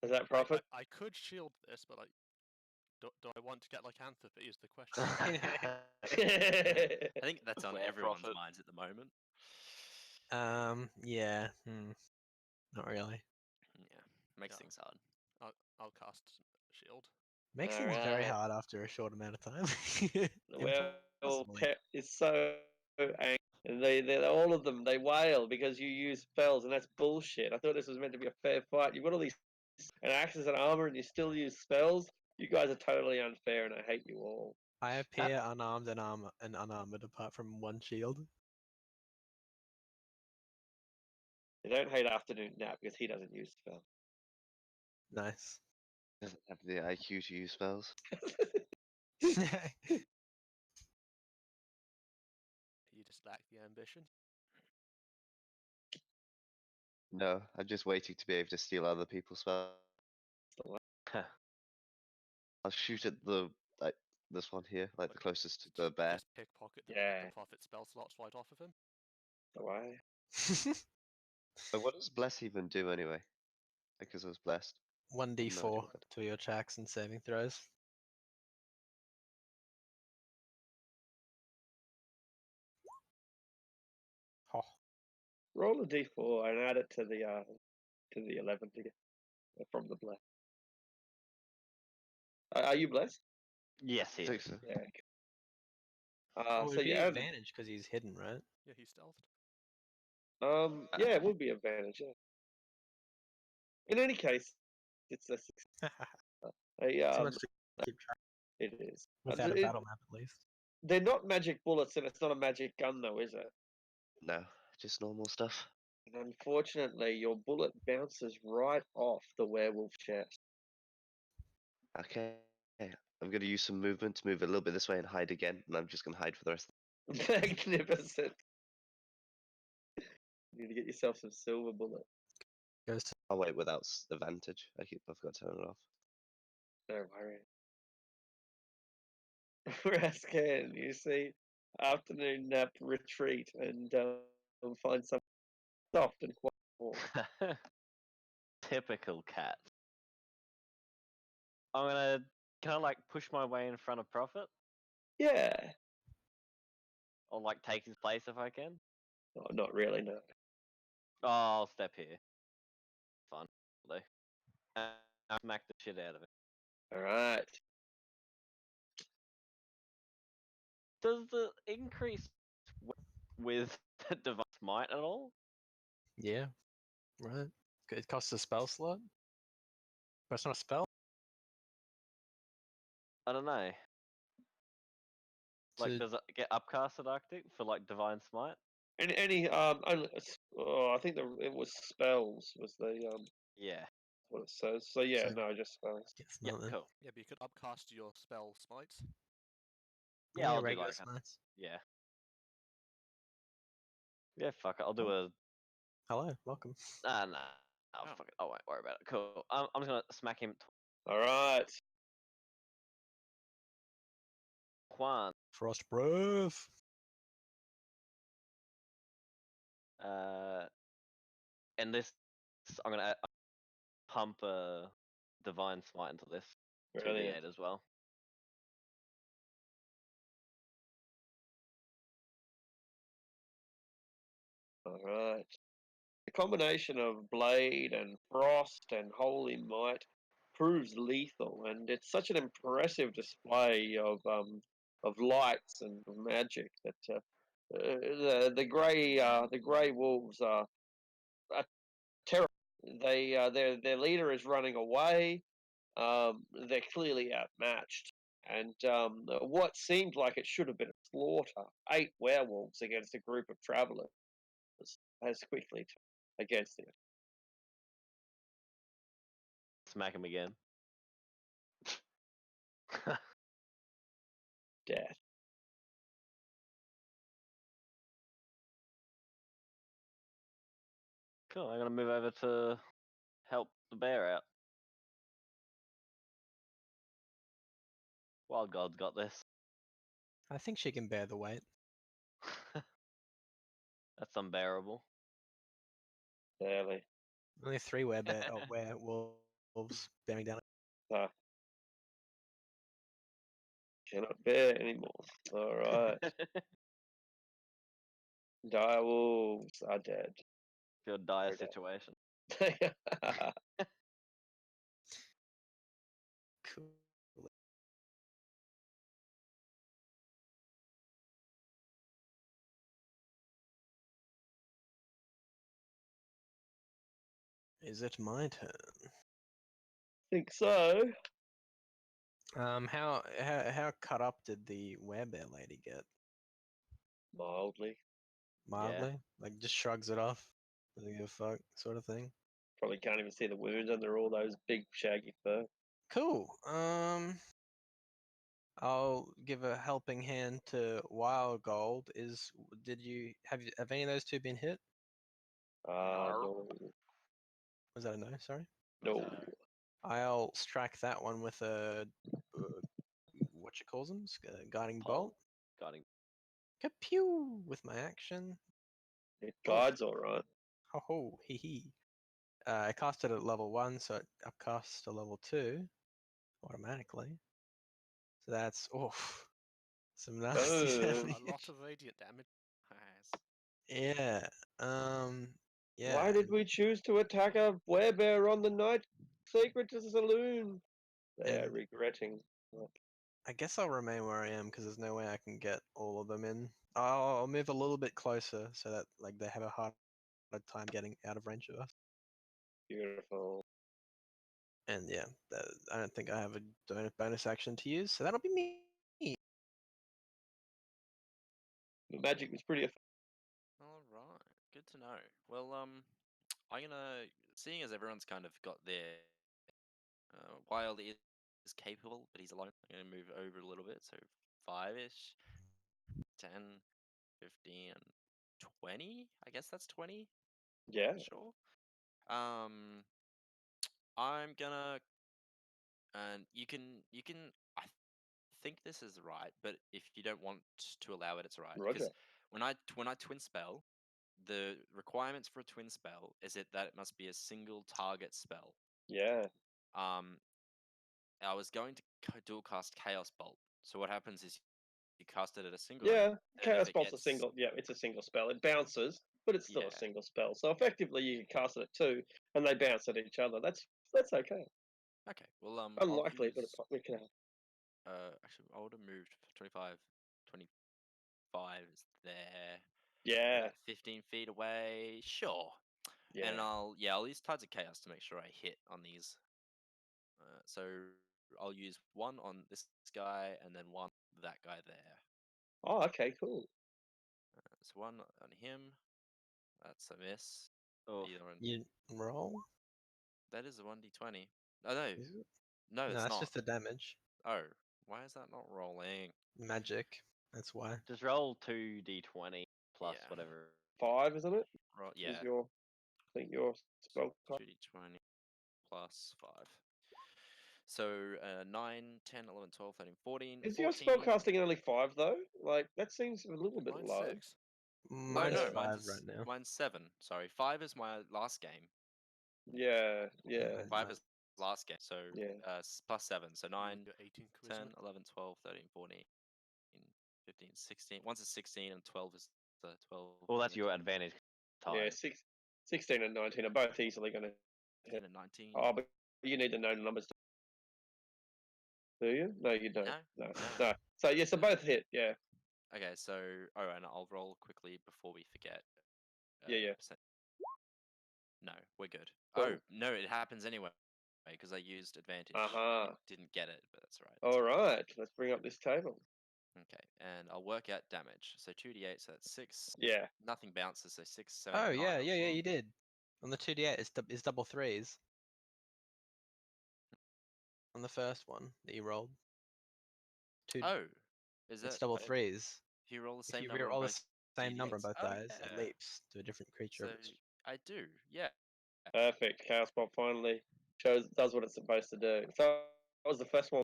Is that prophet? I could shield this, but like, do I want to get lycanthropy? Is the question. I think that's on For everyone's profit. minds at the moment. Yeah. Not really. Yeah, makes Yeah. things hard. I'll cast shield. Makes things very Alright. hard after a short amount of time. The werewolf Impossibly. pet is so angry. And they all of them, they wail because you use spells, and that's bullshit. I thought this was meant to be a fair fight. You've got all these and axes and armor, and you still use spells. You guys are totally unfair, and I hate you all. I appear unarmed and unarmored apart from one shield. You don't hate Afternoon Nap because he doesn't use spells. Nice. Doesn't have the IQ to use spells. You just lack the ambition. No, I'm just waiting to be able to steal other people's spells. I'll shoot at the like this one here, like the closest to the bear. Just pickpocket the Yeah. prophet spell slots right off of him. The way. So what does bless even do anyway? Because I was blessed. 1d4 what that- to your attacks and saving throws. Oh, Roll a d4 and add it to the 11 to get from the bless. Are you blessed? Yes, I he think is. so. Yeah. well, So it'd be you add. advantage because he's hidden, right? Yeah, he's stealthed. Yeah, it would be advantage. Yeah. In any case, it's a Too a much to keep track it is. without a battle map, at least. They're not magic bullets, and it's not a magic gun, though, is it? No, just normal stuff. And unfortunately, your bullet bounces right off the werewolf chest. Okay. I'm gonna use some movement to move a little bit this way and hide again, and I'm just gonna hide for the rest. Magnificent. You need to get yourself some silver bullet. Goes to I'll wait without advantage. I forgot to turn it off. Don't worry. Rascan, you see, afternoon nap retreat and find something soft and quiet. warm. Typical cat. I'm gonna kind of like push my way in front of Prophet, Yeah. or like take his place if I can. Oh, not really, no. Oh, I'll step here. Fun, though. I'll smack the shit out of it. Alright. Does the increase with Divine Smite at all? yeah, right. It costs a spell slot. But it's not a spell. I don't know. Like, To- does it get upcasted Arctic for like Divine Smite? Any only, I think it was spells was the Yeah. what it says. So yeah, So- no, just spells. It's Yeah, not then. cool. Yeah, but you could upcast your spell smites. Yeah, I'll do regular like smites. yeah. Yeah, fuck it. I'll do a Hello, welcome. nah. Oh, Oh. fuck it. I won't worry about it. Cool. I'm just gonna smack him All right. Juan. Frost breath. And this, I'm gonna pump a divine smite into this Brilliant. 2d8 as well. All right. The combination of blade and frost and holy might proves lethal, and it's such an impressive display of lights and magic that the grey wolves are terrible. Their leader is running away. They're clearly outmatched. And what seemed like it should have been a slaughter, 8 werewolves against a group of travellers, has quickly turned against it. Smack him again. Death. Cool. I'm gonna move over to help the bear out. Wild God's got this. I think she can bear the weight. That's unbearable. Barely. Only 3 werewolves bearing down. So, cannot bear anymore. All right. Dire wolves are dead. Feel dire Very dead. situation. Cool. Is it my turn? Think so. How cut up did the werebear lady get? Mildly. Mildly, like just shrugs it off. Doesn't give a fuck, sort of thing. Probably can't even see the wounds under all those big shaggy fur. Cool. I'll give a helping hand to Wild Gold. Have any of those 2 been hit? No. Was that a no? Sorry. No. I'll strike that one with a what you calls them? Guiding bolt. Guiding. Kapew with my action. It guides all right. Ho ho hee hee. I cast it at level 1, so it upcasts to level 2 automatically. So that's some nasty Oh. damage. A lot of radiant damage. Nice. Yeah. Yeah. Why did we choose to attack a werebear on the night secret to the saloon? They are And- regretting. I guess I'll remain where I am because there's no way I can get all of them in. I'll move a little bit closer so that like they have a harder time getting out of range of us. Beautiful. And yeah, I don't think I have a bonus action to use, so that'll be me. The magic was pretty effective. All right, good to know. Well, I'm gonna, seeing as everyone's kind of got their Wild is capable, but he's alone. I'm gonna move over a little bit, so 5-ish, 10, 15, 20. I guess that's 20. Yeah. Sure. I'm gonna, and you can. I think this is right, but if you don't want to allow it, it's right. Roger. Because when I twin spell, the requirements for a twin spell is that it must be a single target spell. Yeah. I was going to dual cast Chaos Bolt. So what happens is you cast it at a single. Yeah. aim, and if Chaos it Bolt's a gets- single. Yeah, it's a single spell. It bounces, but it's still Yeah. a single spell. So effectively, you can cast it at 2, and they bounce at each other. That's okay. Okay. Well, Unlikely, but use, it can happen. actually, I would have moved 25. 25 is there. Yeah. 15 feet away. Sure. Yeah. And I'll use Tides of Chaos to make sure I hit on these. So I'll use one on this guy and then one on that guy there. Oh, okay, cool. So one on him. That's a miss. Oh, Either on, You roll? that is a 1d20. Oh no, Is it? no, it's No, that's not. just the damage. Oh, why is that not rolling? Magic. That's why. just roll 2d20 plus Yeah. whatever. 5, isn't it? Yeah. Is your think your spell. 2d20 plus 5. So 9, 10, 11, 12, 13, 14. Is your 14. spellcasting only 5 though? Like that seems a little bit Mine's low. 6. Mine's no, 5 mine's, right now. Mine's 7. Sorry, 5 is my last game. Yeah, yeah. Mine's 5 9. is last game. So Yeah. plus 7. So 9, Your 18 10, charisma. 11, 12, 13, 14, 15, 16. Once it's 16 and 12 is the 12. Well, that's and your 10, advantage. Yeah, Time. 16 and 19 are both easily going to 10 and 19. Oh, but you need to know the numbers. Do you? No, you don't. No, No. no. No. So yes, they both hit. Yeah. Okay, so and I'll roll quickly before we forget. Yeah, yeah. No, we're good. Cool. Oh no, it happens anyway because I used advantage. Uh-huh. You didn't get it, but that's all right. All right. Let's bring up this table. Okay, and I'll work out damage. So 2d8, so that's 6. Yeah. Nothing bounces, so 6, 7, Oh 8, 9 yeah, on yeah, yeah. one. You did. On the 2d8, it's double threes. On the first one that you rolled. Oh, is It's it? double If threes. you roll the If same you number on roll the both same number on d8s. both Oh, dice, it yeah. leaps to a different creature. So of its I do, yeah. Perfect. Chaos Bot finally does what it's supposed to do. So that was the first one.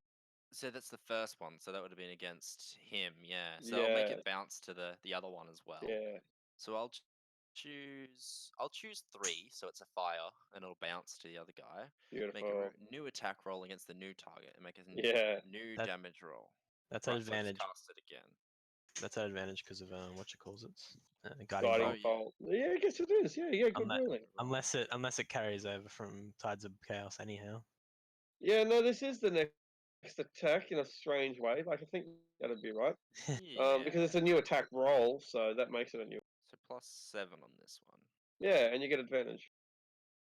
So that's the first one. So that would have been against him, yeah. So I'll make it bounce to the other one as well. Yeah. So I'll choose 3, so it's a fire, and it'll bounce to the other guy. Make a Beautiful. new attack roll against the new target, and make a Yeah. new That- damage roll. That's Right an click to advantage. cast it again. That's an advantage because of what you calls it, guiding Guiding bolt. bolt. Yeah, I guess it is. Yeah, yeah, good Unless- ruling. Unless it carries over from Tides of Chaos anyhow. Yeah, no, this is the next attack in a strange way. Like I think that'd be right. Yeah. Because it's a new attack roll, so that makes it a new. So plus 7 on this one. Yeah, and you get advantage.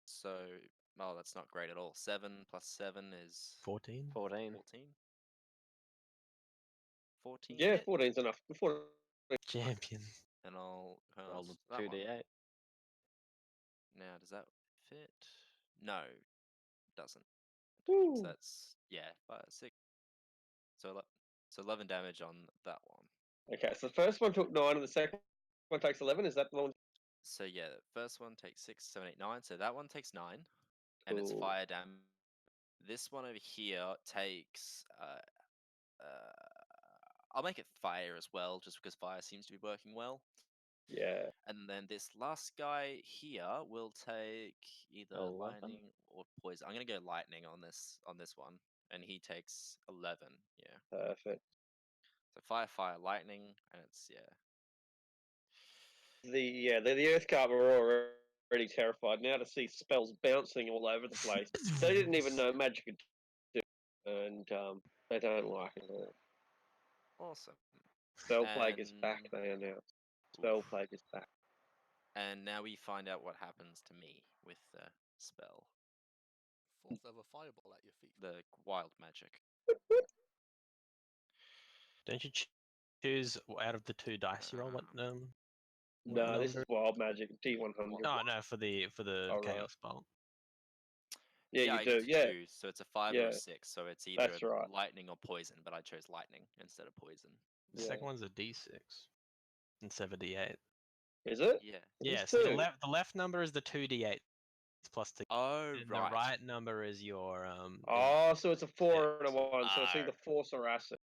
So that's not great at all. 7 plus 7 is 14. 14. 14. 14. Yeah, hit, 14's enough. 14. Champion. and I'll Roll cast the that one. 2d8. Now, does that fit? No, it doesn't. Woo. So that's 6. So 11 damage on that one. Okay, so the first one took 9, and the second one takes 11. Is that the one? So yeah, the first one takes 6, 7, 8, 9. So that one takes 9, and it's Cool. fire damage. This one over here takes. I'll make it fire as well, just because fire seems to be working well. Yeah. And then this last guy here will take either 11. lightning or poison. I'm gonna go lightning on this one, and he takes 11. Yeah. Perfect. So fire, lightning, and it's The Earth Guard were already terrified. Now to see spells bouncing all over the place, they didn't even know magic could do, and they don't like it. awesome. Spell plague is back. And- They announced. Spell Oof. plague is back. And now we find out what happens to me with the spell, Falls over fireball at your feet. the wild magic. Don't you choose out of the 2 dice you roll? What No, this is number? wild magic. D100. Oh no, for the Oh, right. Chaos Bolt. Yeah, I you get do. to Yeah. choose, so it's a 5 or Yeah. a 6. So it's either That's right. lightning or poison, but I chose lightning instead of poison. The Yeah. second one's a D6 instead of a D8. Is it? Yeah. Yeah, It's so the two. left number is the 2d8 plus the, Oh, and right. the right number is your Oh, so it's a 4 and a Yeah, 1. So it's Ah. either force or acid.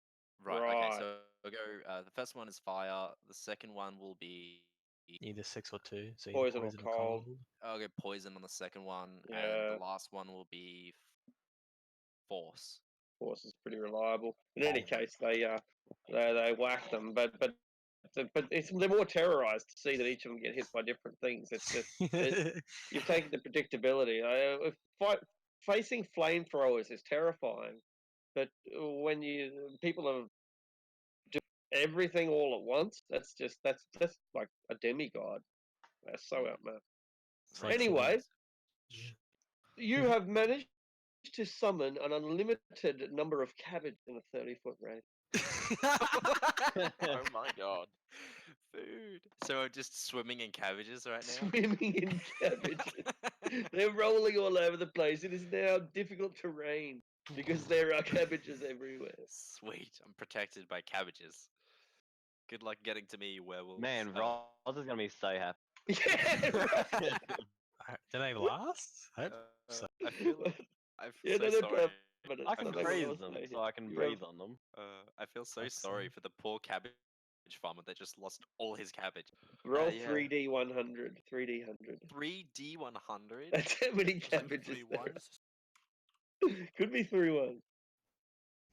Right. Right. Okay. So we'll go. The first one is fire. The second one will be. either 6 or 2. So Poison either or poison or cold. cold. I'll go poison on the second one, and Yeah. the last one will be force. Force is pretty reliable. In any Yeah. case, they whack them, but they're more terrorized to see that each of them get hit by different things. It's just you've taken the predictability. Facing flamethrowers is terrifying, but when people are do everything all at once, that's like a demigod. They're so outmatched. It's like Anyway, someone- you have managed to summon an unlimited number of cabbage in a 30-foot range. Oh my god. Food. So I'm just swimming in cabbages right now. Swimming in cabbages. They're rolling all over the place. It is now difficult terrain because there are cabbages everywhere. Sweet. I'm protected by cabbages. Good luck getting to me, werewolves. Man, Roz is gonna be so happy. Yeah, right. Do they last? I hope so. I feel Yeah, so no, they're sorry. permanent, I so can they will freeze all them, stay so here. I can You have- breathe on them. I feel so Fuck's sorry sake. for the poor cabbage farmer that just lost all his cabbage. Roll yeah. 3D 100. 3D 100. 3D 100. That's how many It's like cabbages 3 there ones. are. Could be 3 1.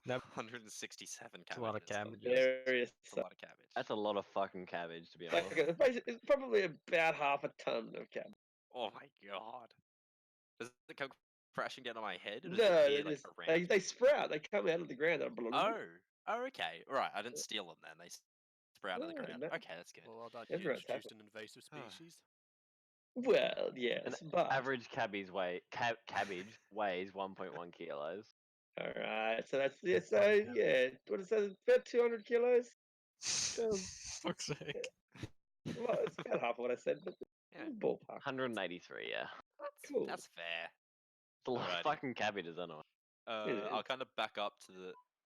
167 It's a lot of cabbages. cabbages. Various. That's a lot of cabbage. That's a lot of fucking cabbage, to be honest. Like, it's probably about half a ton of cabbage. Oh my god. Does it come crashing down on my head? Or does No, it they appear, like, just around they me? sprout. They come out of the ground. Oh, okay. Right, I didn't steal them then. They sprout out of the Yeah, ground. no. Okay, that's good. Well, that you Everyone's introduced happy. an invasive Ah. species. Well, yes, but Average cabbage weighs 1.1 kilos. all right. So that's yeah. So yeah, what is that? About 200 kilos. Fuck's sake. Well, it's about half of what I said, but Yeah. ballpark. 183, yeah. Cool. That's fair. It's a lot Alrighty. of fucking cabbages, I know. It I'll is. kind of back up to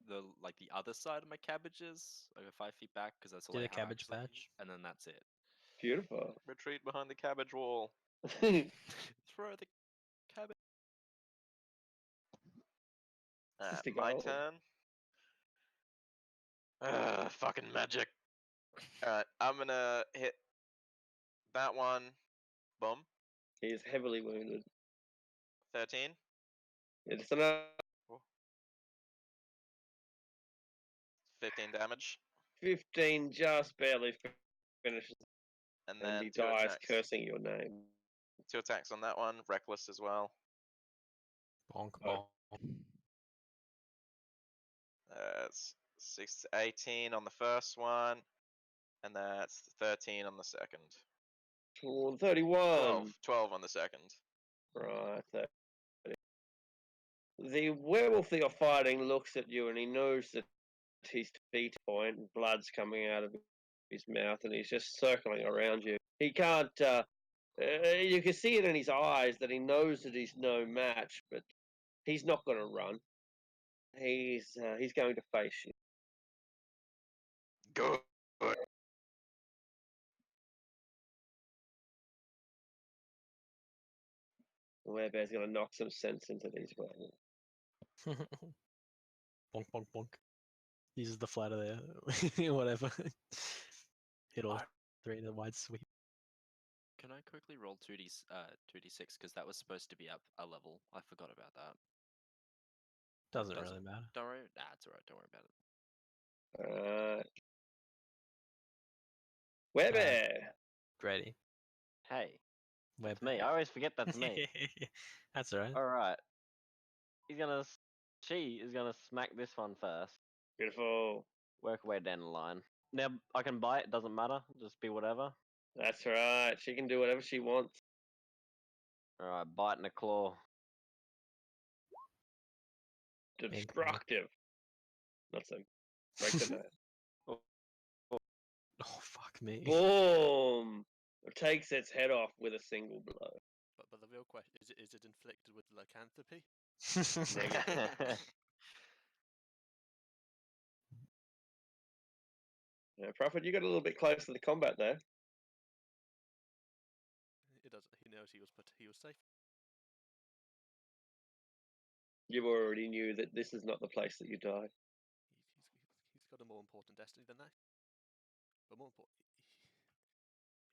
the like the other side of my cabbages, over 5 feet back, because that's all Do I the have, cabbage actually, patch. and then that's it. Beautiful. Retreat behind the cabbage wall. Throw the cabbage. Just a My goal. turn. Fucking magic. Alright, I'm gonna hit that one. Boom. He is heavily wounded. 13. It's enough. 15 damage. 15 just barely finishes, And and then he two dies attacks. cursing your name. 2 attacks on that one. Reckless as well. Bonk, Oh. bonk. That's 18 on the first one. And that's 13 on the second. Oh, 31. 12 on the second. Right. 30. The werewolf that you're fighting looks at you and he knows that his feet point and blood's coming out of his mouth and he's just circling around you. He can't. You can see it in his eyes that he knows that he's no match, but he's not going to run. He's going to face you. Good. The werebear's going to knock some sense into these werewolves. Bonk, bonk, bonk. Uses the flatter there. Whatever. Hit all three in the wide sweep. Can I quickly roll 2d6 because that was supposed to be up a level. I forgot about that. Doesn't really matter. Don't worry. Nah, it's alright. Don't worry about it. Werebear. Grady. Hey, Web. it's me. I always forget that's me. That's alright. Alright. She is gonna smack this one first. Beautiful. Work her way down the line. Now, I can bite, doesn't matter. Just be whatever. That's right. She can do whatever she wants. Alright, bite and a claw. Destructive. Not so. Break the nail. Oh, fuck me. Boom! It takes its head off with a single blow. But the real question is it inflicted with lycanthropy? Yeah, Prophet, you got a little bit close to the combat there. It does. He knows he was safe. You already knew that this is not the place that you die. He's got a more important destiny than that. But more important,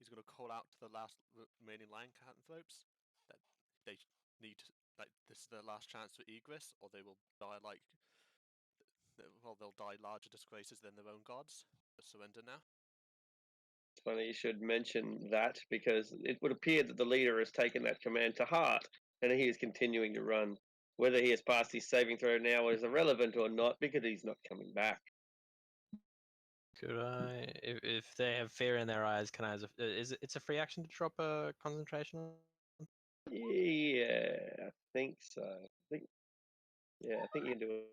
he's going to call out to the last remaining lycanthropes that they need, like, this is their last chance for egress, or they will die like, well, they'll die larger disgraces than their own gods. Surrender now. It's funny you should mention that because it would appear that the leader has taken that command to heart and he is continuing to run. Whether he has passed his saving throw now is irrelevant or not because he's not coming back. Could I, if they have fear in their eyes, can I? It's a free action to drop a concentration on? Yeah, I think so. I think you can do it.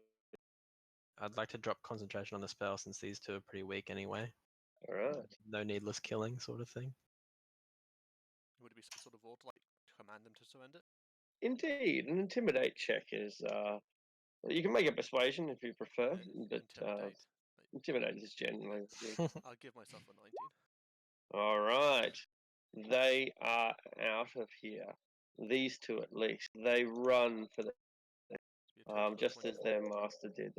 I'd like to drop concentration on the spell since these two are pretty weak anyway. All right. No needless killing, sort of thing. Would it be some sort of roll to, like, command them to surrender? Indeed, an intimidate check is. You can make a persuasion if you prefer, but Intimidate. intimidate is generally. I'll give myself a 19. All right, they are out of here. these two at least. They run for the Be a total of just as 24. their master did.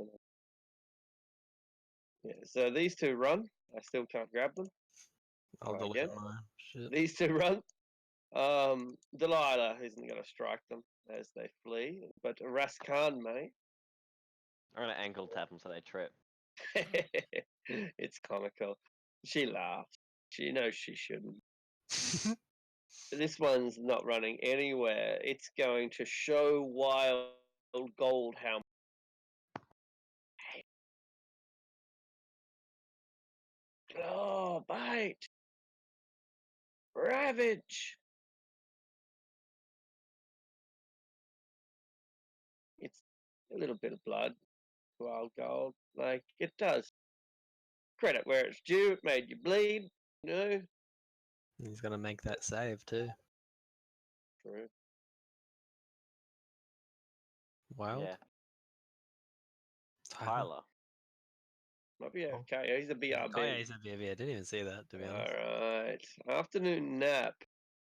Yeah, so these two run. I still can't grab them. I'll Try delete again. my shit. These two run. Delilah isn't going to strike them as they flee, but Raskan may. I'm gonna ankle tap them so they trip. It's comical. She laughs. She knows she shouldn't. This one's not running anywhere. It's going to show Wild Gold how. Oh, bite! Ravage! It's a little bit of blood. Wild Gold. Like, it does. Credit where it's due. It made you bleed. You know? He's gonna make that save too. True. Wild. Yeah, Tyler. Tyler. Might be Oh. okay. He's a BRB. Oh yeah, he's a BB. I didn't even see that, to be honest. Alright. Afternoon nap.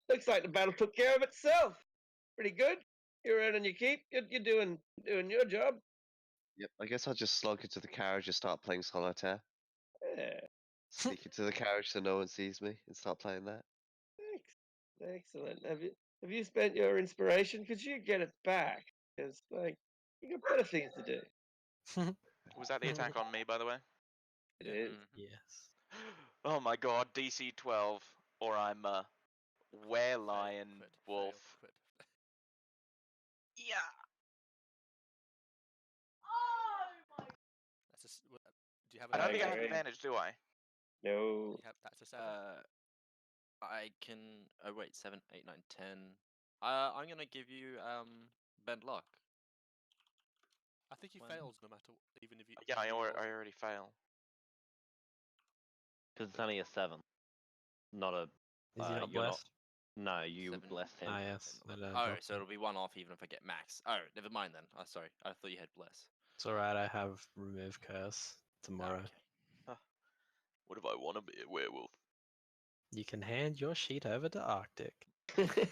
Looks like the battle took care of itself. Pretty good. You're earning your keep. You're doing your job. Yep. I guess I'll just slog into the carriage and start playing solitaire. Yeah. Sneak into the carriage so no one sees me and start playing that. Excellent. Have you spent your inspiration? Could you get it back? Because like you got better things to do. Was that the attack on me, by the way? It is. Mhm. Yes. Oh my god, DC 12, or I'm a were-lion Quit, wolf. Quit. Yeah. That's do you have? I don't think I have Okay. advantage, do I? No. You have, that's a 7. I can. Oh wait, 7, 8, 9, 10. I'm gonna give you bend luck. I think he When- fails no matter even if you. Yeah, I even if he rolls- already fail. Because it's only a 7. Not a. Is he not you're not- blessed? No, you 7. blessed him. Ah, yes. Bend I luck. don't Oh, drop so him. it'll be 1 off even if I get max. Oh, never mind then. Oh, sorry. I thought you had bless. It's alright. I have remove curse Oh, tomorrow. What if I want to be a werewolf? You can hand your sheet over to Arctic. Okay.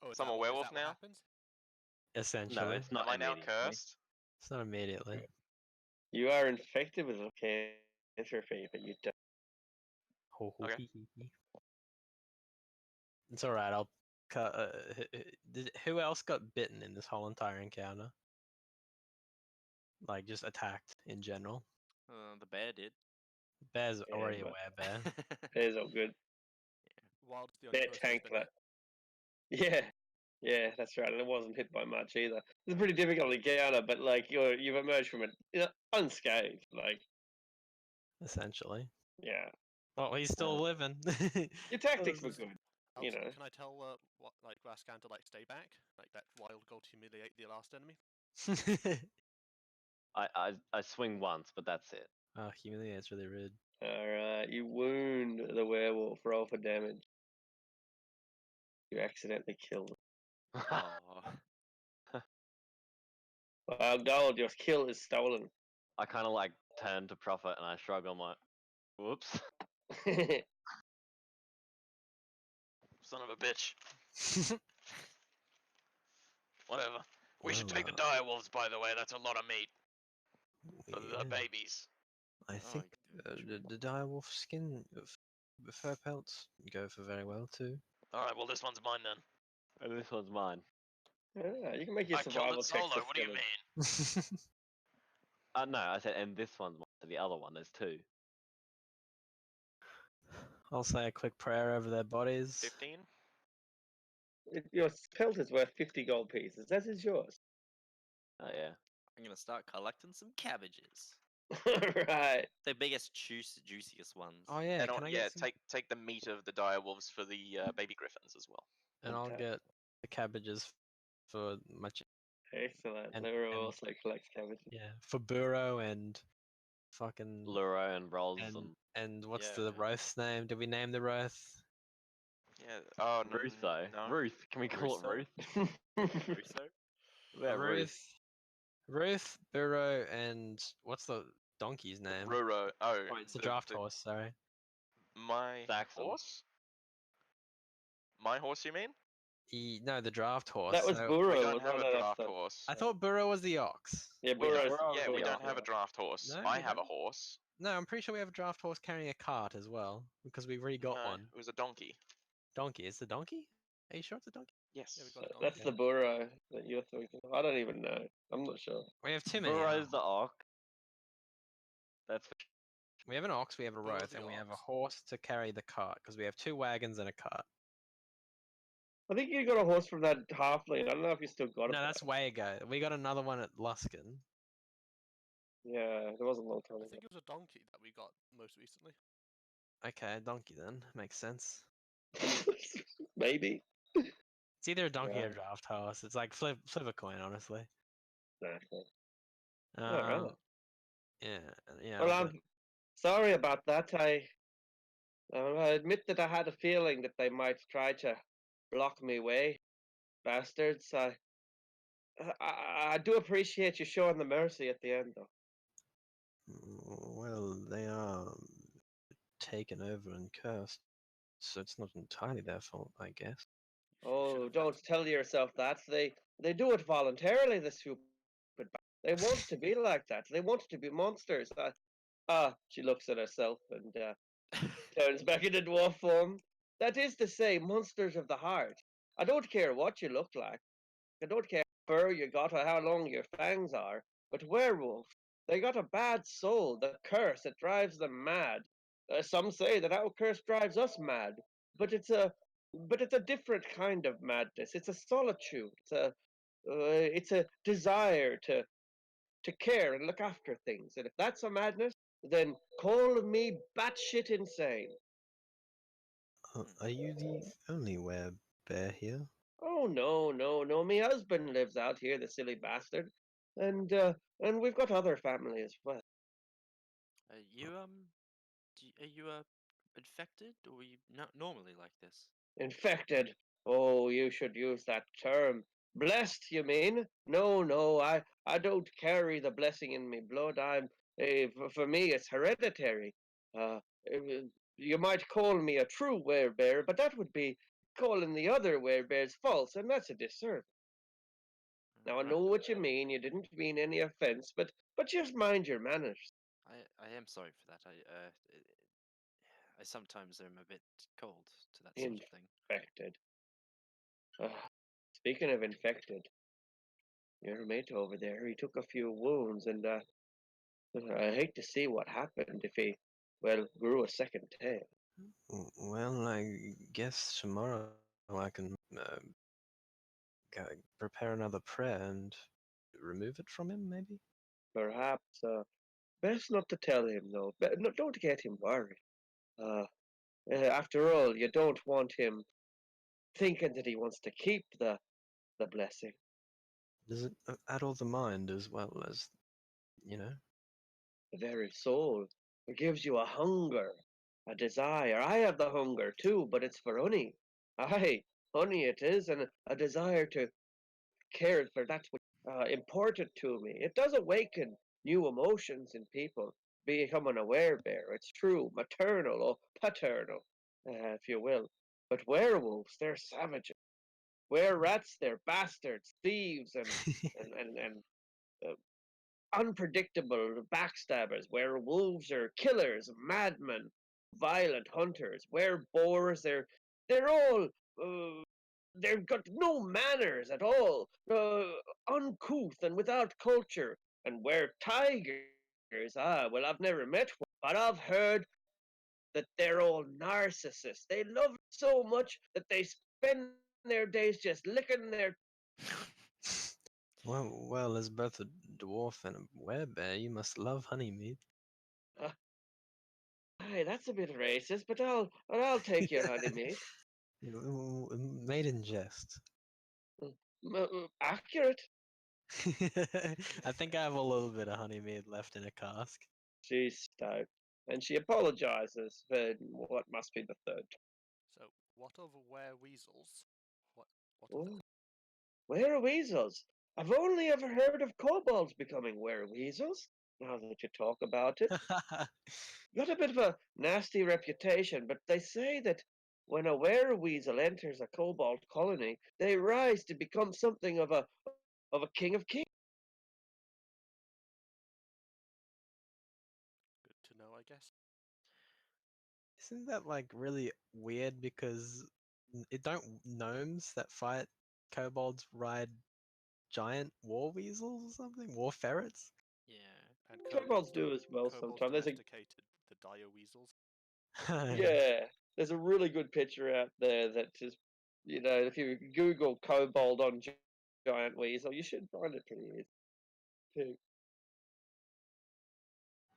Oh, is So I'm that a what- is werewolf that what now? happens? Essentially. No, it's not. Am I now immediately. cursed? It's not immediately. You are infected with lycanthropy, but you don't. Ho, ho, Okay. hee, hee, hee. It's alright. I'll cut. Who else got bitten in this whole entire encounter? Like just attacked in general. The bear did. Bear's Yeah, already but- aware. Bear. It's all good. Wild's the only They're person who's been tanklet. Yeah. Yeah, that's right. And it wasn't hit by much either. It's a pretty difficult encounter, but like you've emerged from it unscathed. Like, Essentially. yeah. Well, he's still living. Your tactics were Does- good. hit. You know. Can I tell what like Raskan to like stay back? Like that Wild Gold humiliate the last enemy? I swing once, but that's it. Oh, humiliate's really rude. Alright, you wound the werewolf, roll for damage. You accidentally killed him. Oh. Wild Gold, your kill is stolen. I kind of like turn to Prophet and I shrug. I'm like, whoops. Son of a bitch. Whatever. We should take the Well, dire wolves, by the way. That's a lot of meat for the yeah, babies. I think the direwolf skin fur pelts go for very well too. All right. Well, this one's mine then. And this one's mine. Yeah, you can make your I killed survival it check solo. for What do you skilling. mean? No, I said, and this one's mine. So the other one, there's 2. I'll say a quick prayer over their bodies. 15. Your pelt is worth 50 gold pieces. That is yours. Oh yeah. I'm gonna start collecting some cabbages. Right. The biggest, juiciest ones. Oh yeah, And can I yeah, get some? take the meat of the dire wolves for the baby griffins as well. And I'll Okay. get the cabbages for my Excellent. And- Laura and- also collects cabbages. yeah for Burrow and fucking Luro and Rolls and what's Yeah. the Roth's name? Did we name the Roth? Yeah. Oh no. Ruth though. No. Ruth. Can we call Russo? it Ruth? Russo? Yeah, Ruth. Ruth, Burrow, and what's the donkey's name? Ruro. Oh. Oh, it's the draft horse. Sorry. My Saxon. horse. My horse, you mean? No, the draft horse. That was so- Burrow. We don't was have on a that draft episode. horse. I thought Burrow was the ox. Yeah, We don't, Burrow's. yeah, we Burrow's don't have a the- draft horse. No, I we have a don't. horse. No, I'm pretty sure we have a draft horse carrying a cart as well because we've already got No, one. it was a donkey. Donkey. It's the donkey? Are you sure it's a donkey? Yes. Yeah, we got a That's donkey. the Burrow that you're thinking of. I don't even know. I'm not sure. We have too many. Burrow's the animals. ox. That's for We have an ox, we have a Burrow roth, the and we have a ox. horse to carry the cart because we have 2 wagons and a cart. I think you got a horse from that halfling. I don't know if you still got it. No, that's way ago. We got another one at Luskin. Yeah, it wasn't a long time I ago. think it was a donkey that we got most recently. Okay, donkey then. Makes sense. Maybe. It's either a donkey or Yeah. a draft horse. It's like flip a coin, honestly. Exactly. Um, Alright. yeah. Well, but- I'm sorry about that. I admit that I had a feeling that they might try to block me way, bastards. I do appreciate you showing the mercy at the end, though. Well, they are taken over and cursed, so it's not entirely their fault, I guess. You Oh, should've don't let- tell yourself that. They do it voluntarily. The stupid. They want to be like that. They want to be monsters. She looks at herself and turns back into dwarf form. That is to say, monsters of the heart. I don't care what you look like. I don't care how fur you got or how long your fangs are. But werewolves, they got a bad soul. The curse, it drives them mad. Some say that our curse drives us mad. But it's a different kind of madness. It's a solitude. It's a desire to care and look after things. And if that's a madness, then call me batshit insane. Are you the only werebear here? Oh no. My husband lives out here, the silly bastard, and we've got other family as well. Are you are you infected or are you not normally like this? Infected. Oh, you should use that term. Blessed, you mean? No. I don't carry the blessing in me blood. For me, it's hereditary. Uh, you might call me a true werebear, but that would be calling the other werebears false, and that's a disservice. Now I Right. know what you mean. You didn't mean any offense, but just mind your manners. I am sorry for that. I sometimes am a bit cold to that sort of thing. Infected. Speaking of infected, your mate over there, he took a few wounds, and I hate to see what happened if he, well, grew a second tail. Well, I guess tomorrow I can prepare another prayer and remove it from him, maybe? Perhaps, best not to tell him though. No, don't get him worried. After all, you don't want him thinking that he wants to keep the blessing. Does it addle the mind as well as, you know? The very soul. It gives you a hunger, a desire. I have the hunger too, but it's for honey. Aye, honey it is, and a desire to care for that which important to me. It does awaken new emotions in people, becoming a werebear. It's true, maternal or paternal, if you will. But werewolves, they're savages. Were-rats, they're bastards, thieves, and unpredictable backstabbers. Werewolves are killers, madmen, violent hunters. Were-boars, they're all they've got no manners at all, uncouth and without culture. And were-tigers, well, I've never met one, but I've heard that they're all narcissists. They love it so much that they spend their days just licking their. Well, as both a dwarf and a werebear, you must love honeymead. Hey, that's a bit racist, but I'll take your honeymead. Made in jest. Accurate. I think I have a little bit of honeymead left in a cask. She's stout, and she apologizes for what must be the third. So, what of wereweasels? What of Oh, them? wereweasels. I've only ever heard of kobolds becoming wereweasels. Now that you talk about it, got a bit of a nasty reputation, but they say that when a wereweasel enters a kobold colony, they rise to become something of a king of kings. Good to know, I guess. Isn't that like really weird because it don't gnomes that fight kobolds ride giant war weasels or something? War ferrets? Yeah. And Kobolds do as well kobolds sometimes. There's a domesticated the dire weasels. yeah, there's a really good picture out there that just if you Google kobold on giant weasel, you should find it pretty easy too.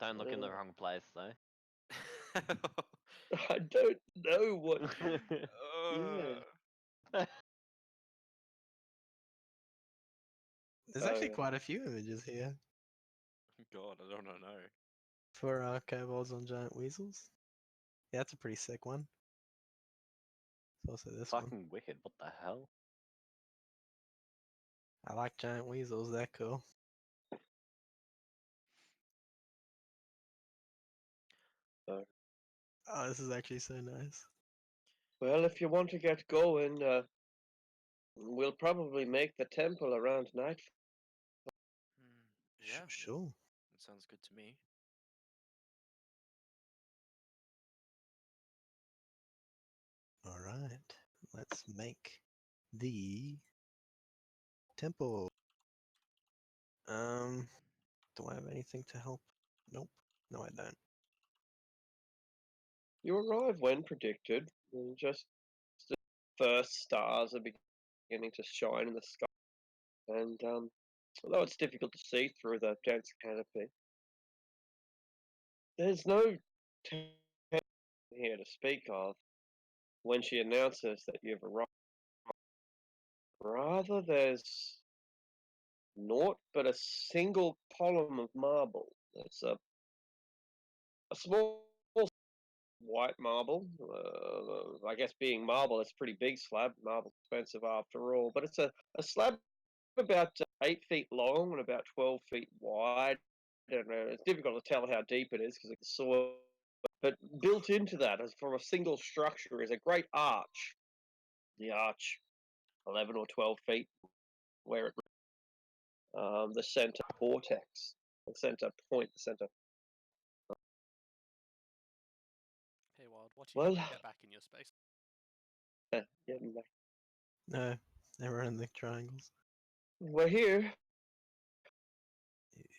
Don't look in the Uh, wrong place though. I don't know what. Yeah. There's actually Oh, quite a few images here God, I don't know. for kobolds on giant weasels. Yeah, that's a pretty sick one. It's also this one. Fucking wicked. What the hell? I like giant weasels. They're cool. oh. Oh, this is actually so nice. Well, if you want to get going, we'll probably make the temple around night. Yeah, Sure. that sounds good to me. All right. Let's make the temple. Do I have anything to help? Nope. No, I don't. You arrive when predicted. And just the first stars are beginning to shine in the sky, and although it's difficult to see through the dense canopy, there's no tent here to speak of when she announces that you've arrived. Rather, there's naught but a single column of marble. It's a small white marble. I guess being marble, it's a pretty big slab. Marble's expensive after all, but it's a slab about 8 feet long and about 12 feet wide. And it's difficult to tell how deep it is because of the soil. But built into that, as from a single structure, is a great arch. The arch, 11 or 12 feet, where it the center cortex, the center point, the center. Hey, Wild, what are you Well, doing to get back in your space? getting back. No, never in the triangles. We're here.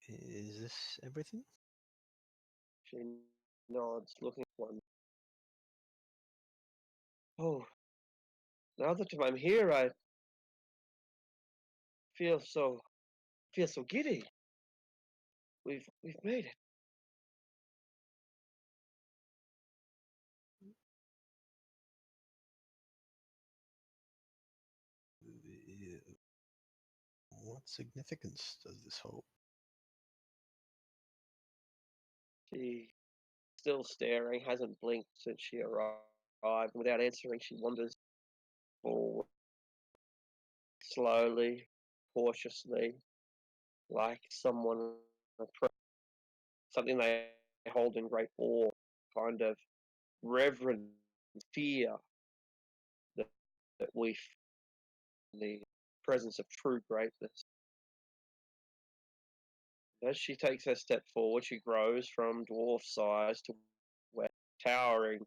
Is this everything? She nods, looking at one. Oh, now that I'm here, I feel so giddy. We've made it. What significance does this hold? She still staring, hasn't blinked since she arrived. Without answering, she wanders forward, slowly, cautiously, like someone something they hold in great awe, kind of reverent fear that, that we feel in the presence of true greatness. As she takes her step forward, she grows from dwarf size to where towering,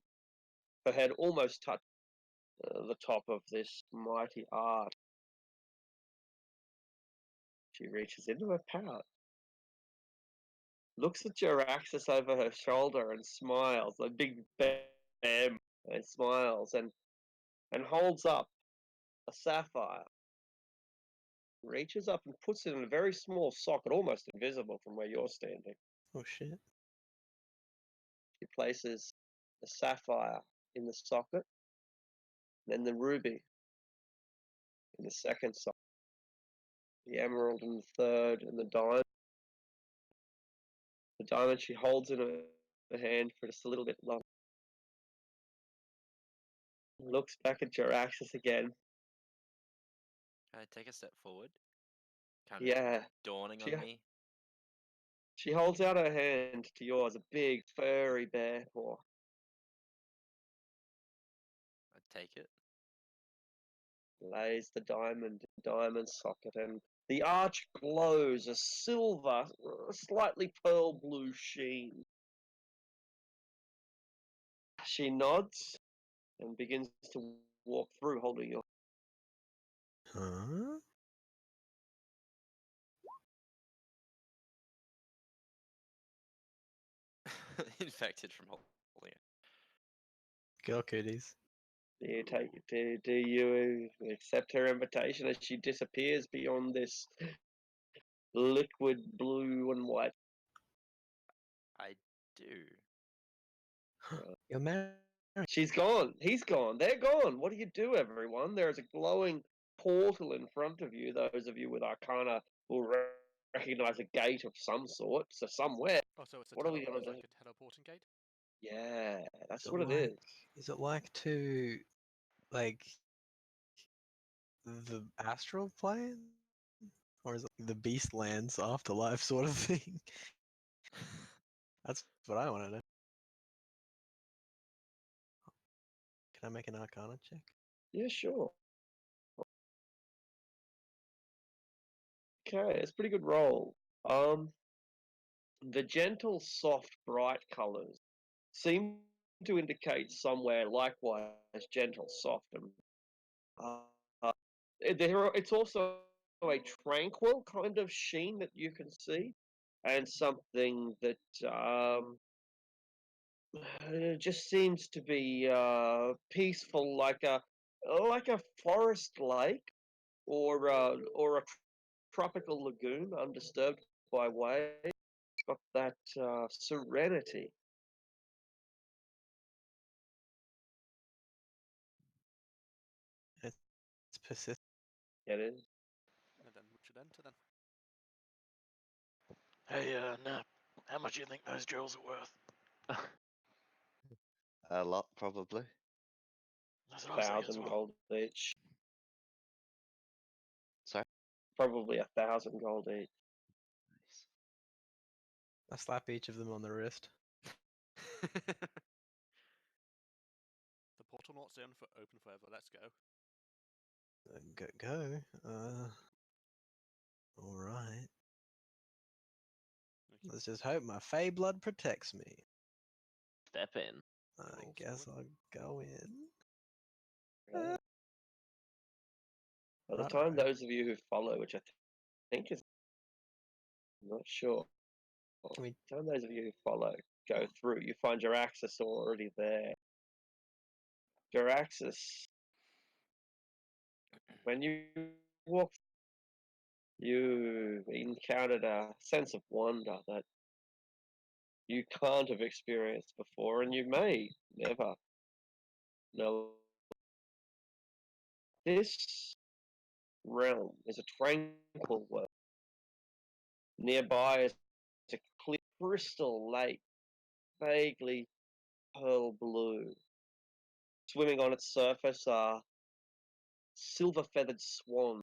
her head almost touches the top of this mighty arch. She reaches into her pouch, looks at Jaraxxus over her shoulder and smiles, a big bam, and smiles and holds up a sapphire. Reaches up and puts it in a very small socket, almost invisible from where you're standing. Oh shit. She places the sapphire in the socket, then the ruby in the second socket, the emerald in the third, and the diamond. The diamond she holds in her hand for just a little bit longer. Looks back at Jaraxxus again. Can I take a step forward? Kind of Yeah. dawning She, on me. she holds out her hand to yours, a big, furry bear paw. take it. Lays the diamond socket, and the arch glows a silver, slightly pearl blue sheen. She nods and begins to walk through, holding your. Huh? Infected from holding it. Girl cooties. Do you take? Do you accept her invitation as she disappears beyond this liquid blue and white? I do. You're married. She's gone. He's gone. They're gone. What do you do, everyone? There is a glowing portal in front of you. Those of you with Arcana will recognize a gate of some sort. So somewhere. Oh, so it's a What are we gonna it's do? like a teleporting gate? Yeah, that's Is what it like, is. Is it like to, like, the astral plane? Or is it the beast lands afterlife sort of thing? That's what I want to know. Can I make an Arcana check? Yeah, sure. Okay, it's a pretty good roll. The gentle, soft, bright colors seem to indicate somewhere likewise gentle, soft, and it's also a tranquil kind of sheen that you can see, and something that just seems to be peaceful, like a forest lake or a tropical lagoon undisturbed by waves. It's got that serenity. It's persistent. It is. And then we should enter then. Hey, Nap, how much do you think those jewels are worth? A lot, probably. That's what I was thinking as 1,000 well. gold each. Sorry. Probably 1,000 gold each. Nice. I slap each of them on the wrist. The portal not open forever. Let's go. Go. All right. Okay. Let's just hope my Fey blood protects me. Step in. I Rolls guess forward. I'll go in. By the time Righto. those of you who follow, which I think is, I'm not sure. Can we? By the time those of you who follow go through, you find your Jaraxxus already there. Jaraxxus, when you walk, you encountered a sense of wonder that you can't have experienced before, and you may never know. This realm is a tranquil world. Nearby is a clear crystal lake, vaguely pearl blue. Swimming on its surface are silver feathered swans,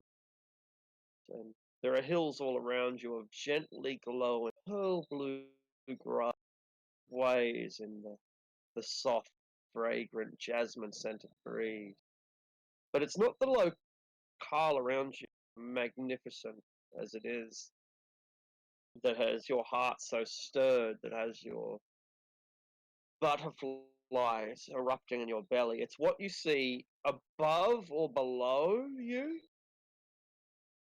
and there are hills all around you of gently glowing pearl blue grass waves in the soft, fragrant, jasmine scented breeze. But it's not the locale around you, magnificent as it is, that has your heart so stirred, that has your butterflies erupting in your belly. It's what you see above or below you.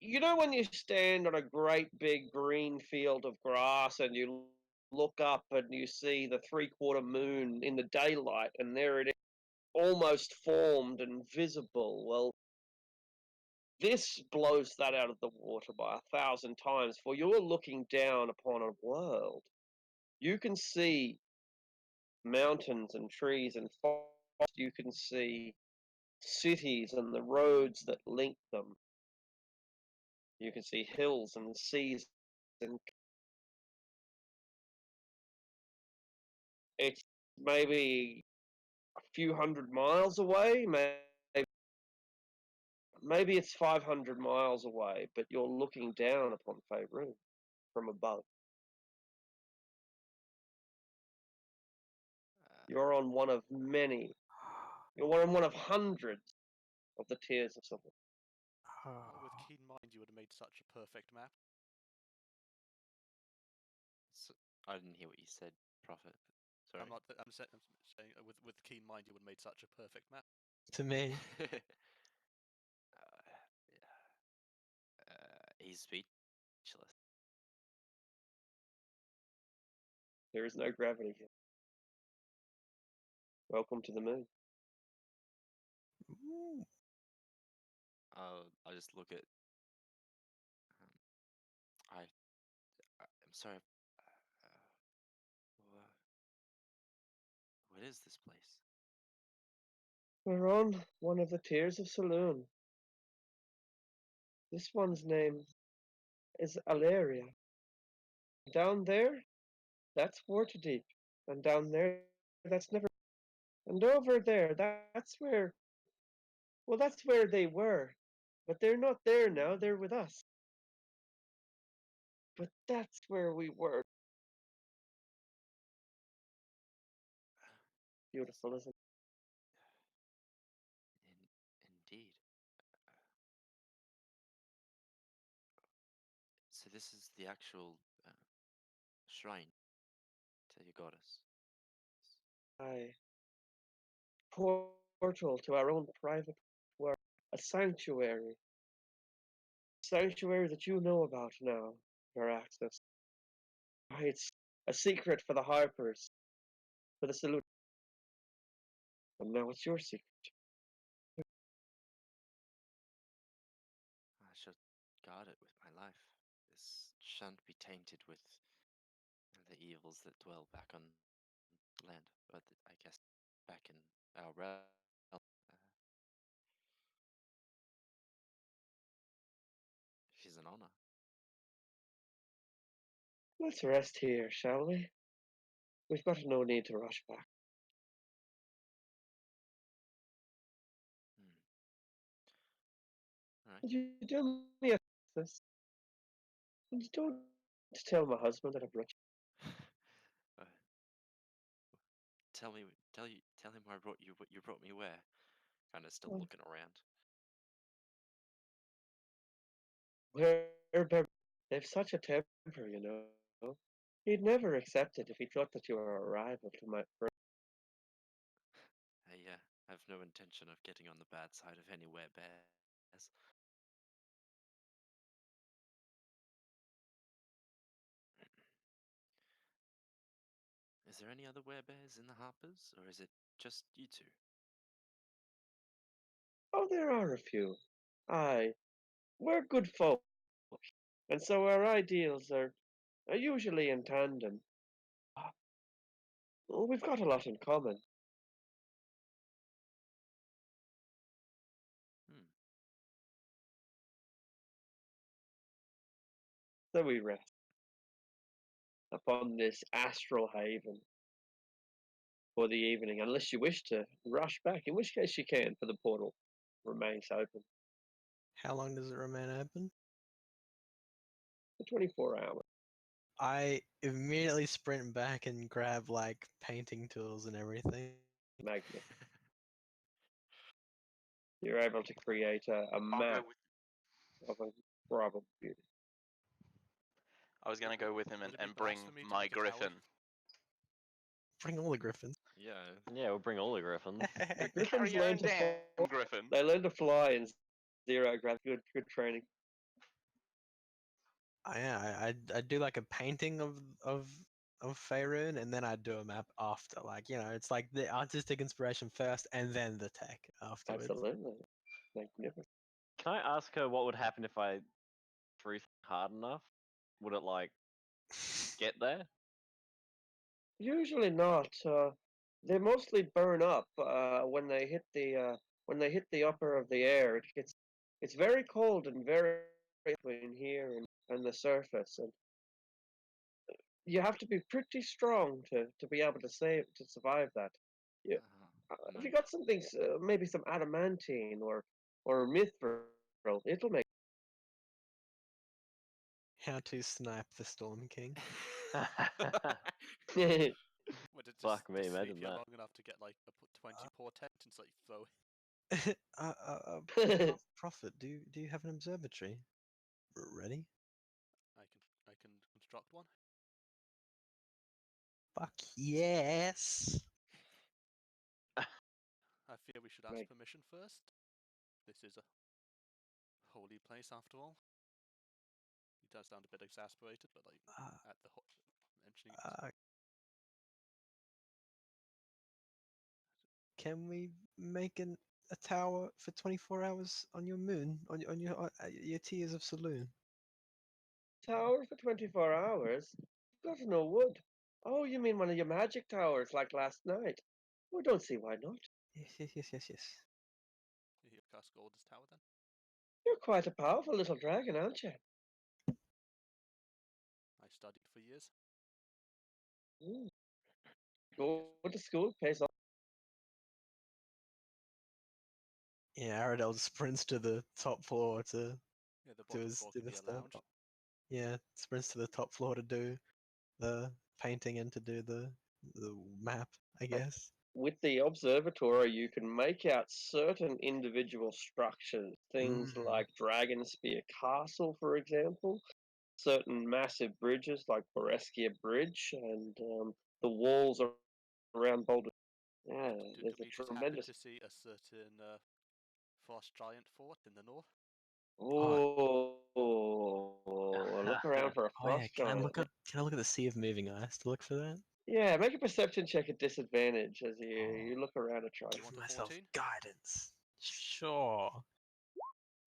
You know when you stand on a great big green field of grass and you look up and you see the 3/4 moon in the daylight, and there it is, almost formed and visible. Well, this blows that out of the water by 1,000 times, for you're looking down upon a world. You can see mountains and trees and forests. You can see cities and the roads that link them. You can see hills and seas, and it's maybe a few hundred miles away. Maybe it's 500 miles away, but you're looking down upon Faerun from above. You're on one of many You're one of hundreds of the Tears of Saloon. With keen mind, you would have made such a perfect map. I didn't hear what you said, Prophet. Sorry. I'm saying with keen mind, you would have made such a perfect map. To me. He's speechless. There is no gravity here. Welcome to the moon. Ooh. I just look at. I'm sorry. What is this place? We're on one of the Tears of Saloon. This one's name is Alaria. Down there, that's Waterdeep. And down there, that's Never. And over there, that's where. Well, that's where they were. But they're not there now, they're with us. But that's where we were. Beautiful, isn't it? Indeed. So this is the actual shrine to your goddess. Aye. Portal to our own private world. A sanctuary. Sanctuary that you know about now, Veraxis. It's a secret for the Harpers, for the Salute. And now it's your secret. I should guard it with my life. This shan't be tainted with the evils that dwell back on land, but I guess back in our realm. She's an honor. Let's rest here, shall we? We've got no need to rush back. Alright. Would you do me a this? And don't tell my husband that I've brought Uh, tell him I brought you what you brought me where? Kind of still Oh. looking around. Where they've such a temper, you know. He'd never accept it if he thought that you were a rival to my friend. I have no intention of getting on the bad side of any werebears. Is there any other werebears in the Harpers, or is it just you two? Oh, there are a few. Aye, we're good folk, and so our ideals are usually in tandem. Oh, we've got a lot in common. Hmm. So we rest upon this astral haven for the evening, unless you wish to rush back, in which case you can, for the portal remains open How long does it remain open? for 24 hours. I immediately sprint back and grab like painting tools and everything. Magnet. You're able to create a I'll map go with. of a incredible beauty. I was gonna go with him Would it be and bring blasphemy to my make a tower? griffin. Bring all the griffins. Yeah. Yeah, we'll bring all the griffins. The griffins Carry your learn own to fly. damn griffin. They learn to fly in zero gravity. Good training. I do like a painting of Faerun, and then I do a map after. Like, you know, it's like the artistic inspiration first, and then the tech afterwards. Absolutely. Magnificent. Can I ask her what would happen if I threw something hard enough? Would it like get there? Usually not. They mostly burn up when they hit the upper of the air. It's very cold and very between here and the surface, and you have to be pretty strong to be able to survive that. Yeah. If you got something, maybe some adamantine or mithril, it'll make. How to snipe the Storm King. What, Fuck me, just imagine sleep here that. long enough to get like a 20 portent and just like throw Prophet, do you have an observatory ready? I can construct one. Fuck yes. I fear we should ask Right. permission first. This is a holy place after all. He does sound a bit exasperated, but like Uh, at the mentioning it. uh, can we make a tower for 24 hours on your moon, on your Tears of Saloon? Tower for 24 hours? Got no wood. Oh, you mean one of your magic towers like last night? Oh, don't see why not. Yes. You cast Gold's tower then? You're quite a powerful little dragon, aren't you? I studied for years. Mm. Go to school, pays off. Yeah, Aradel sprints to the top floor to Yeah, the do bottom his floor do could the be a stuff. lounge. Yeah, sprints to the top floor to do the painting and to do the map, I guess. With the observatory, you can make out certain individual structures, things Mm. like Dragonspear Castle, for example, certain massive bridges like Boreskia Bridge, and the walls around Boulder. Yeah, there's a Demetrius happened tremendous. to see a certain frost giant fort in the north. Oh, look around for a Oh yeah, frost giant. can I look at the Sea of Moving Ice to look for that? Yeah, make a perception check at disadvantage as you look around and try. You Give want a myself 14? guidance. Sure.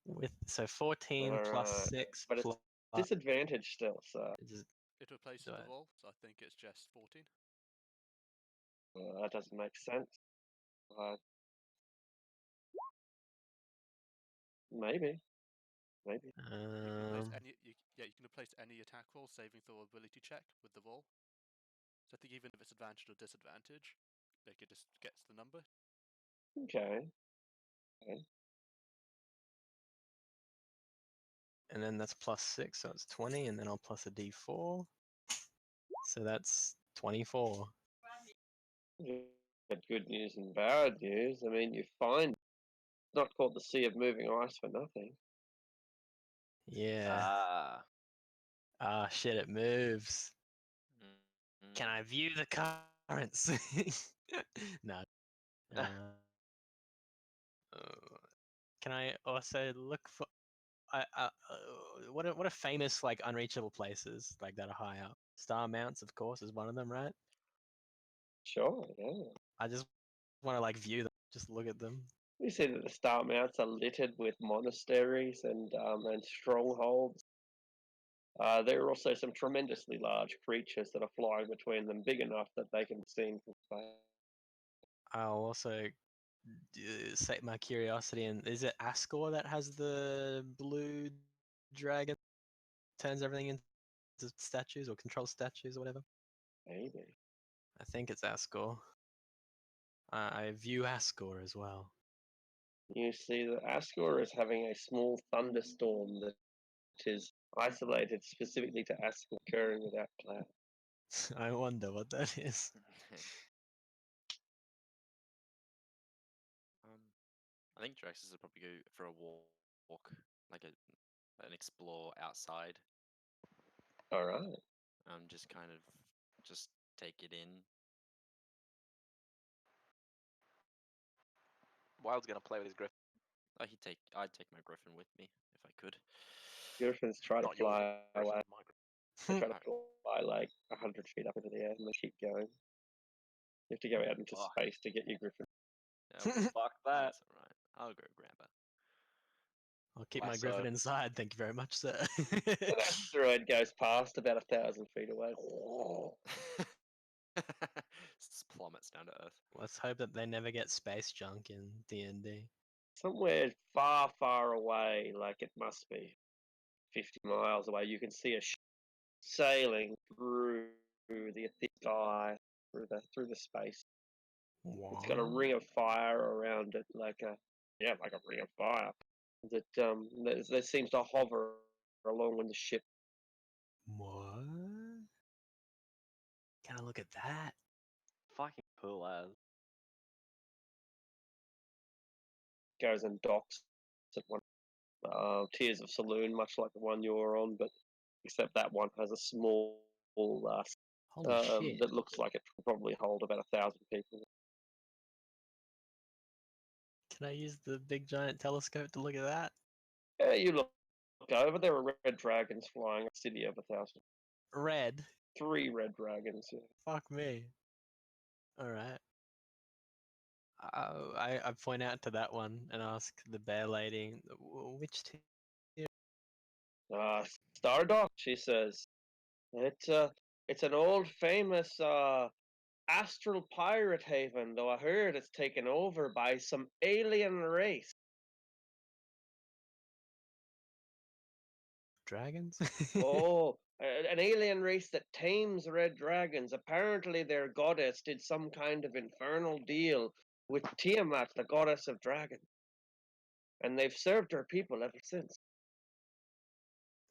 With so 14 plus Alright, 6 but it's plus disadvantage still, so It replaces the Right. wall, so I think it's just 14. that doesn't make sense. Maybe. You can replace um any. Yeah, you can replace any attack roll, saving throw, ability check with the roll. So I think even if it's advantage or disadvantage, like it just gets the number. Okay. and then that's plus 6, so it's 20, and then I'll plus a d4. So that's 24. Got good news and bad news. I mean, you find it's not called the Sea of Moving Ice for nothing. Yeah. Ah shit, it moves. Can I view the currents? No. Uh, can I also look for what are famous like unreachable places like that are high up? Star Mounts, of course, is one of them, right? Sure, yeah. I just want to like view them, just look at them. You see that the star mounts are littered with monasteries and strongholds. There are also some tremendously large creatures that are flying between them, big enough that they can be seen from space. I'll also sate my curiosity, and is it Ascor that has the blue dragon? Turns everything into statues or controls statues or whatever. Maybe. I think it's Ascor. I view Ascor as well. You see that Ascor is having a small thunderstorm that is isolated specifically to Ascor, occurring without cloud. I wonder what that is. I think Draxus would probably go for a walk, like an explore outside. All right. Just kind of just take it in. Wild's gonna play with his griffin. I'd take my griffin with me if I could. Griffins try to Not your fly griffin, away. my griffin. They try to Alright. fly like 100 feet up into the air and they keep going. You have to go out into Fuck. space to get your griffin. Yeah, well, Fuck that. that's alright. I'll go grab her. I'll keep Why my griffin so? inside, thank you very much, sir. An asteroid goes past about 1,000 feet away. Just plummets down to Earth. Let's hope that they never get space junk in D&D. Somewhere far, far away, like it must be 50 miles away, you can see a ship sailing through the sky, through the space. It's got a ring of fire around it, like a ring of fire that seems to hover along with the ship. What? Can I look at that? Fuck pool as. Goes and docks at one Tears of Saloon, much like the one you're on, but except that one has a small Holy shit. that looks like it could probably hold about 1,000 people. Can I use the big giant telescope to look at that? Yeah, you look over. There are red dragons flying a city of 1,000. Red. 3 red dragons. Yeah. Fuck me. Alright. I point out to that one and ask the bear lady, which tier? Stardock, she says. It's an old famous astral pirate haven, though I heard it's taken over by some alien race. Dragons? Oh, an alien race that tames red dragons. Apparently, their goddess did some kind of infernal deal with Tiamat, the goddess of dragons, and they've served her people ever since.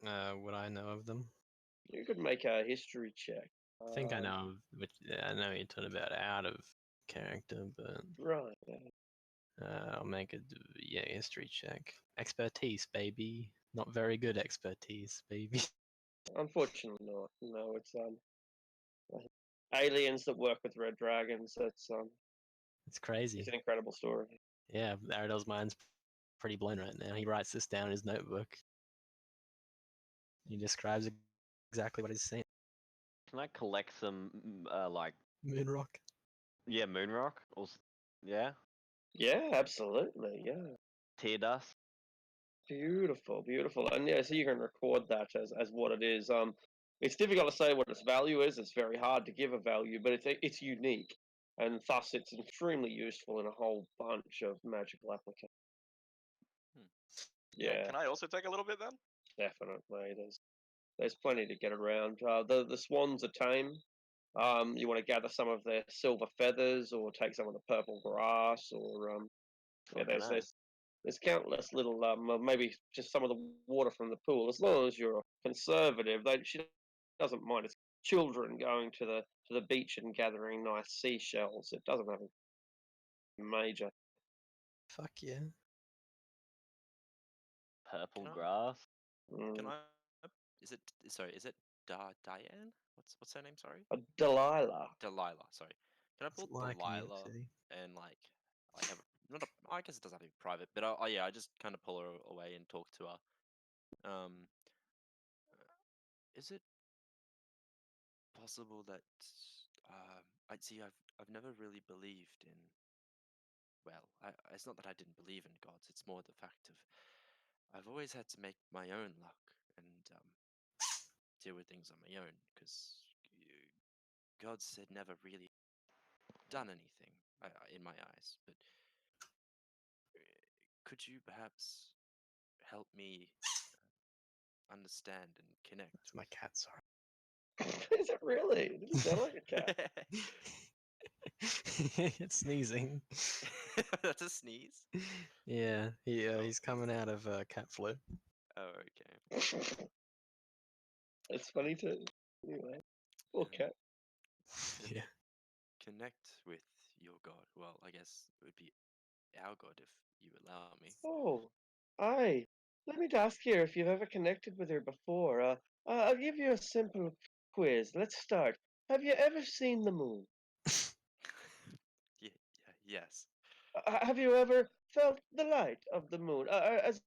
Would I know of them? You could make a history check. I think I know of which I know you're talking about out of character, but Right. Yeah. I'll make a history check. Expertise, baby. Not very good expertise, baby. Unfortunately, not. No, it's aliens that work with red dragons. It's crazy. It's an incredible story. Yeah, Aradol's mind's pretty blown right now. He writes this down in his notebook. He describes exactly what he's saying. Can I collect some like Moonrock. yeah moonrock or yeah Yeah, absolutely. Yeah. tear dust? Beautiful, beautiful, and yeah, so you can record that as what it is. It's difficult to say what its value is. It's very hard to give a value, but it's unique, and thus it's extremely useful in a whole bunch of magical applications. Yeah, Can I also take a little bit then? definitely. There's plenty to get around. The swans are tame. You want to gather some of their silver feathers, or take some of the purple grass, or yeah, Fucking hell. there's countless little maybe just some of the water from the pool. As long as you're conservative, she doesn't mind. It's children going to the beach and gathering nice seashells. It doesn't have a major. Fuck yeah. Purple Can I- grass. Can Mm. I? Is it? Sorry, is it Diane? What's her name? Sorry, Delilah. Delilah. Sorry. Can I It's pull like New York Delilah City. and like have not a? I guess it doesn't have to be private, but yeah, I just kind of pull her away and talk to her. Is it possible that I see? I've never really believed in. Well, it's not that I didn't believe in gods. It's more the fact of I've always had to make my own luck and deal with things on my own because gods had never really done anything in my eyes. But could you perhaps help me understand and connect? It's my cat, sorry. Is it really? It doesn't sound like a cat. It's sneezing. That's a sneeze. Yeah, he's coming out of cat flu. Oh, okay. It's funny too. Anyway, poor cat. Yeah. Connect with your god. Well, I guess it would be our god if you allow me. Oh, aye. Let me ask here if you've ever connected with her before. I'll give you a simple quiz. Let's start. Have you ever seen the moon? Yes. Have you ever felt the light of the moon? Has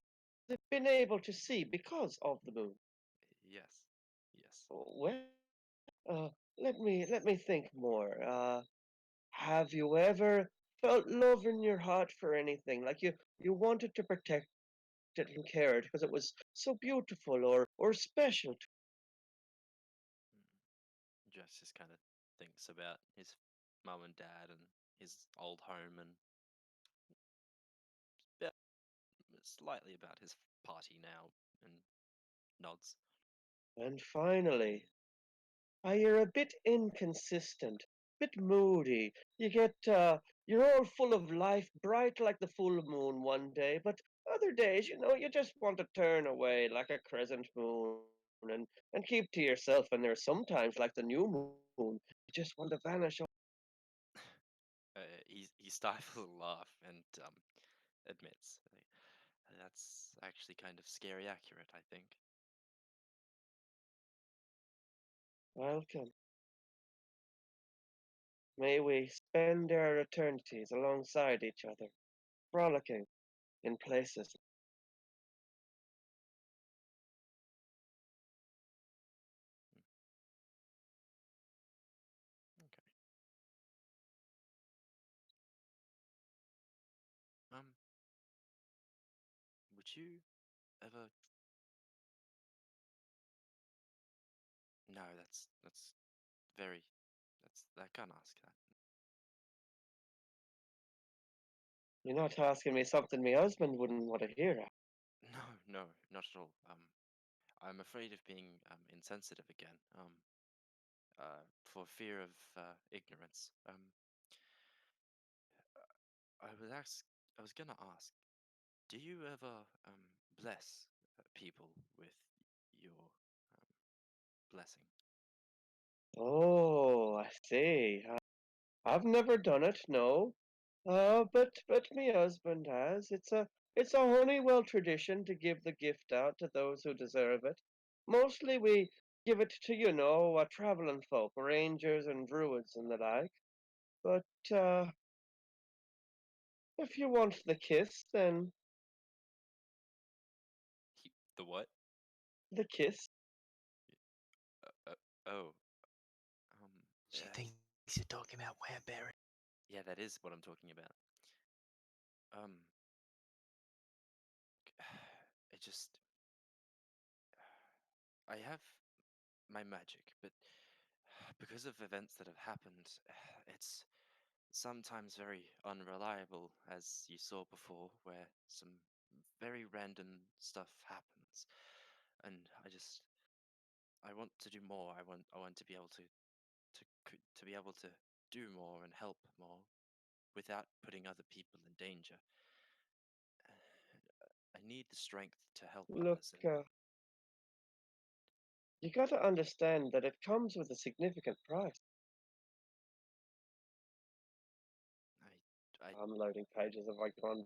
it been able to see because of the moon? Yes. Yes. Well, let me think more. Have you ever felt love in your heart for anything? Like you wanted to protect it and care it because it was so beautiful or special to Jess just kind of thinks about his mum and dad and his old home and yeah, slightly about his party now and nods. And finally, you're a bit inconsistent, bit moody. You're all full of life, bright like the full moon one day, but other days, you just want to turn away like a crescent moon and keep to yourself. And there's sometimes like the new moon, you just want to vanish. he stifles a laugh and admits, That's actually kind of scary accurate, I think." Welcome. May we spend our eternities alongside each other, frolicking in places. Okay. Um, would you ever? No, that's very. I can't ask that. You're not asking me something my husband wouldn't want to hear. No, no, not at all. I'm afraid of being insensitive again. For fear of ignorance. I was gonna ask, do you ever bless people with your blessing? Oh, I see. I've never done it, no. But my husband has. It's a Honeywell tradition to give the gift out to those who deserve it. Mostly we give it to, traveling folk, rangers and druids and the like. But if you want the kiss, then The what? the kiss. Oh, um, She uh, thinks you're talking about Wereberry. yeah, that is what I'm talking about. Um, it just, I have my magic, but because of events that have happened, it's sometimes very unreliable, as you saw before, where some very random stuff happens, and I want to do more. I want to be able to be able to do more and help more without putting other people in danger. I need the strength to help Look, others, and you got to understand that it comes with a significant price. I I'm loading pages of Icon.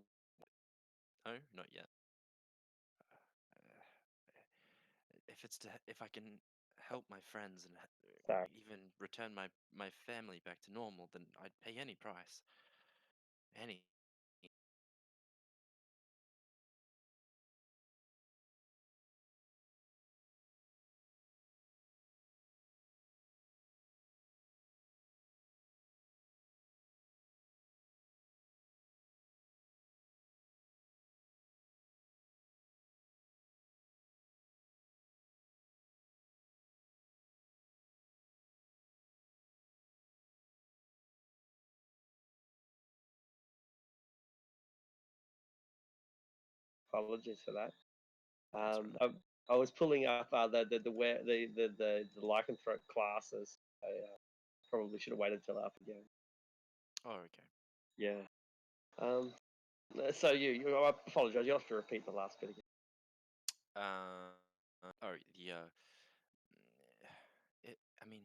no, not yet. If I can help my friends and Sorry. even return my family back to normal, then I'd pay any price. Any. Apologies for that. That's I was pulling up the lycanthrope classes. I probably should have waited till after again. Oh, okay. Yeah. Um. So I apologize. You will have to repeat the last bit again. Oh, I mean,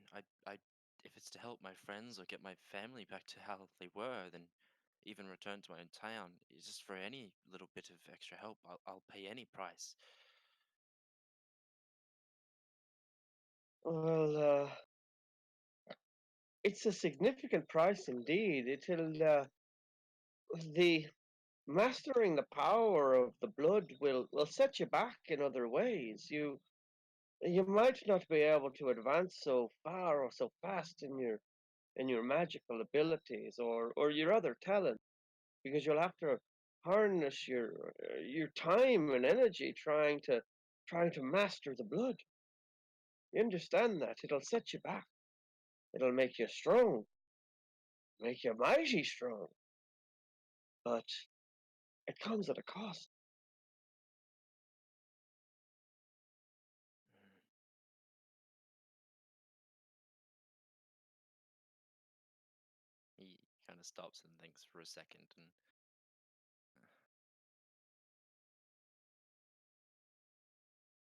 if it's to help my friends or get my family back to how they were, then even return to my own town, it's just for any little bit of extra help, I'll pay any price. Well, it's a significant price indeed. The mastering the power of the blood will set you back in other ways. You might not be able to advance so far or so fast in your magical abilities or your other talent because you'll have to harness your time and energy trying to master the blood. You understand that? It'll set you back. It'll make you strong, make you mighty strong, but it comes at a cost. Mm. He kind of stops and thinks for a second, and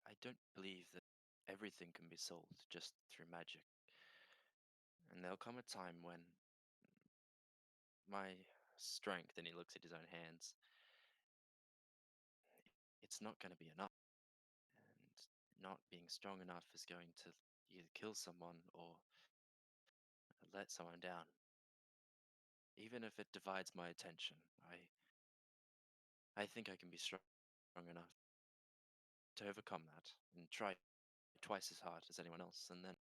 I don't believe that everything can be solved just through magic. And there'll come a time when my strength and he looks at his own hands, it's not going to be enough. And not being strong enough is going to either kill someone or let someone down. Even if it divides my attention, I think I can be strong enough to overcome that and try twice as hard as anyone else and then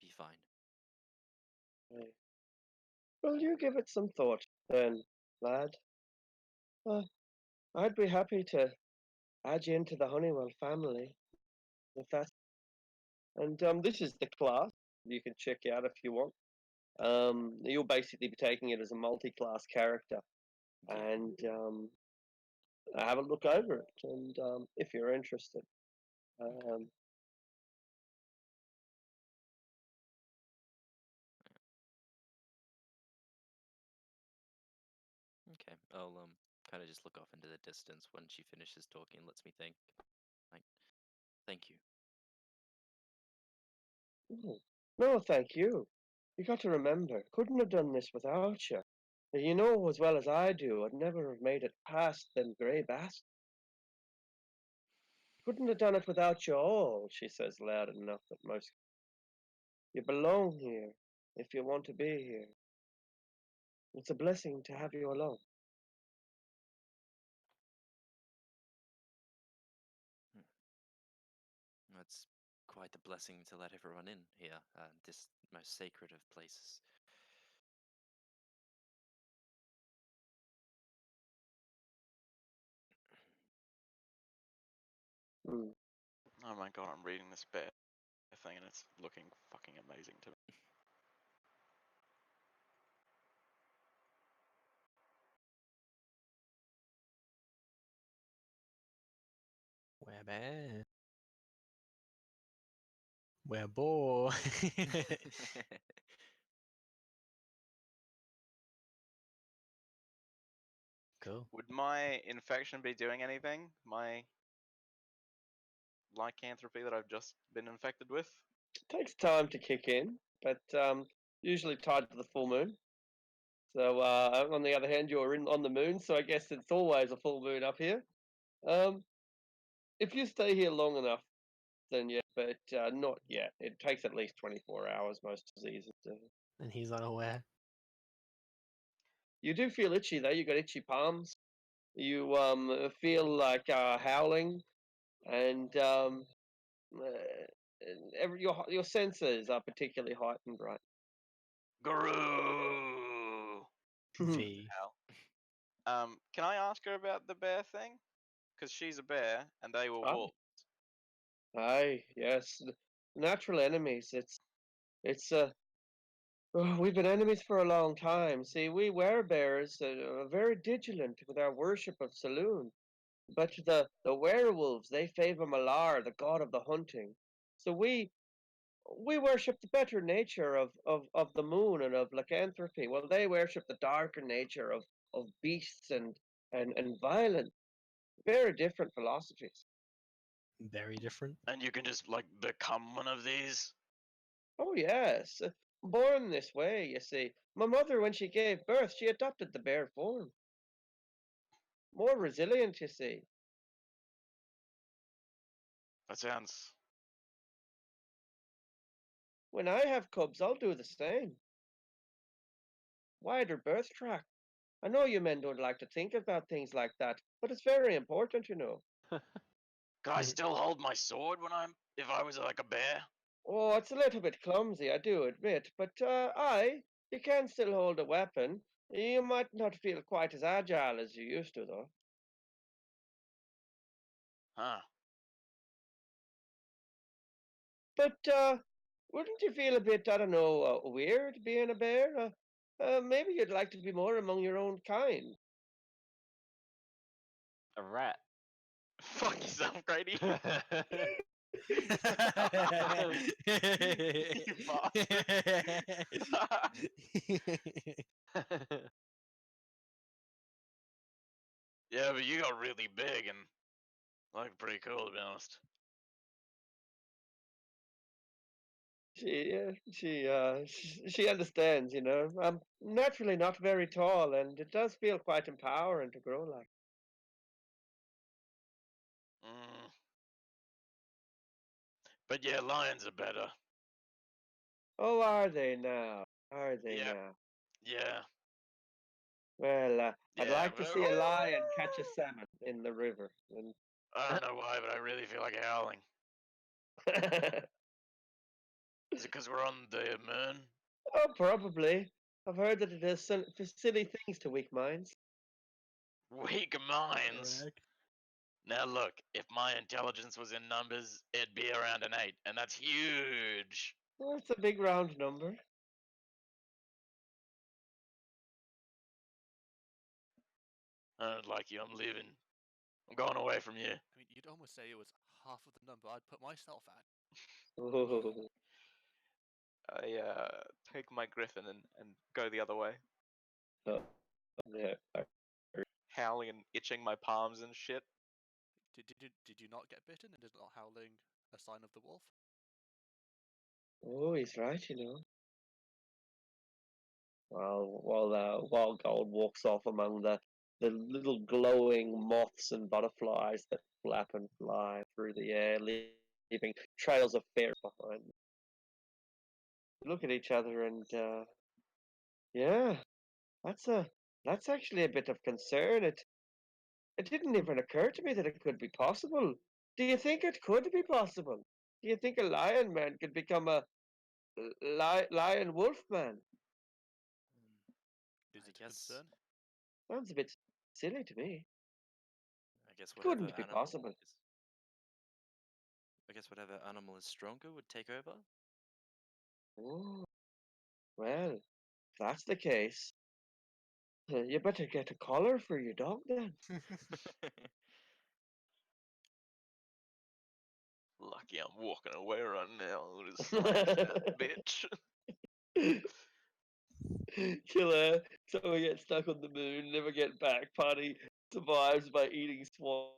be fine. Right. Well, you give it some thought, then, lad. I'd be happy to add you into the Honeywell family, if that's. And this is the class you can check out if you want. You'll basically be taking it as a multi-class character, Yeah. and have a look over it. And if you're interested, Okay, I'll kind of just look off into the distance when she finishes talking and lets me think. Like, thank you. no, thank you. You got to remember, couldn't have done this without you. You know as well as I do, I'd never have made it past them grey bastards. Couldn't have done it without you all, she says loud enough that most. You belong here if you want to be here. It's a blessing to have you along. It's quite the blessing to let everyone in here, this most sacred of places. Mm. Oh my god, I'm reading this bear thing and it's looking fucking amazing to me. We're bad. We're boy. Cool. Would my infection be doing anything? My lycanthropy that I've just been infected with? Takes time to kick in, but usually tied to the full moon. So on the other hand, you're on the moon, so I guess it's always a full moon up here. If you stay here long enough, then yeah, but not yet. It takes at least 24 hours most diseases to. And he's unaware. You do feel itchy though. You got itchy palms. You feel like howling, and your senses are particularly heightened, right? Guru! V. Hell. Can I ask her about the bear thing? Because she's a bear and they were Ah. wolves. Aye, yes, natural enemies. It's we've been enemies for a long time. See, we werebears are very vigilant with our worship of Saloon. But the werewolves, they favor Malar, the god of the hunting. So we worship the better nature of the moon and of lycanthropy. Well, they worship the darker nature of beasts and violence. Very different philosophies. Very different. And you can just like become one of these. Oh, yes. Born this way, you see. My mother, when she gave birth, she adopted the bear form. More resilient, you see. That sounds. When I have cubs, I'll do the same. Wider birth tract. I know you men don't like to think about things like that, but it's very important, you know. Can I still hold my sword when if I was like a bear? Oh, it's a little bit clumsy, I do admit, but you can still hold a weapon. You might not feel quite as agile as you used to, though. Huh. But wouldn't you feel a bit, I don't know, weird being a bear? Maybe you'd like to be more among your own kind. A rat. Fuck yourself, Grady. You Yeah, but you got really big and like pretty cool to be honest. She understands, you know. I'm naturally not very tall, and it does feel quite empowering to grow like. Mm. But yeah, lions are better. Oh, are they now? Are they Yep. now? Yeah. Well, I'd Yeah, like to but- see a lion catch a salmon in the river. And I don't know why, but I really feel like howling. Is it because we're on the moon? oh, probably. I've heard that it does silly things to weak minds. Weak minds. Correct. Now look, if my intelligence was in numbers, it'd be around an 8, and that's huge. Well, it's a big round number. I don't like you. I'm leaving. I'm going away from you. I mean, you'd almost say it was half of the number I'd put myself at. Oh, I take my griffin and go the other way, yeah. howling and itching my palms and shit. Did you not get bitten, and is not howling a sign of the wolf? Oh, he's right, you know. While Gold walks off among the little glowing moths and butterflies that flap and fly through the air, leaving trails of fear behind them. We look at each other and yeah, that's actually a bit of concern. It didn't even occur to me that it could be possible. Do you think it could be possible? Do you think a lion man could become a lion wolf man? Is I it a guess- concern? Sounds a bit silly to me. I guess whatever Couldn't be animal possible. I guess whatever animal is stronger would take over. Oh, well, if that's the case, you better get a collar for your dog then. Lucky I'm walking away right now. I would have slashed that bitch. Killer, so we get stuck on the moon, never get back. Party survives by eating swan.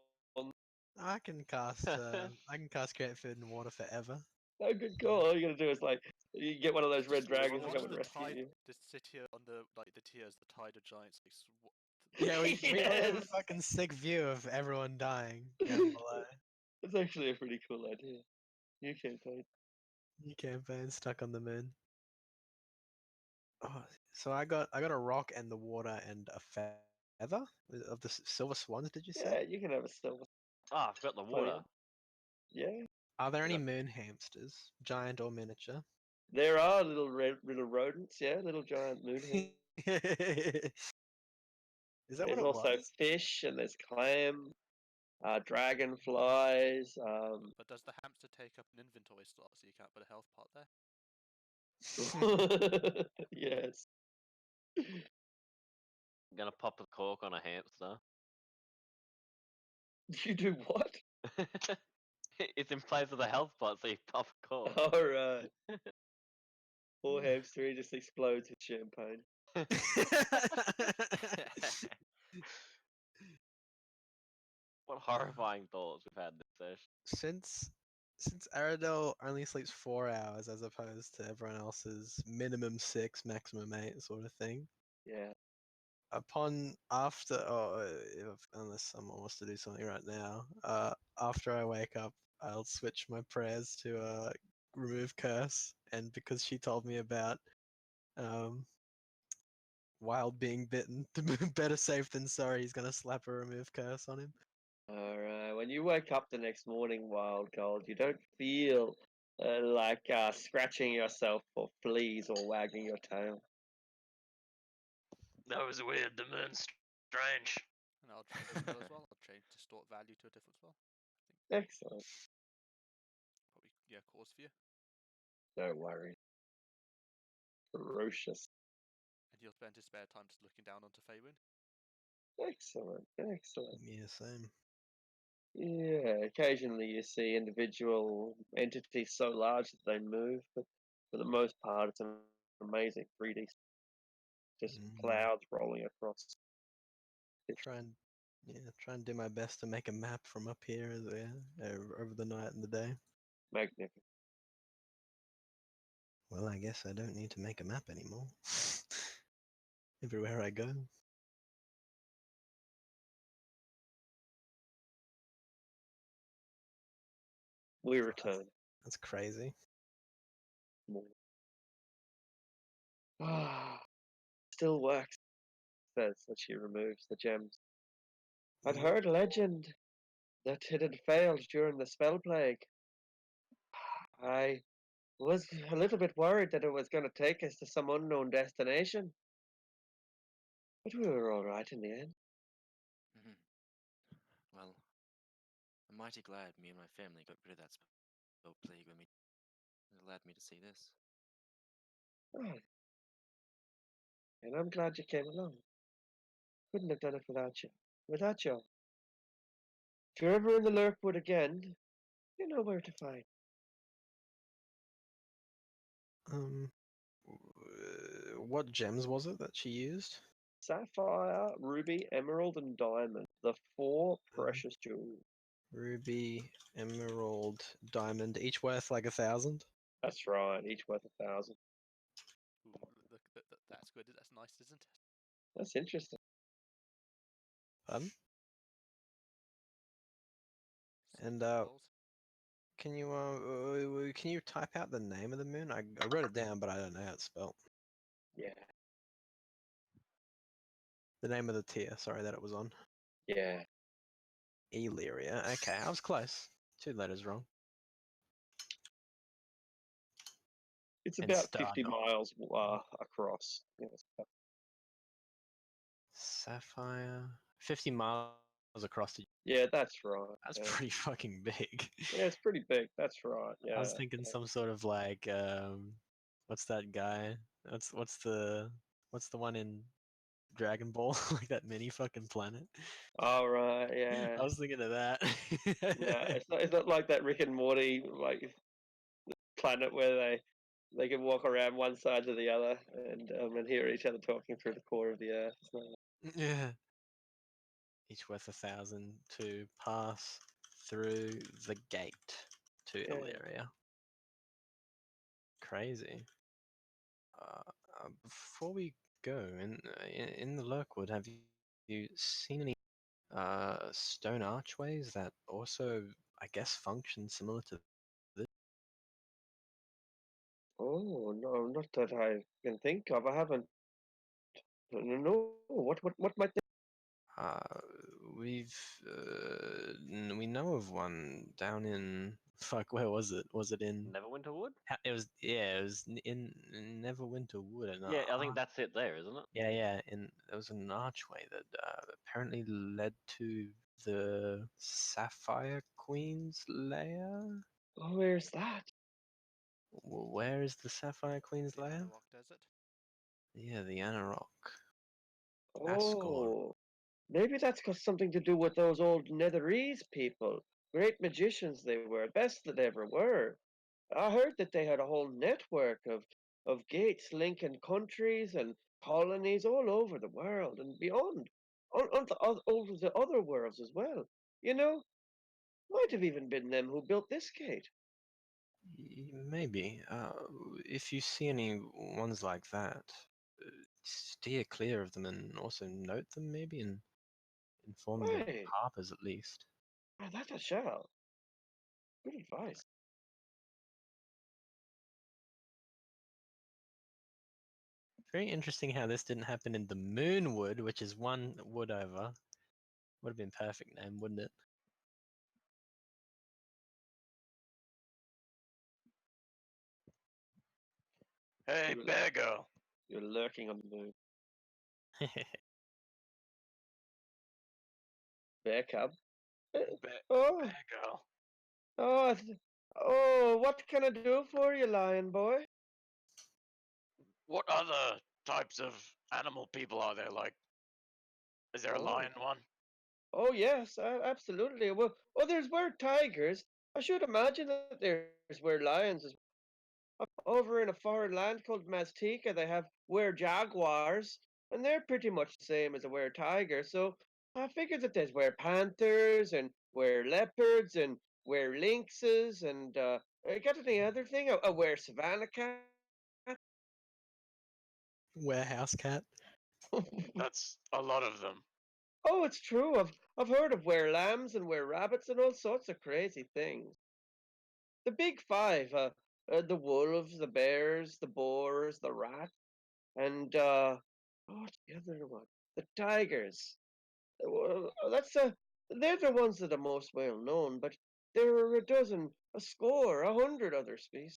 I can cast. I can cast create food and water forever. Oh, good call. All you gotta do is like you get one of those red Just dragons to watch come and the rescue tide, you. Just sit here on the the tiers, the tide of giants. Like, Yeah, we have a Yes. fucking sick view of everyone dying down below. It's actually a pretty cool idea. You can play. New campaign stuck on the moon. Oh, so I got a rock and the water and a feather of the silver swans. Did you say? Yeah, you can have a silver. Ah, I forgot the Funny. water. Yeah, Are there any got- moon hamsters, giant or miniature? there are little rodents. Yeah, little giant moon. Is that what There's it also was? fish and there's clam, dragonflies. but does the hamster take up an inventory slot, so you can't put a health pot there? Yes. I'm gonna pop a cork on a hamster. You do what? It's in place of the health pot, so you pop a cork. All right. Poor hamster, he just explodes with champagne. What horrifying thoughts we've had this session. Since Aradel only sleeps 4 hours as opposed to everyone else's minimum 6, maximum 8 sort of thing. Yeah. Unless someone wants to do something right now, after I wake up, I'll switch my prayers to remove curse, and because she told me about Wild being bitten, better safe than sorry, he's gonna slap a remove curse on him. All right. When you wake up the next morning, Wild Gold, you don't feel like scratching yourself for fleas or wagging your tail. That was weird. The moon's strange. And I'll change the spell as well. I'll change distort value to a different spell. Excellent. Probably cause for you. Don't worry. Ferocious. And you'll spend his spare time just looking down onto Faywin. Excellent. Excellent. Yeah, same. Yeah, occasionally you see individual entities so large that they move, but for the most part, it's an amazing 3D. Just clouds rolling across. Try and do my best to make a map from up here over the night and the day. Magnificent. Well, I guess I don't need to make a map anymore. Everywhere I go. We return. That's crazy. Ah, still works, says as she removes the gems. I'd Mhm. heard a legend that it had failed during the spell plague. I was a little bit worried that it was going to take us to some unknown destination. But we were all right in the end. Mhm. Well, I'm mighty glad me and my family got rid of that spell plague when it allowed me to see this. Ah, and I'm glad you came along. Couldn't have done it without you. Without you. If you're ever in the Lurkwood again, you know where to find. What gems was it that she used? Sapphire, ruby, emerald, and diamond. The four precious jewels. Ruby, emerald, diamond, each worth like 1,000. That's right, each worth 1,000. Ooh, that's good. That's nice, isn't it? That's interesting. Pardon? And World. can you type out the name of the moon? I wrote it down, but I don't know how it's spelled. Yeah, The name of the tier, sorry, that it was on. yeah. Illyria. Okay, I was close. 2 letters wrong. It's And about star 50 knot. miles across. Yes. Sapphire. 50 miles across the. Yeah, that's right. That's Yeah. pretty fucking big. Yeah, it's pretty big. That's right. Yeah. I was thinking some sort of like what's that guy? What's the one in Dragon Ball? Like that mini fucking planet. All right. Yeah. I was thinking of that. Yeah. It's not like that Rick and Morty like planet where they can walk around one side to the other and hear each other talking through the core of the earth. It's not Yeah. Each worth 1,000 to pass through the gate to Yeah. Illyria. Crazy. Before we go in the Lurkwood, have you seen any stone archways that also, I guess, function similar to this? Oh no, not that I can think of. I haven't. No. What might they? Uh, we know of one down in fuck. Where was it? Was it in? Neverwinter Wood? It was it was in Neverwinter Wood. And Yeah, I think that's it there, isn't it? yeah. And there was an archway that apparently led to the Sapphire Queen's lair. Oh, where's that? Where is the Sapphire Queen's The lair? Rock Desert. Yeah, the Anarok. Oh, maybe that's got something to do with those old Netherese people. Great magicians they were, best that ever were. I heard that they had a whole network of gates linking countries and colonies all over the world and beyond, over the other worlds as well. You know, might have even been them who built this gate. Maybe. If you see any ones like that, steer clear of them and also note them maybe and inform the Right, harpers at least. that I shall. Good advice. Very interesting how this didn't happen in the Moonwood, which is one wood over. Would have been perfect name, wouldn't it? Hey, You're, bear girl. you're lurking on the moon. Bear cub. Bear, Oh, bear girl. oh, oh, what can I do for you, lion boy? What other types of animal people are there? Like, is there a Oh. lion one? Oh yes, absolutely. Well, there's were tigers. I should imagine that there's were lions as over in a foreign land called Maztica. They have were jaguars, and they're pretty much the same as a were tiger. So I figured that there's were panthers and were leopards and were lynxes and got any other thing? A were savannah cat. Warehouse cat. That's a lot of them. Oh, it's true. I've heard of were lambs and were rabbits and all sorts of crazy things. The big five, the wolves, the bears, the boars, the rats, and what's the other one? The tigers. Well, they're the ones that are most well known, but there are a dozen, a score, 100 other species.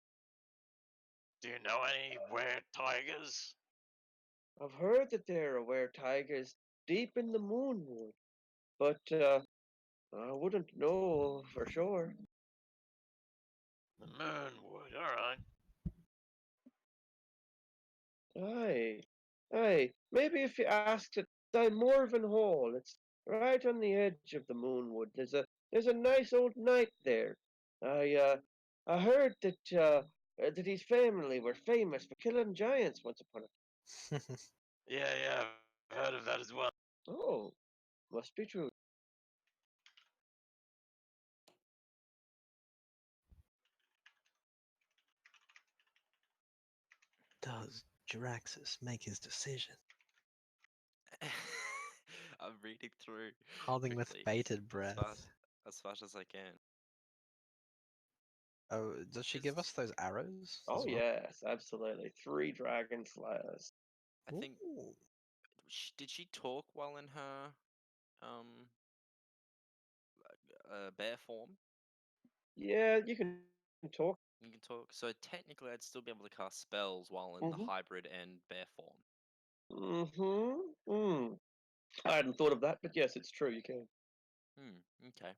Do you know any were-tigers? I've heard that there are were tigers deep in the moonwood, but I wouldn't know for sure. The Moonwood, alright. Aye, aye. Maybe if you asked at Morven Hall, it's right on the edge of the Moonwood. There's a nice old knight there. I heard that his family were famous for killing giants once upon a. Yeah, I've heard of that as well. Oh, must be true. Does Jaraxxus make his decision? I'm reading through. Holding with quickly, bated breath. as fast as I can. Oh, does she give us those arrows? Oh as well? yes, absolutely. 3 dragon slayers. I think Ooh. did she talk while in her bear form? Yeah, you can talk. You can talk. So technically, I'd still be able to cast spells while in the Mhm. hybrid and bear form. Mm-hmm. I hadn't thought of that, but yes, it's true. You can. Okay.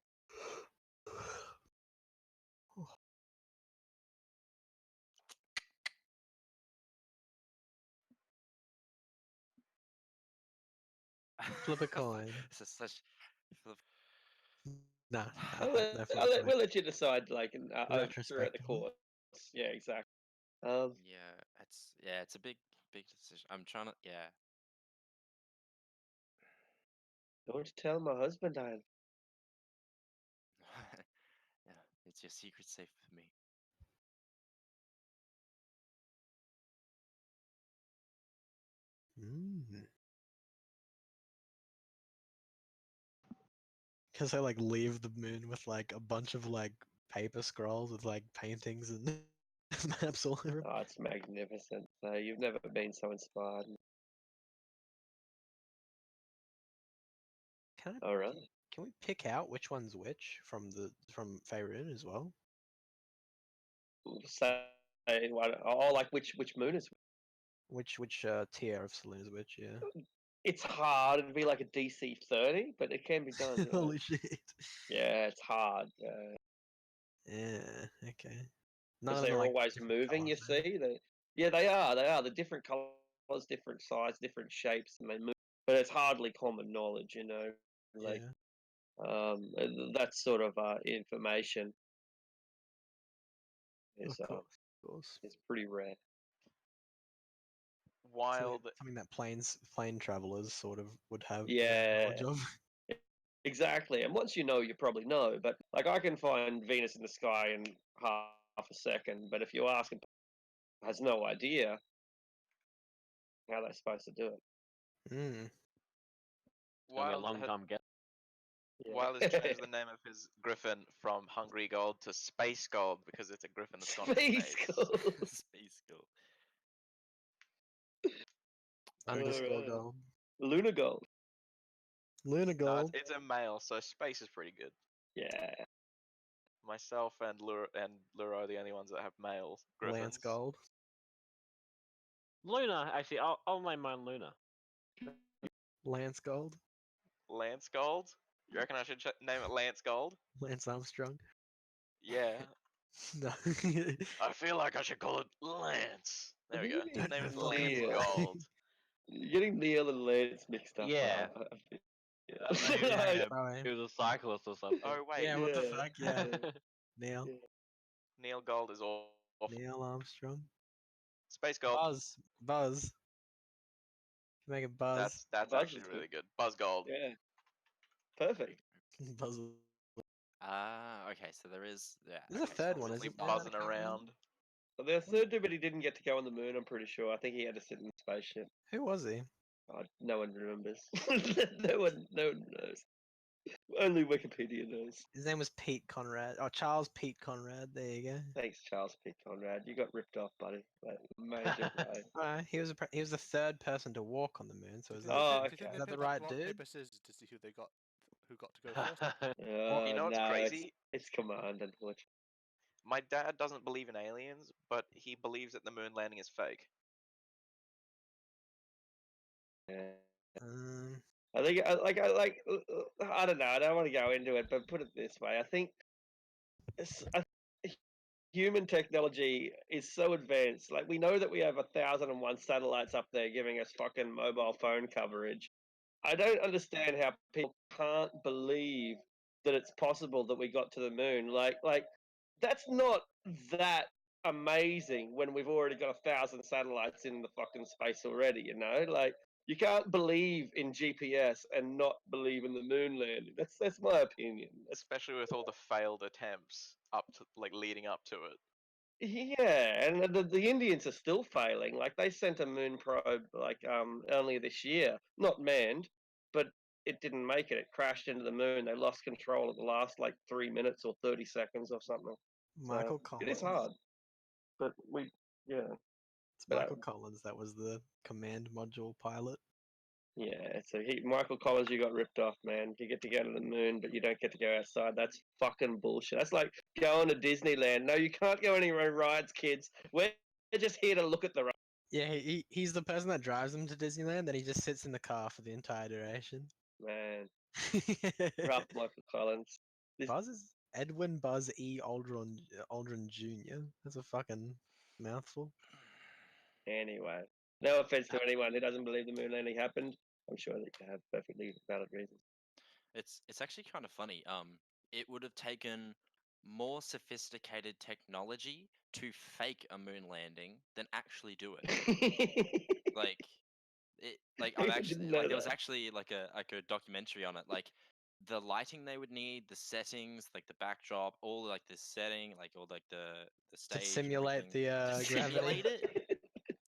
Flip a coin. This is such. Flip... Nah, I'll no let, flip I'll a let, coin. we'll let you decide, like, throughout the Retrospectively. course. Yeah, exactly. it's a big decision. I'm trying to Don't tell my husband I. yeah. It's your secret safe with me. Because I like leave the moon with like a bunch of like paper scrolls with like paintings and maps all over. Oh, it's magnificent. You've never been so inspired. Can I, All right. can we pick out which one's which from Faerun as well? Say what? Oh, like which moon is? Which tier of saloon is which? Yeah. It's hard. It'd be like a DC 30, but it can be done. You know? Holy shit. Yeah, it's hard. Yeah. Okay. None Because of them they're are, like, always different moving. You colours, eh? see, yeah, they are. They are. The different colors, different size, different shapes, and they move. But it's hardly common knowledge, you know. Like, Yeah. that sort of information is Of course. is pretty rare. Wild. Something that plane travelers sort of would have Yeah. knowledge of. Exactly. And once you know, you probably know. But like, I can find Venus in the sky in half a second. But if you ask him, has no idea how they're supposed to do it. Mm. It's gonna be a Wild, long time get. Wild has changed the name of his griffin from Hungry Gold to Space Gold because it's a griffin that's gone into Space space. Gold. Space Gold. Underscore Alright. gold. Luna Gold. Luna No, gold. it's a male, so space is pretty good. Yeah. Myself and Luro are the only ones that have male griffins. Lance gold. Luna, actually, I'll name mine Luna. Lance gold. Lance Gold? You reckon I should name it Lance Gold? Lance Armstrong. Yeah. No. I feel like I should call it Lance. There we go. Don't Name it know Lance Neil. Gold. You're getting Neil and Lance mixed up. Yeah. Yeah. Sorry. He was a cyclist or something. Oh wait, Yeah, what the Yeah. fuck? Yeah. Neil. Neil Gold is awful. Neil Armstrong. Space Gold. Buzz. Make it Buzz. That's Buzz actually is really good. Buzz Gold. Yeah. Perfect. Buzz. Okay, so there is There's a third one, Constantly isn't there? buzzing that I can't remember? around. Well, there's a third dude, but he didn't get to go on the moon. I'm pretty sure. I think he had to sit in spaceship. Who was he? Oh, no one remembers. no one knows. Only Wikipedia knows. His name was Pete Conrad. Oh, Charles Pete Conrad. There you go. Thanks, Charles P. Conrad. You got ripped off, buddy. Like, major way. He was he was the third person to walk on the moon. So is Do that you Oh, think- do you think okay. they Is that the played, like, right rock, dude? paper, scissors to see who got to go first? Oh, you know what's no, crazy? It's command, unfortunately. My dad doesn't believe in aliens, but he believes that the moon landing is fake. Yeah. Um, I think, I don't know. I don't want to go into it, but put it this way: I think human technology is so advanced. Like, we know that we have 1,001 satellites up there giving us fucking mobile phone coverage. I don't understand how people can't believe that it's possible that we got to the moon. Like that's not that amazing when we've already got 1,000 satellites in the fucking space already. You know, like you can't believe in GPS and not believe in the moon landing. That's my opinion. Especially with all the failed attempts up to leading up to it. Yeah, and the Indians are still failing. Like, they sent a moon probe earlier this year, not manned, but it didn't make it. It crashed into the moon. They lost control at the last 3 minutes or 30 seconds or something. Michael So Collins. it is hard, but yeah, It's but, Michael Collins. That was the command module pilot. yeah. So Michael Collins, you got ripped off, man. You get to go to the moon, but you don't get to go outside. That's fucking bullshit. That's like going to Disneyland. No, you can't go anywhere rides, kids. We're just here to look at the rides. Yeah, he's the person that drives them to Disneyland. Then he just sits in the car for the entire duration. Man, rough Michael Collins. This, Buzz is Edwin Buzz E. Aldrin Jr. That's a fucking mouthful. anyway, no offense to anyone who doesn't believe the moon landing happened. I'm sure that you have perfectly valid reasons. It's actually kind of funny. It would have taken more sophisticated technology to fake a moon landing than actually do it. Like I've I actually didn't know there was that. actually like a documentary on it. Like the lighting they would need, the settings, like the backdrop, all the setting, like all the To stage. and simulate everything. the To gravity. simulate it,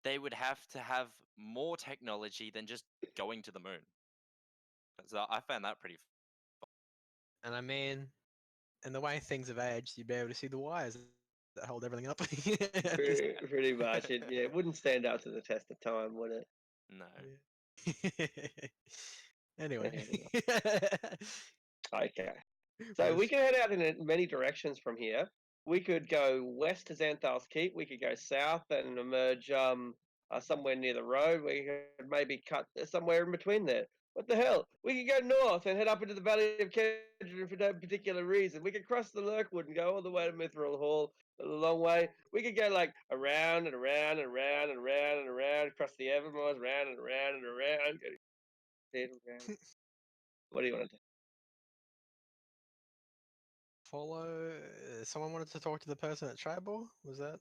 they would have to have more technology than just going to the moon. So I found that pretty. And I mean, and the way things have aged, you'd be able to see the wires that hold everything up. Pretty much. It wouldn't stand up to the test of time, would it? No. Anyway. Okay. So we can head out in many directions from here. We could go west to Xanthal's Keep. We could go south and emerge somewhere near the road. We could maybe cut somewhere in between there. What the hell? We could go north and head up into the Valley of Kedron for no particular reason. We could cross the Lurkwood and go all the way to Mithril Hall a long way. We could go around and around and around and around and around, across the Evermoors, round and around and around. What do you want to do? Follow. Someone wanted to talk to the person at Tribal. Was that?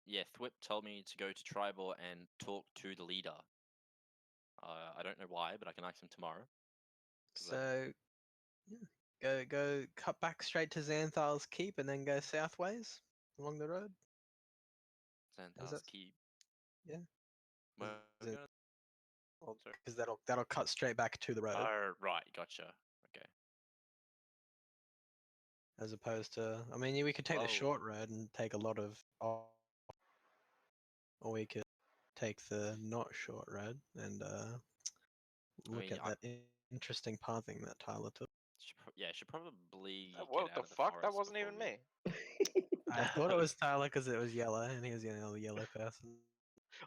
Yeah, Thwip told me to go to Tribal and talk to the leader. I don't know why, but I can ask him tomorrow. So, yeah. Go cut back straight to Xanthal's Keep and then go southways along the road. Xanthal's that- Keep. yeah. Where Is we're it- gonna- Sorry. Because that'll cut straight back to the road, Oh, right, gotcha. Okay. as opposed to. I mean, we could take the Whoa. short road and take a lot of, or we could take the not short road and look mean, at that interesting pathing that Tyler took. Should probably. What get the out of the fuck? That forest wasn't before even we- me. I thought it was Tyler because it was yellow and he was the only yellow person.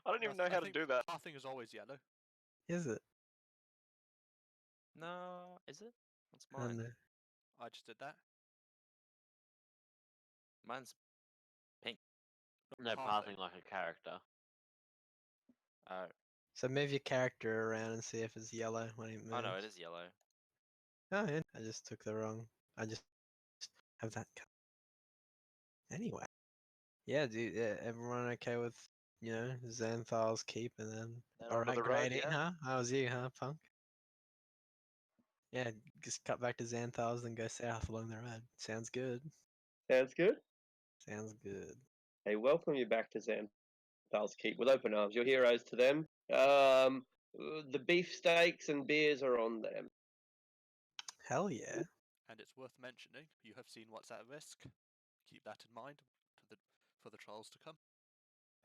I don't even know how to do that. Pathing is always yellow. Is it? No, is it? What's I don't mine? know. I just did that. Mine's pink. No, passing like a character. Oh, So move your character around and see if it's yellow when it moves. oh no, it is yellow. Oh, yeah. I just took the wrong. I just have that. Anyway. Yeah, dude. Yeah, everyone okay with Xanthal's Keep and then. And All onto right, the road, grading, yeah. huh? How was you, huh, punk? Yeah, just cut back to Xanthal's and go south along the road. Sounds good. Sounds good. Sounds good. Hey, welcome you back to Zen. Zanthal's Keep with open arms. You're heroes to them. The beefsteaks and beers are on them. Hell yeah. And it's worth mentioning, you have seen what's at risk. Keep that in mind for the trials to come.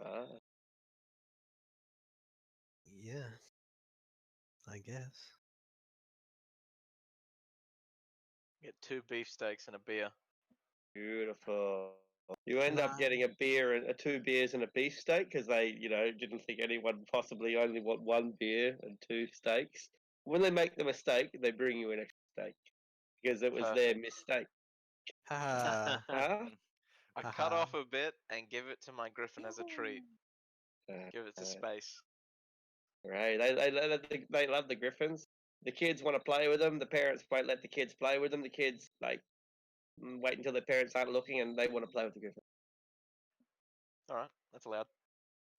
Ah. Yeah. I guess. Get 2 beefsteaks and a beer. Beautiful. You end up Nah. getting a beer and 2 beers and a beefsteak because they, didn't think anyone would possibly only want 1 beer and 2 steaks. When they make the mistake, they bring you an extra steak because it was their mistake. Haha. Huh? I cut Haha. off a bit and give it to my griffin as a treat. Give it to Uh, space. Right. They love the griffins. The kids want to play with them. The parents won't let the kids play with them. The kids wait until their parents aren't looking and they want to play with the griffin. Alright, that's allowed.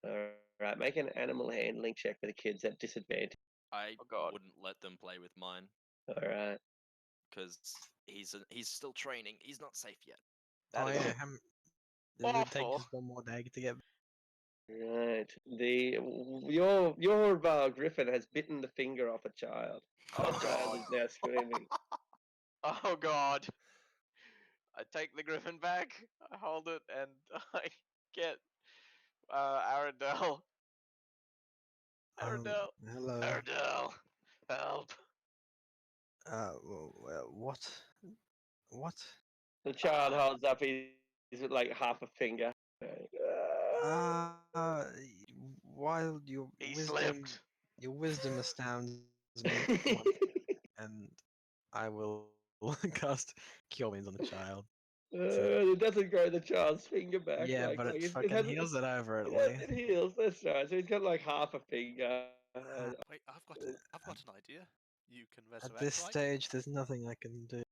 All right. Make an animal handling check for the kids at disadvantage. I Oh, God. wouldn't let them play with mine All right. because he's still training. He's not safe yet. Oh That is yeah. It would take awful. just one more day to get. Right. Your griffin has bitten the finger off a child. Oh, That child is God. now screaming. Oh, God. I take the griffin back, I hold it, and I get Aradel. Aradel. Hello. Aradel. Help. What? What? The child holds up his half a finger. While your He wisdom astounds me, and I will cast Cure Wounds on the child. It doesn't grow the child's finger back. Yeah, but it fucking hasn't- heals it over at Yeah, least. it heals. That's right. So he's got half a finger. Wait, I've got an idea. You can At resurrect. this right? stage, there's nothing I can do.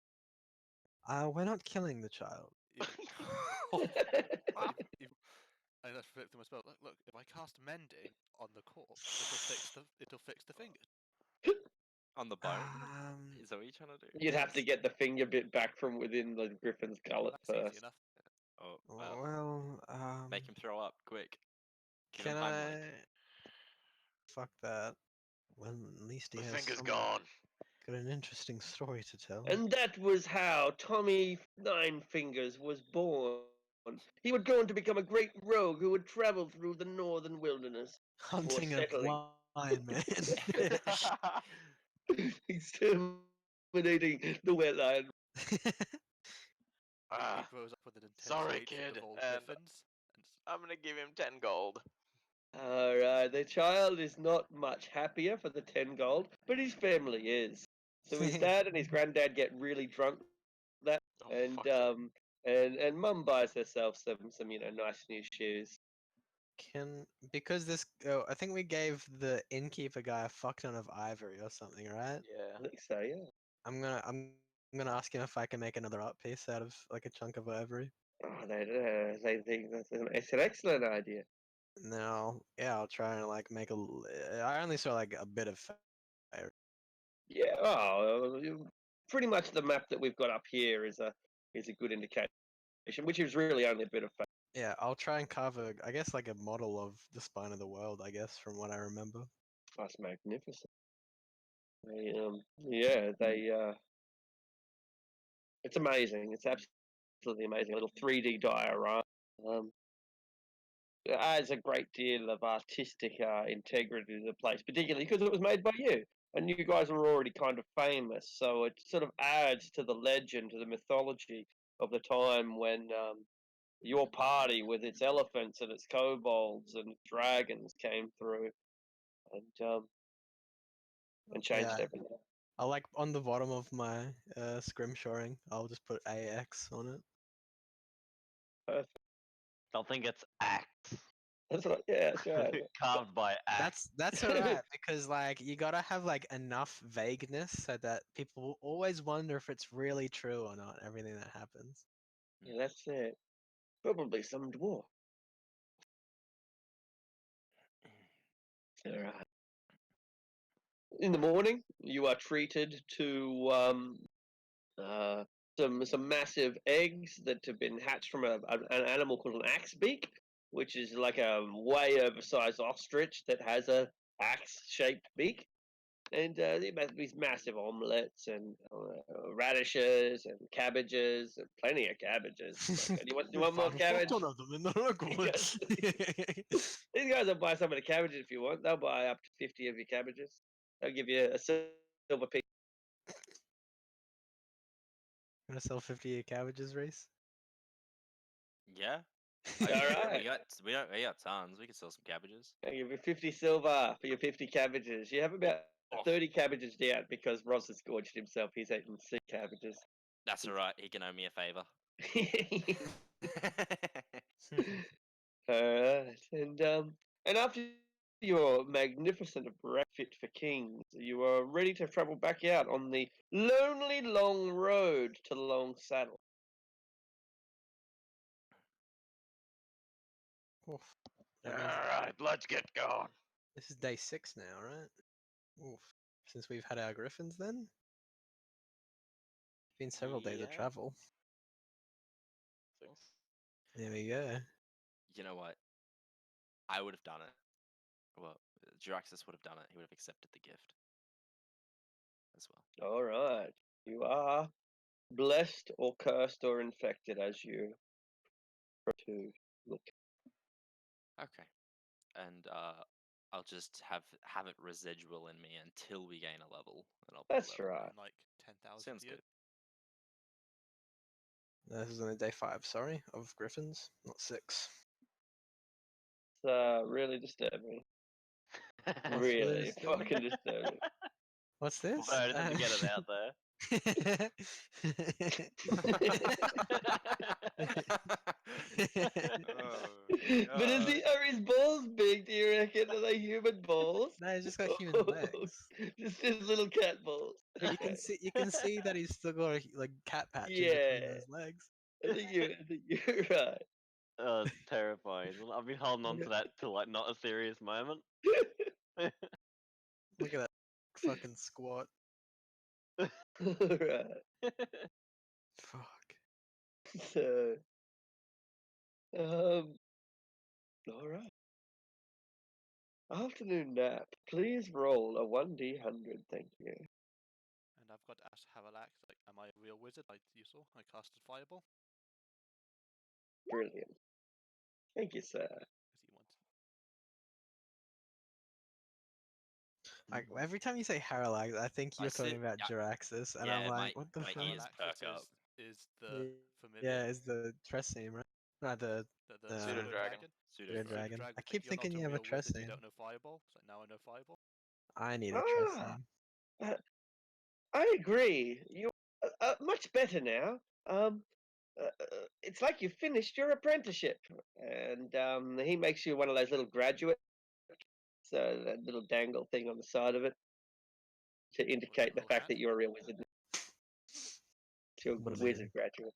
We're not killing the child. And I flipped them a spell. Look, if I cast mending on the corpse, it'll fix the finger. On the bone? Um, Is that what you're trying to do? You'd have to get the finger bit back from within the griffin's gullet That's easy first. enough. Oh, well, well, make him throw up, quick. Give can him I? Heimlich. Fuck that. Well, at least he The has finger's gone. got an interesting story to tell. And that was how Tommy Nine Fingers was born. He would go on to become a great rogue who would travel through the northern wilderness. Hunting a settling. blind man. Exterminating the wetland. Ah, He grows up with an intense sorry, hatred kid, of all and- griffins. And I'm gonna give him 10 gold. Alright, the child is not much happier for the 10 gold, but his family is. So his dad and his granddad get really drunk that Oh, and fuck's sake. and mum buys herself some nice new shoes. Because I think we gave the innkeeper guy a fuck ton of ivory or something, right? Yeah. I think so, yeah. I'm gonna ask him if I can make another art piece out of like a chunk of ivory. Oh, they think it's an excellent idea. And then I'll try and like make I only saw like a bit of fire. Yeah, pretty much the map that we've got up here is a good indication, which is really only a bit of. Yeah, I'll try and carve I guess like a model of the spine of the world, I guess, from what I remember. That's magnificent. It's amazing. It's absolutely amazing. A little 3D diorama. It adds a great deal of artistic integrity to the place, particularly because it was made by you. And you guys were already kind of famous, so it sort of adds to the legend, to the mythology of the time when your party with its elephants and its kobolds and dragons came through and changed Yeah. everything. I'll like on the bottom of my scrimshoring, I'll just put AX on it. Perfect. Don't think it's act. That's right. Yeah, that's right. Carved by act. That's alright because like you gotta have like enough vagueness so that people will always wonder if it's really true or not. Everything that happens. Yeah, that's it. Probably some dwarf. All right. In the morning, you are treated to some massive eggs that have been hatched from an animal called an axebeak. which is like a way oversized ostrich that has a axe-shaped beak, and they make these massive omelets and radishes and cabbages, and plenty of cabbages. Like, you want more cabbage? Ton of them in the local. Yes. These guys will buy some of the cabbages if you want. They'll buy up to 50 of your cabbages. They'll give you a silver piece. Gonna sell 50 cabbages, Reese? Yeah. Alright. We got tons. We can sell some cabbages. I'll give you 50 silver for your 50 cabbages. You have about 30 cabbages down because Ross has gorged himself. He's eaten 6 cabbages. That's alright. He can owe me a favor. Alright. And after your magnificent breakfast for kings, you are ready to travel back out on the lonely long road to the Long Saddle. Oof. That means Alright, let's get going. this is day 6 now, right? Oof. Since we've had our griffins, then? Been several days of Yeah. travel. There we go. You know what? I would have done it. Well, Jiraxis would have done it. He would have accepted the gift as well. Alright. You are blessed or cursed or infected as you to look. Okay. And I'll just have it residual in me until we gain a level, and I'll. That's level. right. Like 10,000. Sounds year. good. This is only day 5, sorry, of griffins, not 6. It's really disturbing. What's Really this? fucking disturbing. What's this? Well, I had to get it out there. But are his balls big, do you reckon? Are they human balls? No, he's just got human legs. Just his little cat balls. You can see that he's still got like cat patches Yeah. between his legs. I think you're right. Oh, it's terrifying. I've been holding on to that till like not a serious moment. Look at that fucking squat. Right. Fuck. So, all right. Afternoon nap. Please roll a 1d100, thank you. And I've got to ask Haralax, like, am I a real wizard? Like you saw, I casted Fireball. Brilliant. Thank you, sir. Because he wanted. Like, every time you say Haralax, I think I you're see- talking about yeah. Jiraxis, and Yeah, I'm like, what the my fuck? ears perk Haralaxis up. is the familiar. Yeah, it's the Tressime, right? No, the the Pseudo dragon. Pseudo Dragon. I Like, keep you're not thinking you have a real wizard, You Tressime. don't know Fireball. It's like, now I know Fireball. I need a Ah. Tressime. I agree. You're much better now. It's like you finished your apprenticeship, and he makes you one of those little graduate, so that little dangle thing on the side of it to indicate the little fact hat? that you're a real wizard. You're What a do they wizard do? graduate.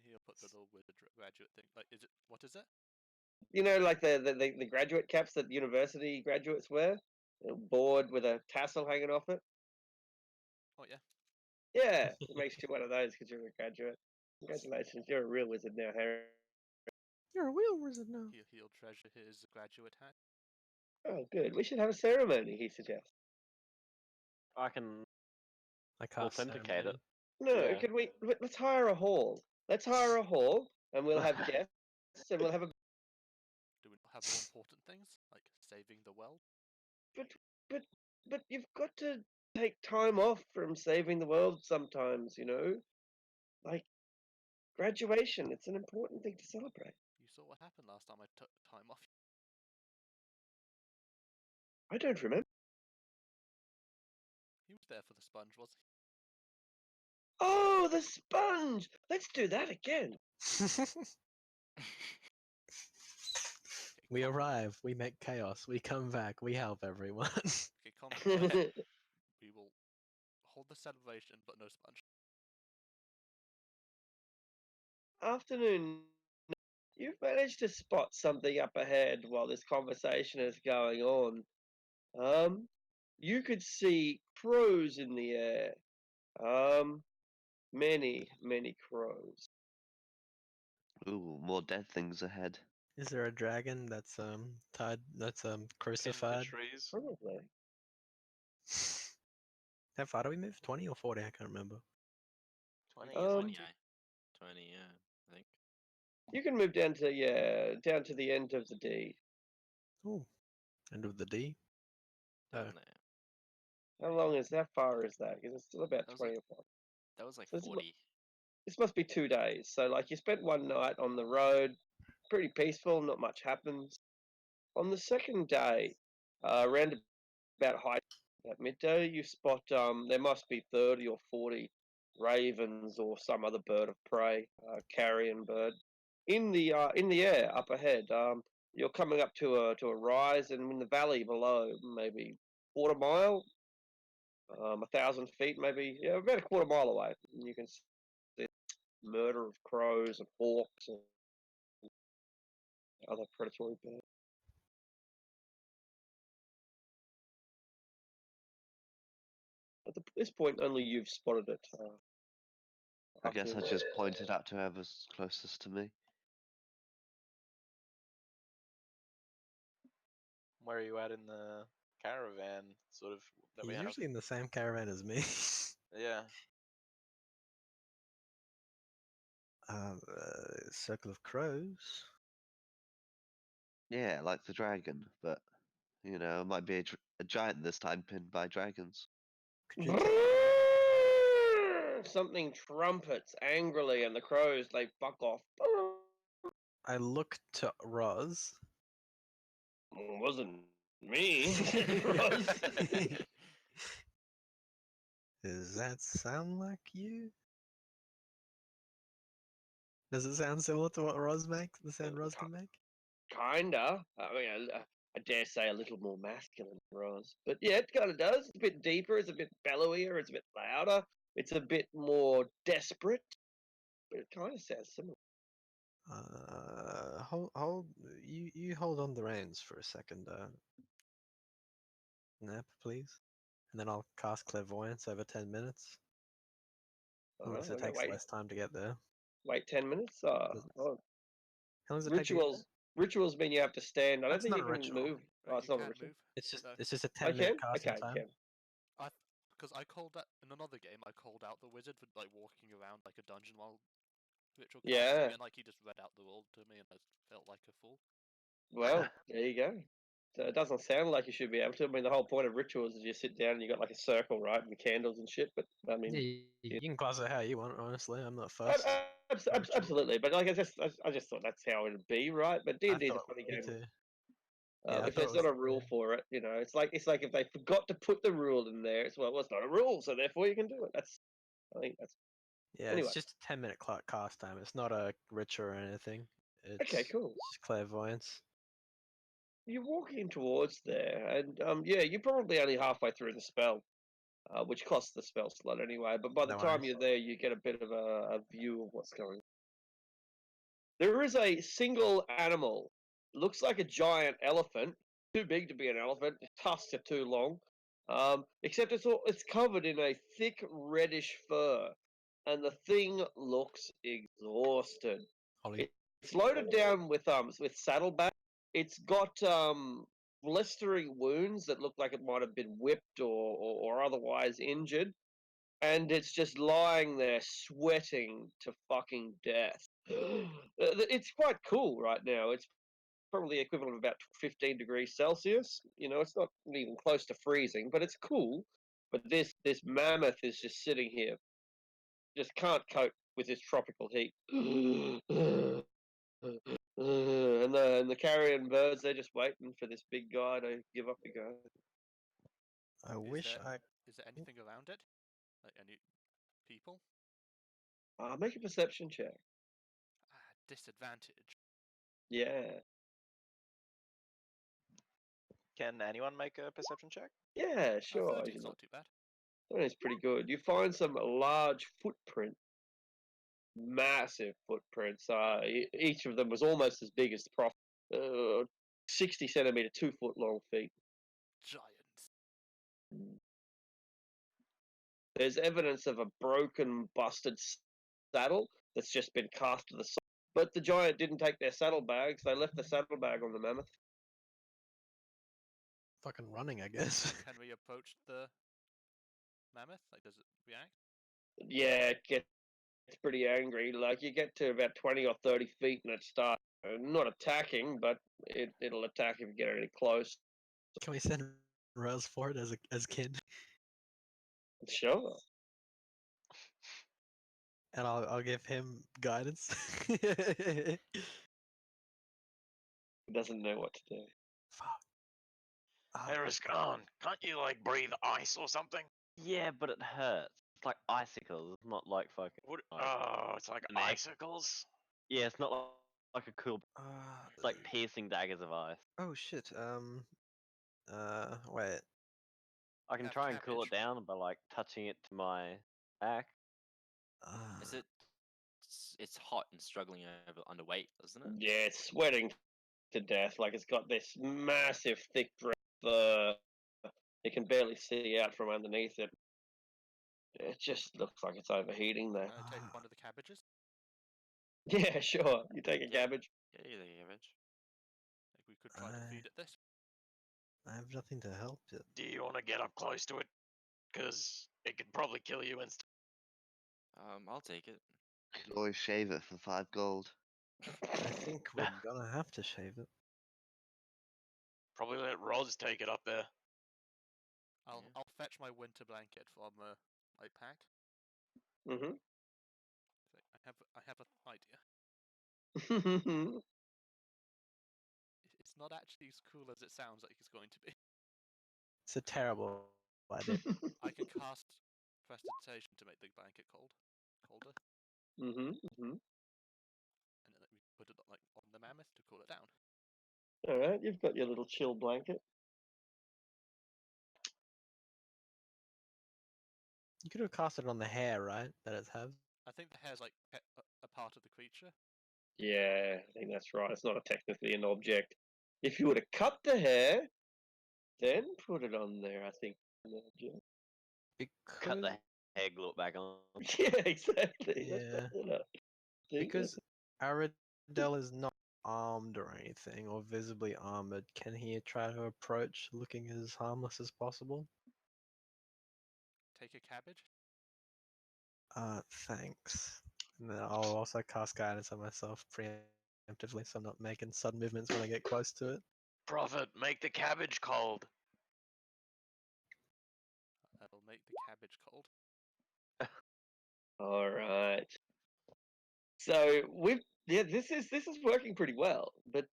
He'll put the little wizard graduate thing. Like, is it? What is it? You know, like the graduate caps that university graduates wear, a board with a tassel hanging off it. Oh yeah. Yeah, it makes you one of those because you're a graduate. Congratulations, you're a real wizard now, Harry. You're a real wizard now. He'll treasure his graduate hat. Oh, good. We should have a ceremony, he suggests. I can I can't authenticate it. No, Yeah. can we? Let's hire a hall. Let's hire a hall, and we'll have guests, and we'll have a. Do we not have more important things like saving the world? But you've got to take time off from saving the world sometimes. You know, like graduation. It's an important thing to celebrate. You saw what happened last time I took time off. I don't remember. He was there for the sponge, was he? Oh, the sponge. Let's do that again. We arrive, we make chaos, we come back, we help everyone. Okay, calm down. We will hold the celebration, but no sponge. Afternoon. You've managed to spot something up ahead while this conversation is going on. You could see crows in the air. Many crows. Ooh, more dead things ahead. Is there a dragon that's tied? That's Pinned to crucified. trees. Probably. How far do we move? 20 or 40? I can't remember. 20 Um, is 20, 20, yeah, I think. You can move down to the end of the D. Oh, end of the D. Down Oh, there. How far is that? Because it's still about That was 20 like- or 40. That was like So it's about- 40. This must be 2 days. So like you spent one night on the road, pretty peaceful, not much happens. On the second day, around about high at midday, you spot there must be 30 or 40 ravens or some other bird of prey, carrion bird, in the air up ahead. You're coming up to a rise, and in the valley below, maybe quarter mile, 1,000 feet, maybe, yeah, about a quarter mile away, you can see murder of crows and hawks and other predatory birds. At this point, only you've spotted it. I guess I after- just pointed out to whoever's closest to me. Where are you at in the caravan, sort of, that we he's have? usually in the same caravan as me. Yeah. Circle of Crows. Yeah, like the dragon, but you know, it might be a giant this time pinned by dragons. Could you Something trumpets angrily, and the crows they fuck off. I look to Roz. Wasn't me. Roz. Does that sound like you? Does it sound similar to what Roz makes? The sound Roz can make? Kinda. I mean, I dare say a little more masculine than Roz. But yeah, it kind of does. It's a bit deeper. It's a bit bellowier. It's a bit louder. It's a bit more desperate. But it kind of sounds similar. Hold. You hold on the reins for a second, Nap, please, and then I'll cast Clairvoyance over 10 minutes. Unless it Okay, takes less time to get there. wait 10 minutes. Does- Oh, How long does it take to get there? rituals mean you have to stand. I don't That's think not you a can ritual. move. Right, Oh, it's you not a can ritual. move. It's No. just a I 10-minute can. casting Okay, time. can. Because I called that in another game. I called out the wizard for like walking around like a dungeon while ritual casting, Yeah. and like he just read out the world to me, and I felt like a fool. Well, there you go. So it doesn't sound like you should be able to. I mean, the whole point of rituals is you sit down and you got like a circle, right, and candles and shit. But I mean, Yeah, you can class it how you want. Honestly, I'm not ab- fussed. ab- absolutely. But like, I just thought that's how it'd be, right? But D I and D is a thought funny me game. too. Yeah, I If thought there's it not was a rule the- for it, you know, it's like if they forgot to put the rule in there, it's well, it's not a rule, so therefore you can do it. I think that's Yeah, anyway. it's just a 10-minute cast time. It's not a ritual or anything. It's Okay, cool. just clairvoyance. You're walking towards there, and yeah, you're probably only halfway through the spell, which costs the spell slot anyway. But by the No time worries. you're there, you get a bit of a view of what's going on. There is a single animal, looks like a giant elephant, too big to be an elephant. The tusks are too long, except it's covered in a thick reddish fur, and the thing looks exhausted. Ollie. It's loaded down with saddlebags. It's got blistering wounds that look like it might have been whipped or otherwise injured, and it's just lying there sweating to fucking death. It's quite cool right now. It's probably equivalent of about 15 degrees Celsius. You know, it's not even close to freezing, but it's cool. But this mammoth is just sitting here, just can't cope with this tropical heat. And the carrion birds, they're just waiting for this big guy to give up the ghost. I wish there- I. Is there anything around it? Like any people? Make a perception check. Disadvantage. Yeah. Can anyone make a perception check? Yeah, sure. 13's not too bad. It's pretty good. You find some large footprints, massive footprints. Each of them was almost as big as the prophet. 60 centimeter, 2 foot long feet. Giants. There's evidence of a broken, busted saddle that's just been cast to the side. But the giant didn't take their saddlebags. They left the saddlebag on the mammoth. Fucking running, I guess. Can we approach the mammoth? Like, does it react? Yeah, it gets pretty angry. Like you get to about 20 or 30 feet and it starts not attacking, but it'll attack if you get any close. Can we send Rails for it as kin? Sure. And I'll give him guidance. It doesn't know what to do. Fuck. Hey, Riskan, can't you like breathe ice or something? Yeah, but it hurts. It's like icicles. It's not like fucking. What? Like, Oh, it's like an egg. icicles. yeah, it's not like a cool. It's like piercing daggers of ice. Oh shit. Wait. I can Have try and cool it cabbage. down by like touching it to my back. Is it? It's hot and struggling over underweight, isn't it? Yeah, it's sweating to death. Like it's got this massive, thick fur. You can barely see out from underneath it. It just looks like it's overheating there. Can I take one of the cabbages? Yeah, sure. You take a Yeah. cabbage. Yeah, the cabbage. Like we could try to feed it this. I have nothing to help it. Do you want to get up close to it? Because it could probably kill you instantly. I'll take it. You could always shave it for 5 gold. I think we're gonna have to shave it. Probably let Roz take it up there. I'll fetch my winter blanket from my pack. Mm-hmm. I have an idea. Mm-hmm. It's not actually as cool as it sounds like it's going to be. It's a terrible idea. I can cast prestidigitation to make the blanket colder, Mm-hmm. and then we put it like on the mammoth to cool it down. All right, you've got your little chill blanket. You could have cast it on the hair, right? That it has. I think the hair's like a part of the creature. Yeah, I think that's right. It's not technically an object. If you were to cut the hair, then put it on there, I think. An object. Cut the Because hair glue it back on. Yeah, exactly. That's Yeah. what I think. because Aradel is not armed or anything, or visibly armored, can he try to approach looking as harmless as possible? Take a cabbage. Thanks. And then I'll also cast guidance on myself preemptively, so I'm not making sudden movements when I get close to it. Prophet, make the cabbage cold. That'll make the cabbage cold. All right. So this is working pretty well. But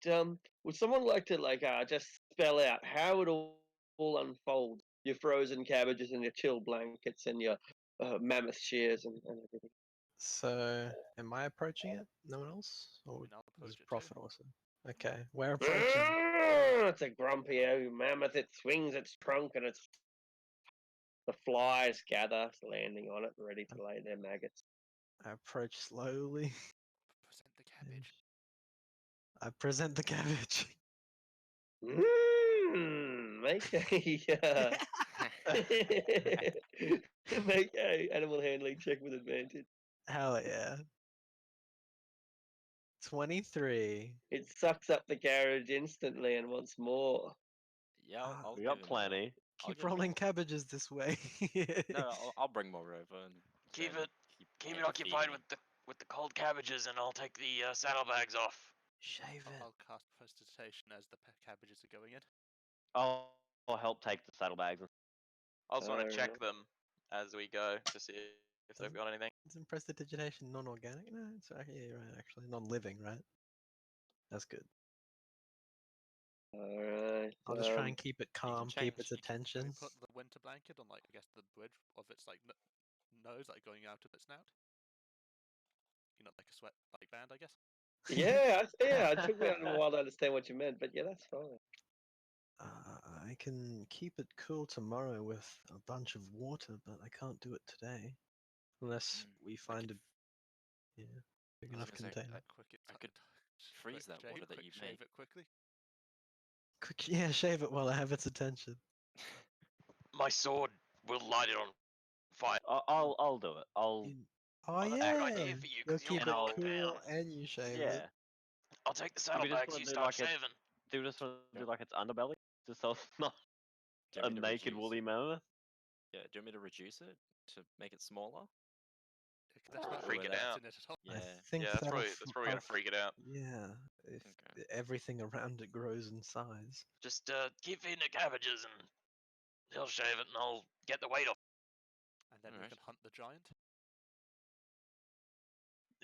would someone like to just spell out how it all unfolds? Your frozen cabbages and your chill blankets and your mammoth shears and everything. So, am I approaching it? No one else? Or And I'll approach is it too. Prophet also? Okay, we're approaching. It's a grumpy old mammoth. It swings its trunk and the flies gather, landing on it, ready to lay their maggots. I approach slowly. Present the cabbage. I present the cabbage. Make a animal handling check with advantage. Hell yeah. 23. It sucks up the carriage instantly and wants more. Yeah, I'll We got give him more. plenty. I'll Keep give him rolling more. cabbages this way. No, I'll bring more over and Keep then it feeding occupied me. with the cold cabbages, and I'll take the saddlebags off. Shave it. I'll cast prestidigitation as the cabbages are going in. I'll help take the saddlebags. I also want to check Alright. them as we go to see if they've got anything. Isn't prestidigitation non-organic? No, it's right. Yeah, you're right. Actually, non-living, right? That's good. Alright. I'll just try and keep it can calm, keep its change- Can attention. we put the winter blanket on, like, I guess the bridge of its like nose, like going out of its snout? You know, like a sweat like band, I guess. Yeah, it took me a while to understand what you meant, but yeah, that's fine. I can keep it cool tomorrow with a bunch of water, but I can't do it today. Unless we find a big I was enough gonna say, container. I could freeze that water that you shave make. it quickly. Quick, yeah, shave it while I have its attention. My sword will light it on fire. I'll do it. I'll In- Oh that's a yeah. good idea for you You'll because you'll keep cut it it cool down. and you shave Yeah. it. I'll take the Do we just saddlebags. wanna You do start like a- shaving. Do we just want to Yeah. do like its underbelly? Just so it's not Do you a want me to naked reduce- woolly mammoth? Yeah, do you want me to reduce it to make it smaller? That's not Freak really it out. in it at all. Yeah. I think Yeah, that's that'll probably gonna freak it out. Yeah, if Okay. everything around it grows in size. Just keep feeding it cabbages and he'll shave it and I'll get the weight off. And then we Alright. can hunt the giant.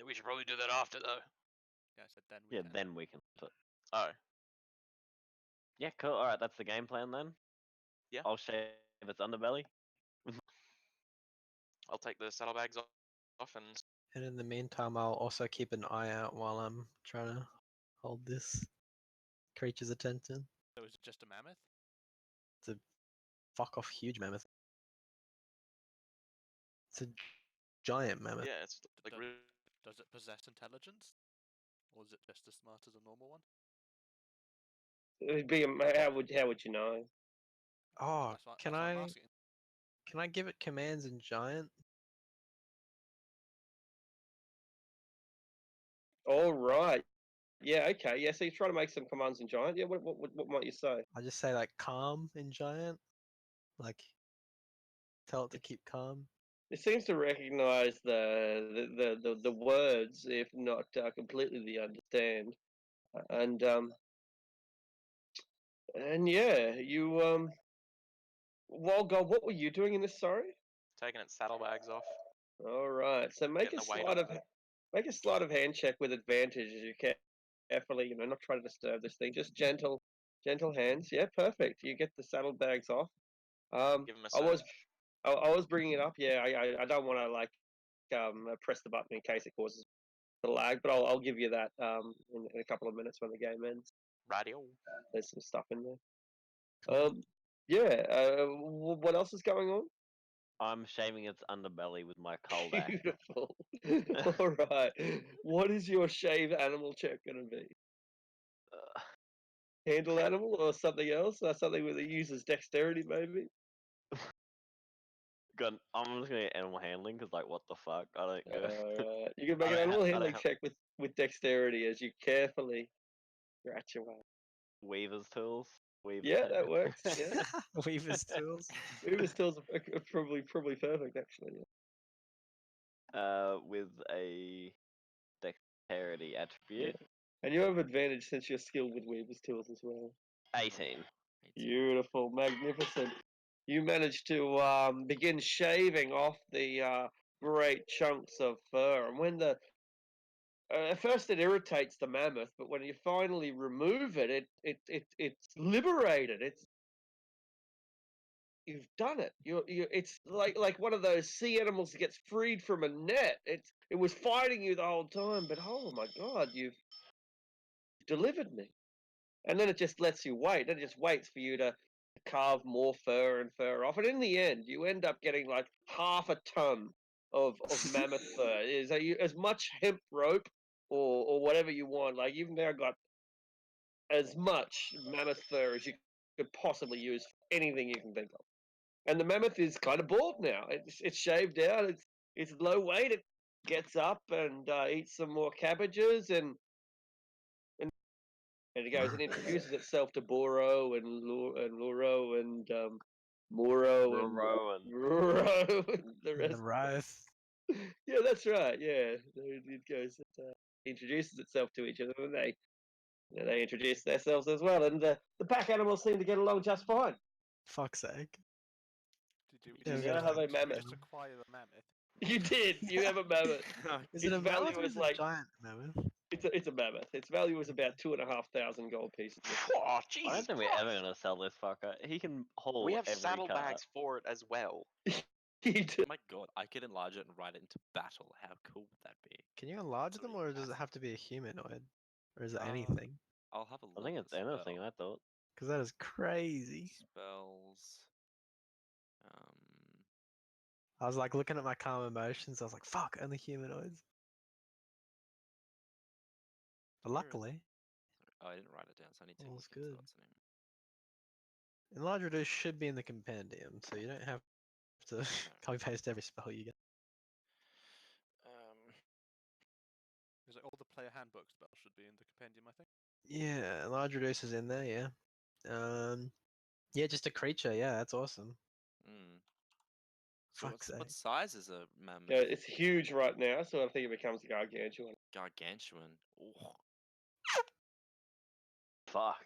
We should probably do that after though. Yeah, I said then we Yeah, can. then we can. Oh, Yeah, cool. All right, that's the game plan then. Yeah. I'll shave its underbelly. I'll take the saddlebags off and And in the meantime, I'll also keep an eye out while I'm trying to hold this creature's attention. So is it just a mammoth? Fuck off, huge mammoth. It's a giant mammoth. yeah, it's like Does- really. Does it possess intelligence? Or is it just as smart as a normal one? It'd be how would you know? Oh, That's what, can that's what I'm I asking. can I give it commands in giant? All right. Yeah. Okay. Yeah. So you're trying to make some commands in giant. Yeah. What might you say? I just say like calm in giant, like tell it to keep calm. It seems to recognise the words, if not completely the understand, and yeah, you Well, God, what were you doing in this? Sorry. Taking its saddlebags off. All right. So make Getting a the weight sleight off. of make a sleight of hand check with advantage as you carefully, not try to disturb this thing. Just gentle hands. Yeah, perfect. You get the saddlebags off. Give him a I was search. I was bringing it up. Yeah, I don't want to like press the button in case it causes the lag, but I'll give you that in a couple of minutes when the game ends. Radio. There's some stuff in there. Yeah. What else is going on? I'm shaving its underbelly with my cold axe. Beautiful. All right. What is your shave animal check going to be? Handle animal or something else? Something that uses dexterity, maybe? I'm just gonna get animal handling because, like, what the fuck? I don't go. Alright. You can make I an don't animal ha- I don't handling have- check with dexterity as you carefully scratch away. Weaver's tools. Weaver's Yeah, that hand. works. Yeah. Weaver's tools. Weaver's tools are probably perfect, actually. Yeah. With a dexterity attribute. And you have advantage since you're skilled with Weaver's tools as well. 18. Beautiful, magnificent. You managed to begin shaving off the great chunks of fur, and when at first it irritates the mammoth, but when you finally remove it, it's liberated. You've done it. It's like one of those sea animals that gets freed from a net. It was fighting you the whole time, but oh my God, you've delivered me. And then it just lets you wait. It just waits for you to carve more fur and fur off. And in the end, you end up getting like half a ton of mammoth fur. Is as much hemp rope or whatever you want. Like you've now got as much mammoth fur as you could possibly use for anything you can think of. And the mammoth is kind of bald now. It's shaved out. It's low weight. It gets up and eats some more cabbages and it goes and introduces itself to Boro and Luro and Moro and Roro and Ruro and the And rest. the Wraith. Yeah, that's right. Yeah, it goes. It introduces itself to each other, and they introduce themselves as well. And the pack animals seem to get along just fine. Fuck's sake. Did Yeah, you we just, gotta have a mammoth. just acquire the mammoth? You did. You have a mammoth. Is Its it a value mammoth or is is it like a giant mammoth? it's a mammoth. Its value is about 2,500 gold pieces. Oh, I Jesus don't think we're Christ. ever gonna sell this fucker. He can haul We have every saddlebags for it as well. You do. Oh my god, I could enlarge it and ride it into battle. How cool would that be? Can you enlarge them, or does it massive. have to be a humanoid? Or is it Uh, anything? I'll have a look. I think at it's anything. spell- I thought. Because that is crazy. Spells. I was like looking at my calm emotions. I was like, fuck, only humanoids. But Where is it? luckily, Oh, I didn't write it down, so I need to All's look into good. what's the name. Enlarge Reduce should be in the compendium, so you don't have to copy paste every spell you get. like all the player handbook spells should be in the compendium, I think. Yeah, large reducers in there. Yeah. Yeah, just a creature. Yeah, that's awesome. Mm. So Fuck's what sake. size is a mammoth? Yeah, it's huge right now, so I think it becomes gargantuan. Gargantuan. Ooh. Fuck.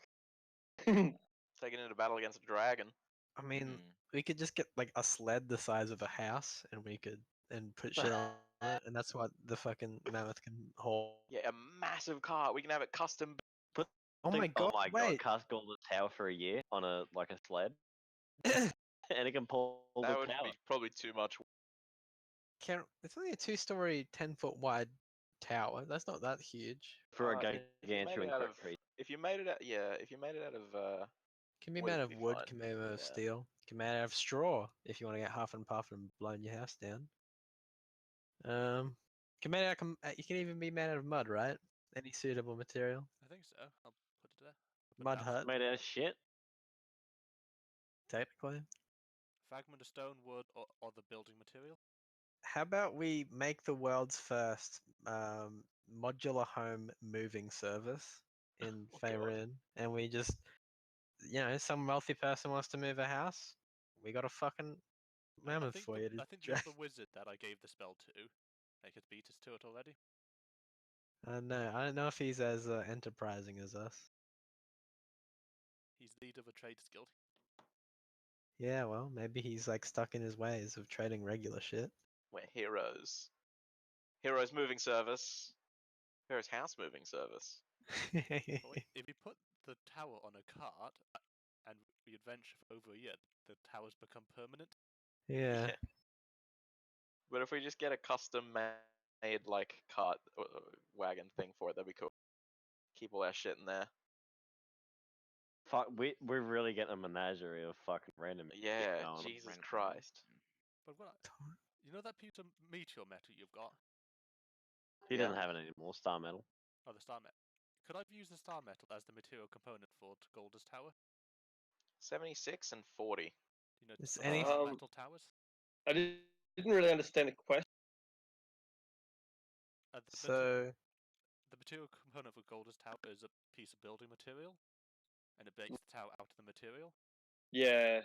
Taking into battle against a dragon. I mean, Mm. we could just get like a sled the size of a house, and we could put shit on it, and that's what the fucking mammoth can hold. Yeah, a massive cart. We can have it custom. Oh my god! Oh my wait. god! Cast Golden Tower for a year on a sled, and it can pull the That would tower. be probably too much. It's only a 2-story, 10-foot wide tower. That's not that huge. For a if you made it gargantuan out of, creature. if you made it out, yeah, if you made it out of, Can be wood, made it'd of be wood, fine. can be made of Yeah. steel, can be made out of straw if you want to get huff and puff and blown your house down. Can made out, you can even be made out of mud, right? Any suitable material. I think so. I'll put it there. I'll put it Mud down. hut, Made out of shit. technically. Fragment of stone, wood, or the building material. How about we make the world's first modular home moving service in Oh, God. Faerun, and we just, some wealthy person wants to move a house, we got a fucking mammoth think for the, you to I think the drag. other wizard that I gave the spell to, like, has beat us to it already. I don't know if he's as enterprising as us. He's leader of a trades guild. Yeah, well, maybe he's like stuck in his ways of trading regular shit. We're heroes. Heroes moving service. Heroes house moving service. But wait, if you put the tower on a cart and we adventure for over a year, the towers become permanent. Yeah. But if we just get a custom made like cart wagon thing for it, that'd be cool. Keep all our shit in there. Fuck, we're really getting a menagerie of fucking random. shit Yeah, going on. Jesus random- Christ. But you know that piece of meteor metal you've got? He Yeah. doesn't have it anymore. Star metal. Oh, the star metal. Could I use the star metal as the material component for Golders Tower? 76 and 40. You know, Is the any- star metal towers? I didn't really understand the question. So The material component for Golders Tower is a piece of building material, and it makes the tower out of the material. Yeah,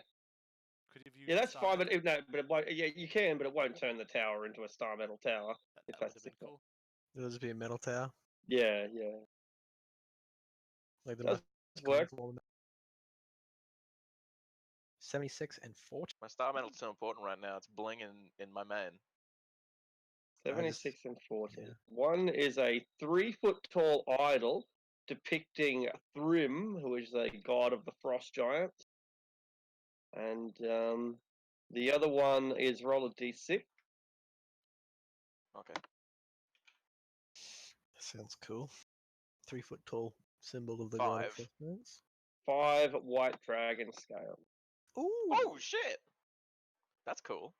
Could you have used yeah, the that's star fine, but metal? it won't. Yeah, you can, but it won't turn the tower into a star metal tower. if That would that's have the been case. cool. it'll just be a metal tower, Yeah, like the does most work. common form. 76 and 40. My star metal's so important right now. It's blinging in my main. 76 and 40. yeah. One is a 3-foot tall idol depicting Thrym, who is a god of the frost giants. And the other one is roll a d6. Okay. Sounds cool. 3-foot tall symbol of the god of 5. Frostmares. 5 white dragon scale. Ooh. Oh shit! That's cool.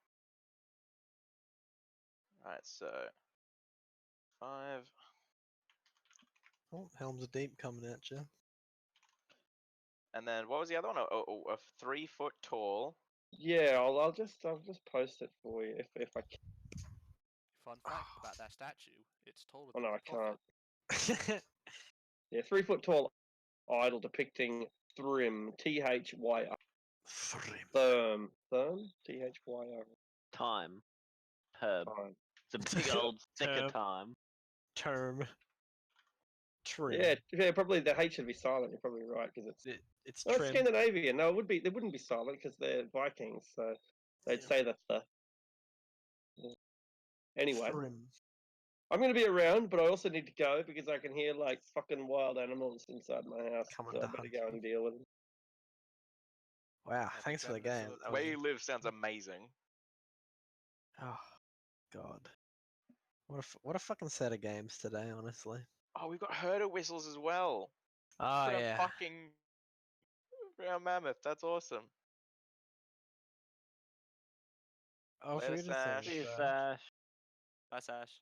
Alright, so 5. Oh, Helm's Deep coming at you. And then what was the other one? A 3-foot tall. Yeah, I'll just post it for you if I can. Fun fact about that statue: it's taller Oh than no, the I prophet. can't. Yeah, 3-foot tall idol depicting Thrym, Thyr. Therm, Thyr. Time. Herb. Time. It's a big old stick Herb. of time. Term. Trim. Yeah, probably the H should be silent. You're probably right because It's oh, it's trim. Scandinavian. No, it would be. They wouldn't be silent because they're Vikings, so they'd Yeah. say that's the. Yeah. Anyway, Trim. I'm going to be around, but I also need to go because I can hear like fucking wild animals inside my house. Coming So I to better hunt go you. and deal with them. Wow, Epic thanks for the remnants game. of the That Where was- you live sounds amazing. Oh, God. What a fucking set of games today, honestly. Oh, we've got herder whistles as well. Oh, For a yeah. fucking brown mammoth. That's awesome. Oh, Later, forget to say, Sash. See you, so- Sash. Bye, Sash.